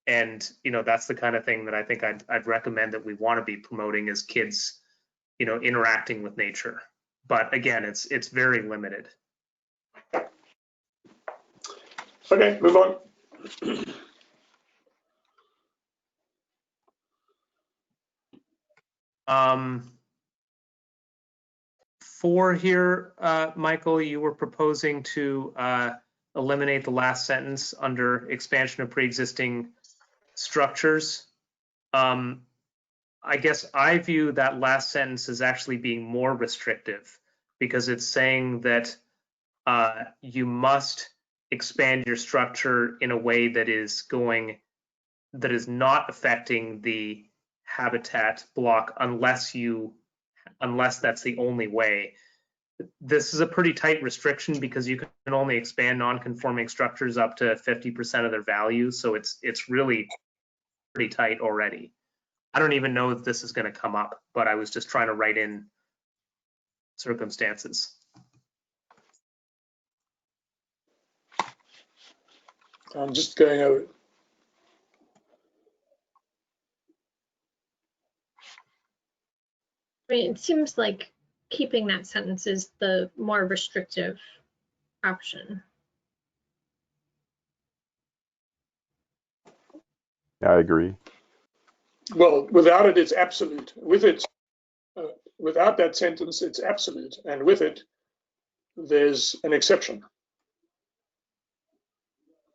[SPEAKER 4] And, that's the kind of thing that I think I'd recommend that we want to be promoting as kids, interacting with nature. But again, it's very limited.
[SPEAKER 5] Okay, move on.
[SPEAKER 4] Four here, Michael, you were proposing to eliminate the last sentence under expansion of pre-existing structures. I guess I view that last sentence as actually being more restrictive because it's saying that you must expand your structure in a way that is not affecting the habitat block unless that's the only way. This is a pretty tight restriction because you can only expand non-conforming structures up to 50% of their value. So it's really pretty tight already. I don't even know if this is going to come up, but I was just trying to write in circumstances.
[SPEAKER 5] I'm just going over it.
[SPEAKER 3] I mean, it seems like keeping that sentence is the more restrictive option.
[SPEAKER 9] Yeah, I agree.
[SPEAKER 5] Well, without it, it's absolute. With it, without that sentence, it's absolute. And with it, there's an exception.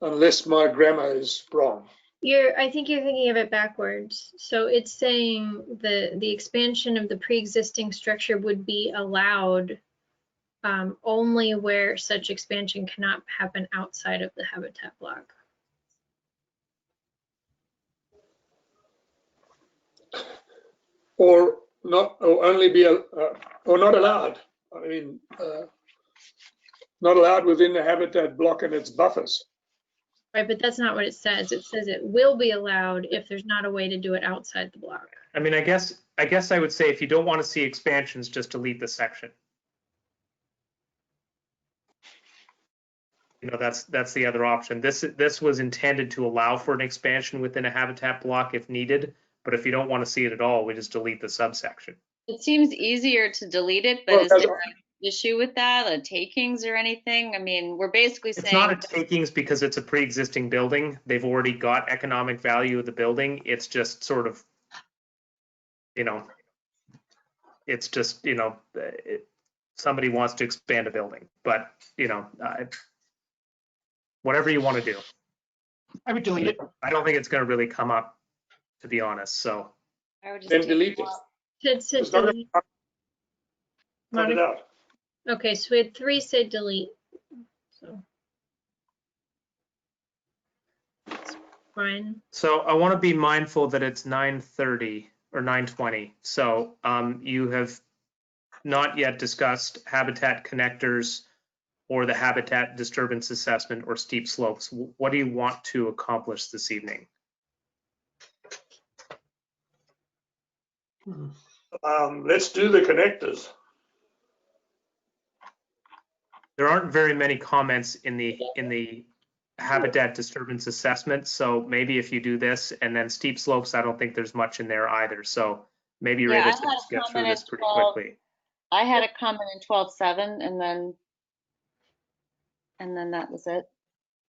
[SPEAKER 5] Unless my grammar is wrong.
[SPEAKER 3] I think you're thinking of it backwards. So it's saying the expansion of the pre-existing structure would be allowed only where such expansion cannot happen outside of the habitat block.
[SPEAKER 5] Or not, or only be, or not allowed. I mean, not allowed within the habitat block and its buffers.
[SPEAKER 3] Right, but that's not what it says. It says it will be allowed if there's not a way to do it outside the block.
[SPEAKER 4] I mean, I guess I would say if you don't want to see expansions, just delete the section. That's the other option. This was intended to allow for an expansion within a habitat block if needed, but if you don't want to see it at all, we just delete the subsection.
[SPEAKER 6] It seems easier to delete it, but is there an issue with that, a takings or anything? I mean, we're basically saying.
[SPEAKER 4] It's not a takings because it's a pre-existing building. They've already got economic value of the building. It's just sort of, it's just, somebody wants to expand a building, but, whatever you want to do.
[SPEAKER 10] I would delete it.
[SPEAKER 4] I don't think it's going to really come up, to be honest. So
[SPEAKER 6] I would just
[SPEAKER 5] Then
[SPEAKER 6] take
[SPEAKER 5] delete
[SPEAKER 6] it
[SPEAKER 5] it.
[SPEAKER 6] out.
[SPEAKER 3] Sid said
[SPEAKER 5] It's not gonna
[SPEAKER 3] delete.
[SPEAKER 5] cut it
[SPEAKER 3] Monica?
[SPEAKER 5] out.
[SPEAKER 3] Okay, so we had 3 say delete. So that's fine.
[SPEAKER 4] So I want to be mindful that it's 9:30 or 9:20. So you have not yet discussed habitat connectors or the habitat disturbance assessment or steep slopes. What do you want to accomplish this evening?
[SPEAKER 5] Let's do the connectors.
[SPEAKER 4] There aren't very many comments in the habitat disturbance assessment. So maybe if you do this and then steep slopes, I don't think there's much in there either. So maybe you're
[SPEAKER 6] Yeah,
[SPEAKER 4] able
[SPEAKER 6] I
[SPEAKER 4] to
[SPEAKER 6] had a
[SPEAKER 4] just get through
[SPEAKER 6] comment
[SPEAKER 4] this
[SPEAKER 6] in
[SPEAKER 4] pretty
[SPEAKER 6] 12.
[SPEAKER 4] quickly.
[SPEAKER 6] I had a comment in 12.7 and then that was it.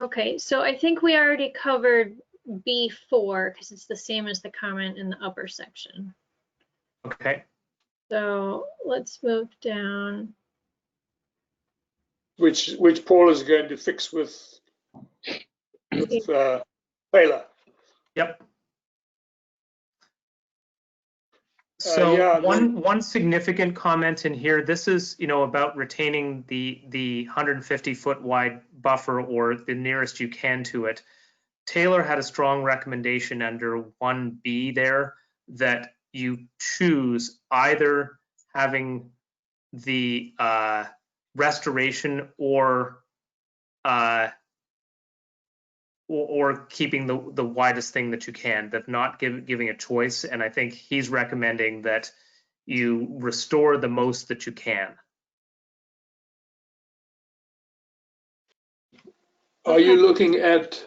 [SPEAKER 3] Okay, so I think we already covered B4 because it's the same as the comment in the upper section.
[SPEAKER 4] Okay.
[SPEAKER 3] So let's move down.
[SPEAKER 5] Which Paul is going to fix with Taylor.
[SPEAKER 4] Yep. So
[SPEAKER 5] yeah,
[SPEAKER 4] one significant comment in here, this is, about retaining the 150-foot wide buffer or the nearest you can to it. Taylor had a strong recommendation under 1B there that you choose either having the restoration or keeping the widest thing that you can, that not giving a choice. And I think he's recommending that you restore the most that you can.
[SPEAKER 5] Are you looking at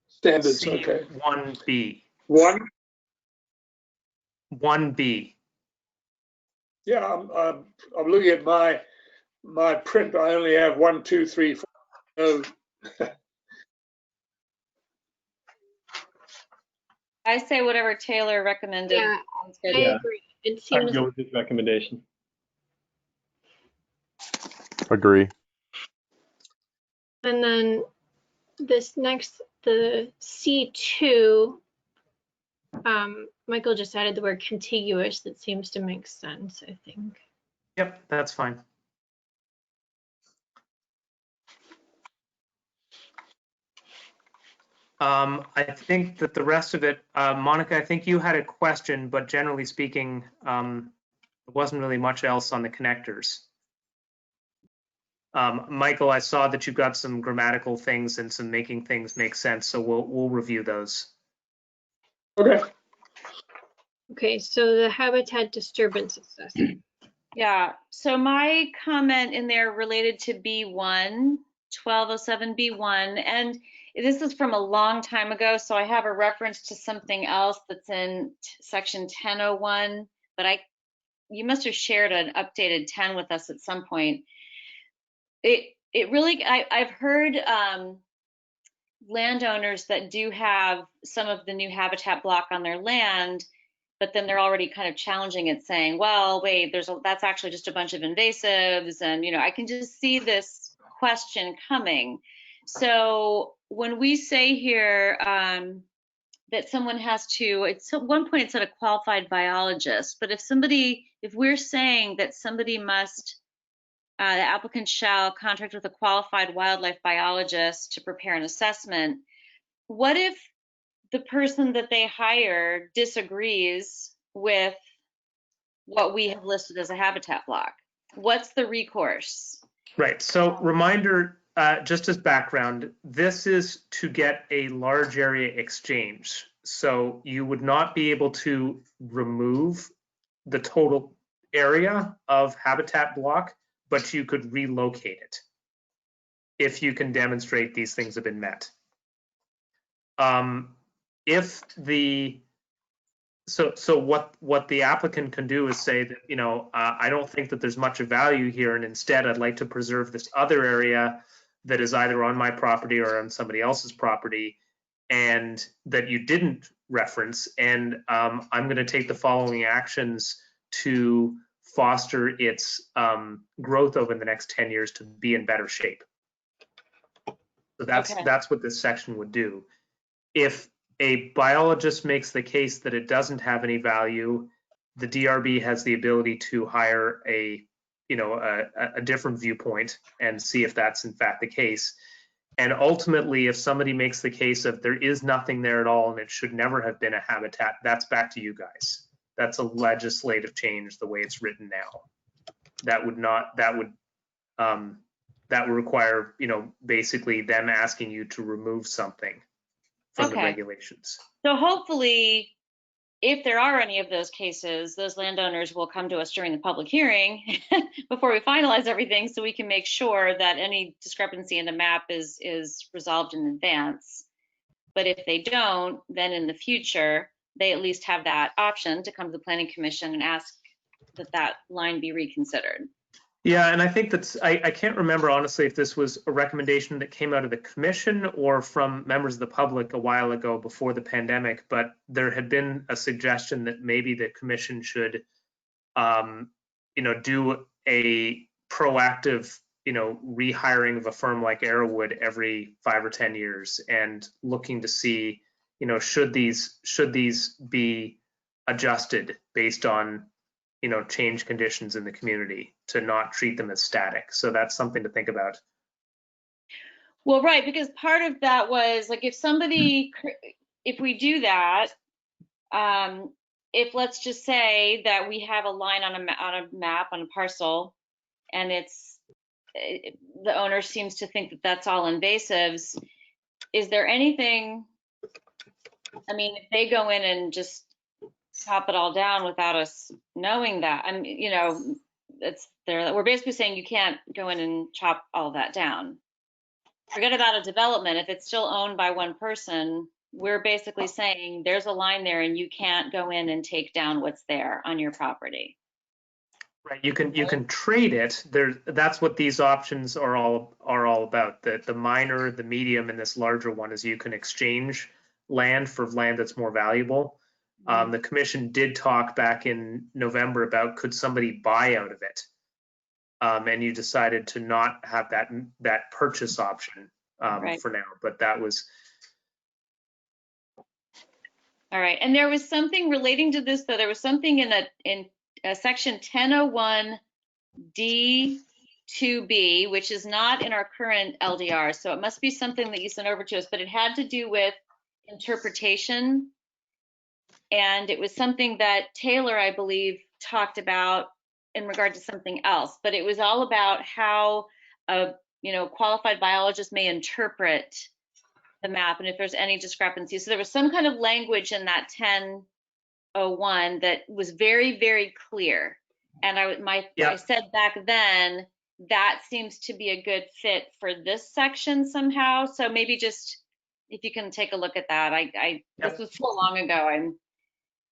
[SPEAKER 5] standards? Okay.
[SPEAKER 4] C1B. 1B.
[SPEAKER 5] Yeah, I'm looking at my print. I only have 1, 2, 3, 4. No.
[SPEAKER 6] I say whatever Taylor recommended.
[SPEAKER 3] Yeah,
[SPEAKER 6] Sounds good.
[SPEAKER 3] I
[SPEAKER 8] Yeah.
[SPEAKER 3] agree. It
[SPEAKER 8] I'd
[SPEAKER 3] seems
[SPEAKER 8] go with his recommendation.
[SPEAKER 9] Agree.
[SPEAKER 3] And then this next, the C2, Michael just added the word contiguous. That seems to make sense, I think.
[SPEAKER 4] Yep, that's fine. I think that the rest of it, Monica, I think you had a question, but generally speaking, there wasn't really much else on the connectors. Michael, I saw that you got some grammatical things and some making things make sense, so we'll review those.
[SPEAKER 5] Okay.
[SPEAKER 3] Okay, so the habitat disturbance assessment.
[SPEAKER 6] Yeah, so my comment in there related to B1, 1207B1, and this is from a long time ago, so I have a reference to something else that's in section 1001, but you must have shared an updated 10 with us at some point. It really, I've heard landowners that do have some of the new habitat block on their land, but then they're already kind of challenging it, saying, well, wait, that's actually just a bunch of invasives. And, I can just see this question coming. So when we say here that someone has to, at one point it said a qualified biologist, but if we're saying that somebody must, the applicant shall contract with a qualified wildlife biologist to prepare an assessment, what if the person that they hire disagrees with what we have listed as a habitat block? What's the recourse?
[SPEAKER 4] Right, so reminder, just as background, this is to get a large area exchange. So you would not be able to remove the total area of habitat block, but you could relocate it if you can demonstrate these things have been met. So what the applicant can do is say that, I don't think that there's much of value here, and instead I'd like to preserve this other area that is either on my property or on somebody else's property, and that you didn't reference, and I'm going to take the following actions to foster its growth over the next 10 years to be in better shape. So that's
[SPEAKER 6] Okay.
[SPEAKER 4] that's what this section would do. If a biologist makes the case that it doesn't have any value, the DRB has the ability to hire a different viewpoint and see if that's in fact the case. And ultimately, if somebody makes the case of there is nothing there at all and it should never have been a habitat, that's back to you guys. That's a legislative change the way it's written now. That would require, basically them asking you to remove something from the
[SPEAKER 6] Okay.
[SPEAKER 4] regulations.
[SPEAKER 6] So hopefully, if there are any of those cases, those landowners will come to us during the public hearing before we finalize everything, so we can make sure that any discrepancy in the map is resolved in advance. But if they don't, then in the future, they at least have that option to come to the Planning Commission and ask that line be reconsidered.
[SPEAKER 4] Yeah, and I think I can't remember honestly if this was a recommendation that came out of the commission or from members of the public a while ago before the pandemic, but there had been a suggestion that maybe the commission should, do a proactive, rehiring of a firm like Arrowwood every 5 or 10 years and looking to see, should these be adjusted based on change conditions in the community, to not treat them as static. So that's something to think about.
[SPEAKER 6] Well, right, because part of that was like if we do that, if let's just say that we have a line on a map on a parcel, and the owner seems to think that that's all invasives, is there anything? I mean, if they go in and just chop it all down without us knowing that, I mean, we're basically saying you can't go in and chop all that down. Forget about a development. If it's still owned by one person, we're basically saying there's a line there and you can't go in and take down what's there on your property.
[SPEAKER 4] Right. You can trade it. That's what these options are all about. The minor, the medium, and this larger one is you can exchange land for land that's more valuable. The commission did talk back in November about could somebody buy out of it, and you decided to not have that purchase option
[SPEAKER 6] Right.
[SPEAKER 4] for now. But that was
[SPEAKER 6] all right. And there was something relating to this, though. There was something in section 1001 D2B, which is not in our current LDR. So it must be something that you sent over to us, but it had to do with interpretation. And it was something that Taylor, I believe, talked about in regard to something else, but it was all about how a qualified biologist may interpret the map and if there's any discrepancies. So there was some kind of language in that 1001 that was very, very clear. And I said back then, that seems to be a good fit for this section somehow. So maybe just if you can take a look at that. This was so long ago.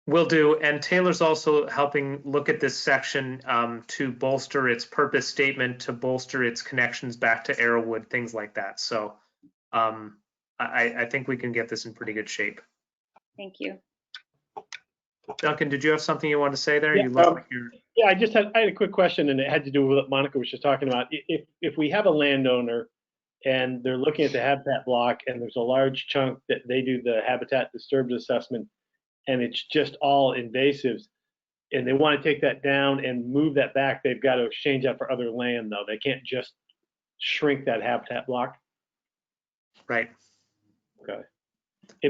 [SPEAKER 4] Will do. And Taylor's also helping look at this section to bolster its purpose statement, to bolster its connections back to Arrowwood, things like that. So I think we can get this in pretty good shape.
[SPEAKER 6] Thank you.
[SPEAKER 4] Duncan, did you have something you wanted to say there?
[SPEAKER 8] Yeah,
[SPEAKER 4] You look like you're...
[SPEAKER 8] Yeah, I had a quick question, and it had to do with what Monica was just talking about. If we have a landowner and they're looking at the habitat block and there's a large chunk that they do the habitat disturbed assessment and it's just all invasives, and they want to take that down and move that back, they've got to exchange that for other land, though. They can't just shrink that habitat block.
[SPEAKER 4] Right.
[SPEAKER 8] Okay.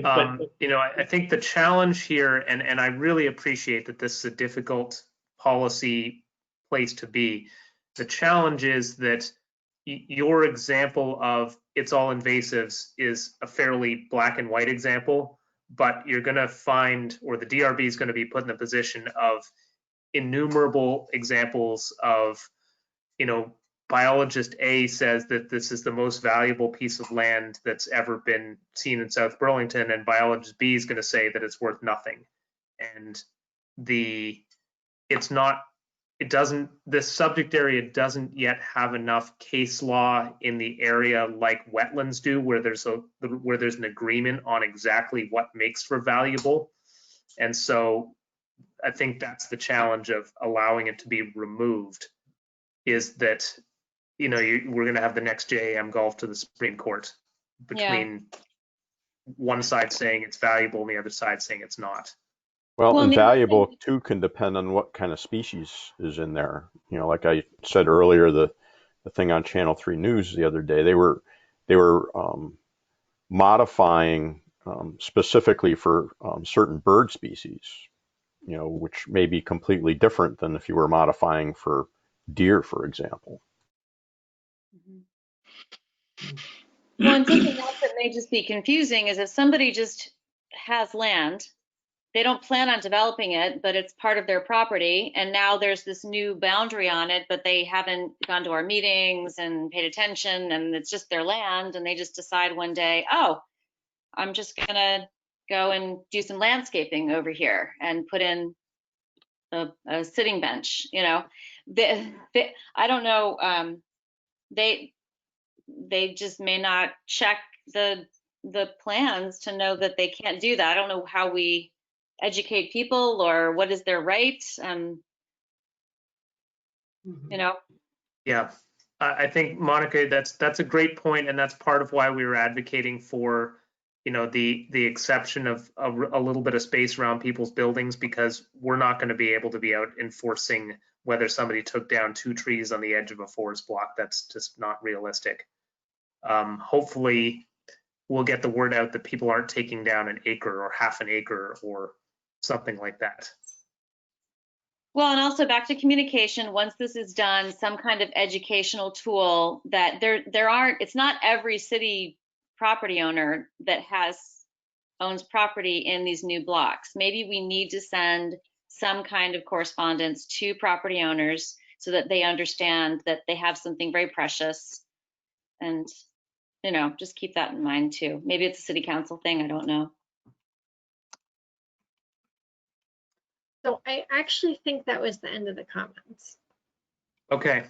[SPEAKER 4] I think the challenge here, and I really appreciate that this is a difficult policy place to be. The challenge is that your example of it's all invasives is a fairly black and white example, but you're going to find, or the DRB is going to be put in the position of innumerable examples of, biologist A says that this is the most valuable piece of land that's ever been seen in South Burlington, and biologist B is going to say that it's worth nothing. And this subject area doesn't yet have enough case law in the area like wetlands do, where there's an agreement on exactly what makes for valuable. And so I think that's the challenge of allowing it to be removed, is that we're going to have the next JAM golf to the Supreme Court. between one side saying it's valuable and the other side saying it's not.
[SPEAKER 9] Well,
[SPEAKER 6] Well,
[SPEAKER 9] and
[SPEAKER 6] the other
[SPEAKER 9] valuable
[SPEAKER 6] thing-
[SPEAKER 9] too can depend on what kind of species is in there. You know, like I said earlier, the thing on Channel 3 News the other day, they were modifying specifically for certain bird species, you know, which may be completely different than if you were modifying for deer, for example.
[SPEAKER 6] Well, and something else that may just be confusing is if somebody just has land, they don't plan on developing it, but it's part of their property, and now there's this new boundary on it, but they haven't gone to our meetings and paid attention, and it's just their land, and they just decide one day, oh, I'm just gonna go and do some landscaping over here and put in a sitting bench, you know. I don't know, they just may not check the plans to know that they can't do that. I don't know how we educate people or what is their right, you know.
[SPEAKER 4] Yeah, I think, Monica, that's a great point, and that's part of why we were advocating for, you know, the exception of a little bit of space around people's buildings, because we're not going to be able to be out enforcing whether somebody took down 2 trees on the edge of a forest block. That's just not realistic. Hopefully we'll get the word out that people aren't taking down an acre or half an acre or something like that.
[SPEAKER 6] Well, and also back to communication, once this is done, some kind of educational tool that there aren't, it's not every city property owner that owns property in these new blocks. Maybe we need to send some kind of correspondence to property owners so that they understand that they have something very precious, and, you know, just keep that in mind too. Maybe it's a city council thing, I don't know.
[SPEAKER 3] So I actually think that was the end of the comments.
[SPEAKER 4] Okay.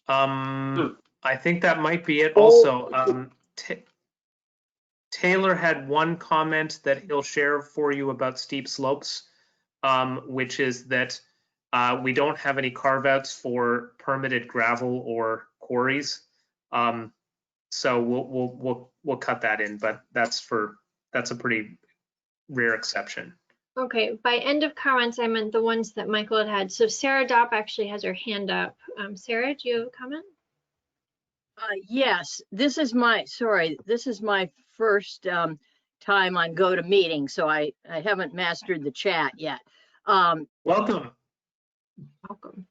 [SPEAKER 4] I think that might be it also. Taylor had one comment that he'll share for you about steep slopes, which is that we don't have any carve outs for permitted gravel or quarries. So we'll cut that in, but that's a pretty rare exception.
[SPEAKER 3] Okay, by end of comments, I meant the ones that Michael had. So Sarah Dopp actually has her hand up. Sarah, do you have a comment?
[SPEAKER 13] Yes, this is my first time on GoToMeeting, so I haven't mastered the chat yet.
[SPEAKER 4] Welcome.
[SPEAKER 3] Welcome.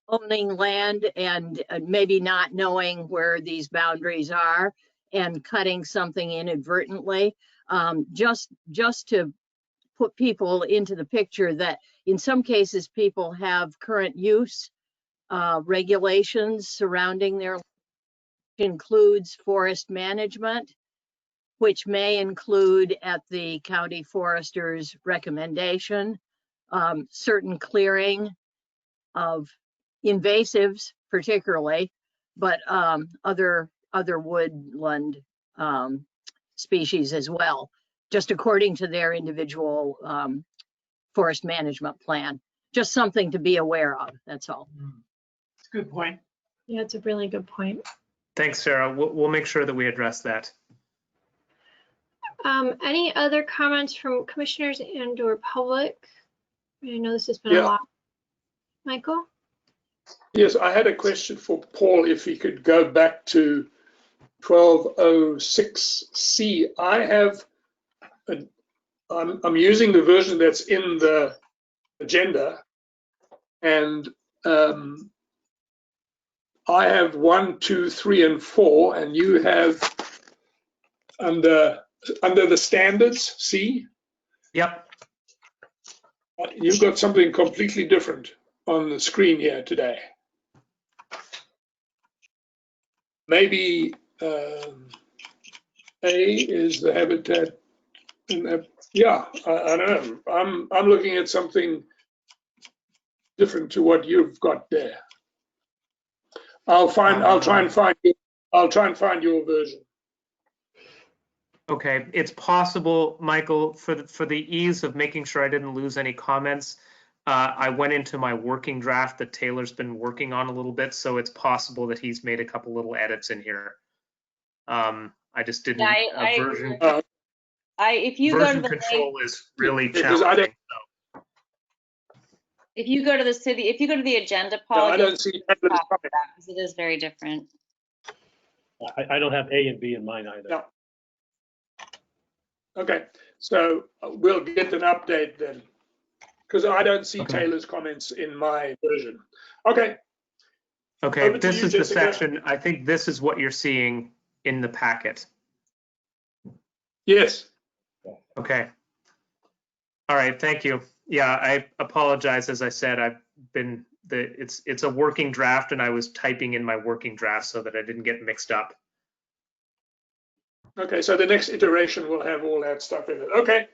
[SPEAKER 13] Owning land and maybe not knowing where these boundaries are and cutting something inadvertently, just to put people into the picture that in some cases people have current use regulations surrounding their, includes forest management, which may include, at the county forester's recommendation, certain clearing of invasives particularly, but other woodland species as well, just according to their individual forest management plan. Just something to be aware of, that's all.
[SPEAKER 10] It's a good point.
[SPEAKER 3] Yeah, it's a really good point.
[SPEAKER 4] Thanks, Sarah. We'll make sure that we address that.
[SPEAKER 3] Any other comments from commissioners and or public? I know this has been a lot. Michael?
[SPEAKER 5] Yes, I had a question for Paul, if he could go back to 1206C. I'm using the version that's in the agenda, and I have 1, 2, 3, and 4, and you have under the standards, C?
[SPEAKER 4] Yep.
[SPEAKER 5] You've got something completely different on the screen here today. Maybe A is the habitat. Yeah, I don't know. I'm looking at something different to what you've got there. I'll try and find your version.
[SPEAKER 4] Okay, it's possible, Michael, for the ease of making sure I didn't lose any comments, I went into my working draft that Taylor's been working on a little bit, so it's possible that he's made a couple little edits in here. I just didn't.
[SPEAKER 6] I
[SPEAKER 4] version
[SPEAKER 6] if you go to
[SPEAKER 4] version
[SPEAKER 6] the
[SPEAKER 4] control
[SPEAKER 6] link,
[SPEAKER 4] is really
[SPEAKER 5] Because I
[SPEAKER 4] challenging.
[SPEAKER 6] if you go to the agenda,
[SPEAKER 5] No,
[SPEAKER 6] Paul,
[SPEAKER 5] I
[SPEAKER 6] you'll
[SPEAKER 5] don't see
[SPEAKER 6] talk
[SPEAKER 5] Taylor's
[SPEAKER 6] about
[SPEAKER 5] comment.
[SPEAKER 6] that because it is very different.
[SPEAKER 8] I don't have A and B in mine either.
[SPEAKER 5] No. Okay, so we'll get an update then, because I don't see
[SPEAKER 4] Okay.
[SPEAKER 5] Taylor's comments in my version. Okay,
[SPEAKER 4] Okay,
[SPEAKER 5] Over to
[SPEAKER 4] this
[SPEAKER 5] you,
[SPEAKER 4] is the
[SPEAKER 5] Jessica.
[SPEAKER 4] section. I think this is what you're seeing in the packet.
[SPEAKER 5] yes.
[SPEAKER 4] Okay. All right, thank you. Yeah, I apologize. As I said, it's a working draft, and I was typing in my working draft so that I didn't get mixed up.
[SPEAKER 5] Okay, so the next iteration will have all that stuff in it. Okay.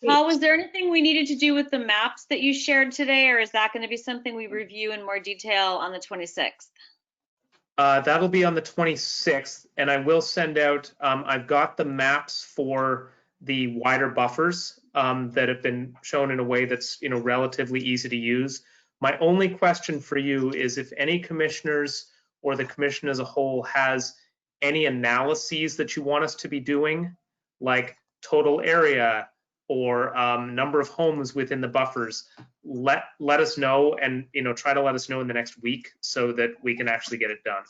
[SPEAKER 6] Paul, was there anything we needed to do with the maps that you shared today, or is that going to be something we review in more detail on the 26th?
[SPEAKER 4] That'll be on the 26th, and I will send out, I've got the maps for the wider buffers that have been shown in a way that's, relatively easy to use. My only question for you is if any commissioners or the commission as a whole has any analyses that you want us to be doing, like total area or number of homes within the buffers, let us know, and try to let us know in the next week so that we can actually get it done.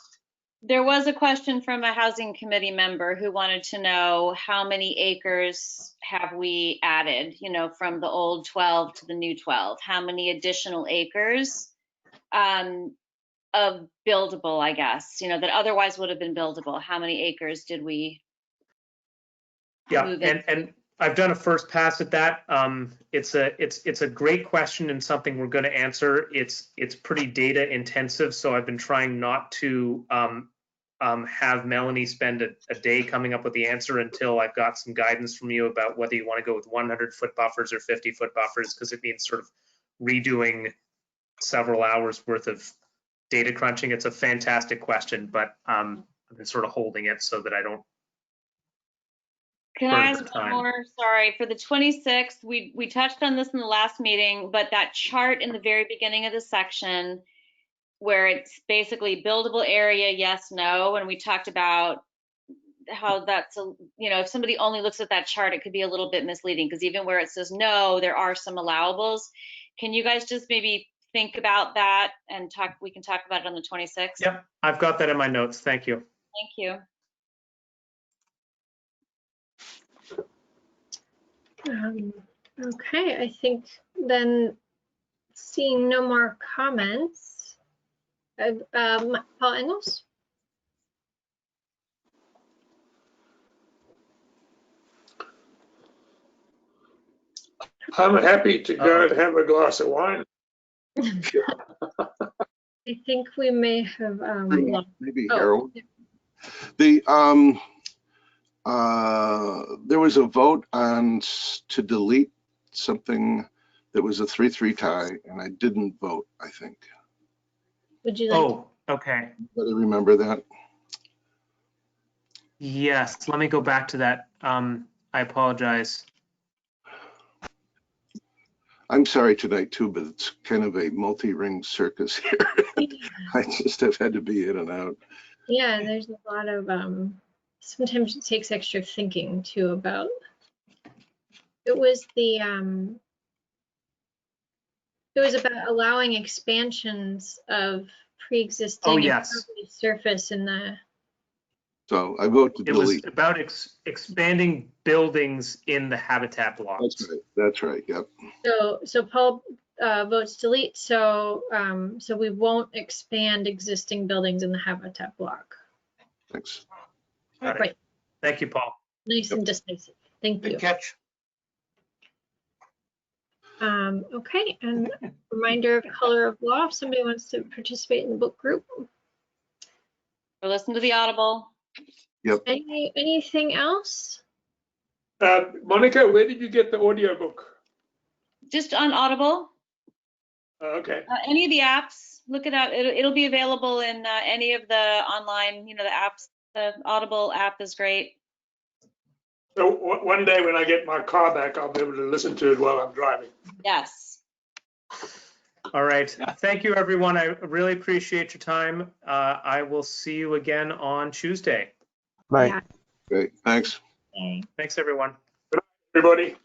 [SPEAKER 6] There was a question from a housing committee member who wanted to know how many acres have we added, from the old 12 to the new 12? How many additional acres of buildable, I guess, that otherwise would have been buildable? How many acres did we move in?
[SPEAKER 4] And I've done a first pass at that. It's a great question and something we're going to answer. It's pretty data intensive, so I've been trying not to have Melanie spend a day coming up with the answer until I've got some guidance from you about whether you want to go with 100-foot buffers or 50-foot buffers, because it means sort of redoing several hours worth of data crunching. It's a fantastic question, but I've been sort of holding it so that I don't.
[SPEAKER 6] Can I ask one more? Sorry, for the 26th, we touched on this in the last meeting, but that chart in the very beginning of the section where it's basically buildable area, yes, no, and we talked about how that's, if somebody only looks at that chart, it could be a little bit misleading, because even where it says no, there are some allowables. Can you guys just maybe think about that and we can talk about it on the 26th?
[SPEAKER 4] Yep, I've got that in my notes. Thank you.
[SPEAKER 6] Thank you.
[SPEAKER 3] Okay, I think then seeing no more comments, Paul Engels?
[SPEAKER 5] I'm happy to go and have a glass of wine.
[SPEAKER 3] I think we may have
[SPEAKER 14] maybe
[SPEAKER 3] oh.
[SPEAKER 14] Harold. There was a vote to delete something that was a 3-3 tie, and I didn't vote, I think.
[SPEAKER 3] Would you like?
[SPEAKER 4] Oh, okay.
[SPEAKER 14] But I remember that.
[SPEAKER 4] Yes, let me go back to that. I apologize.
[SPEAKER 14] I'm sorry tonight too, but it's kind of a multi-ring circus here. I just have had to be in and out.
[SPEAKER 3] Yeah, there's a lot of sometimes it takes extra thinking too about. It was about allowing expansions of pre-existing impervious surface in the.
[SPEAKER 14] So I vote to delete.
[SPEAKER 4] It was about expanding buildings in the habitat blocks.
[SPEAKER 14] That's right. That's right. Yep.
[SPEAKER 3] So Paul votes delete. So we won't expand existing buildings in the habitat block.
[SPEAKER 14] Thanks.
[SPEAKER 3] Right.
[SPEAKER 4] Thank you, Paul.
[SPEAKER 3] Nice and decisive. Thank you.
[SPEAKER 10] Good catch.
[SPEAKER 3] Okay, and reminder of color of law. If somebody wants to participate in the book group.
[SPEAKER 6] Or listen to the Audible.
[SPEAKER 14] Yep.
[SPEAKER 3] Anything else?
[SPEAKER 5] Monica, where did you get the audiobook?
[SPEAKER 6] Just on Audible.
[SPEAKER 5] Okay.
[SPEAKER 6] Any of the apps, look it up. It'll be available in any of the online, the apps. The Audible app is great.
[SPEAKER 5] So one day when I get my car back, I'll be able to listen to it while I'm driving.
[SPEAKER 6] Yes.
[SPEAKER 4] All right. Thank you, everyone. I really appreciate your time. I will see you again on Tuesday.
[SPEAKER 9] Right.
[SPEAKER 3] Yeah.
[SPEAKER 14] Great, thanks.
[SPEAKER 3] Okay.
[SPEAKER 4] Thanks, everyone.
[SPEAKER 5] Everybody.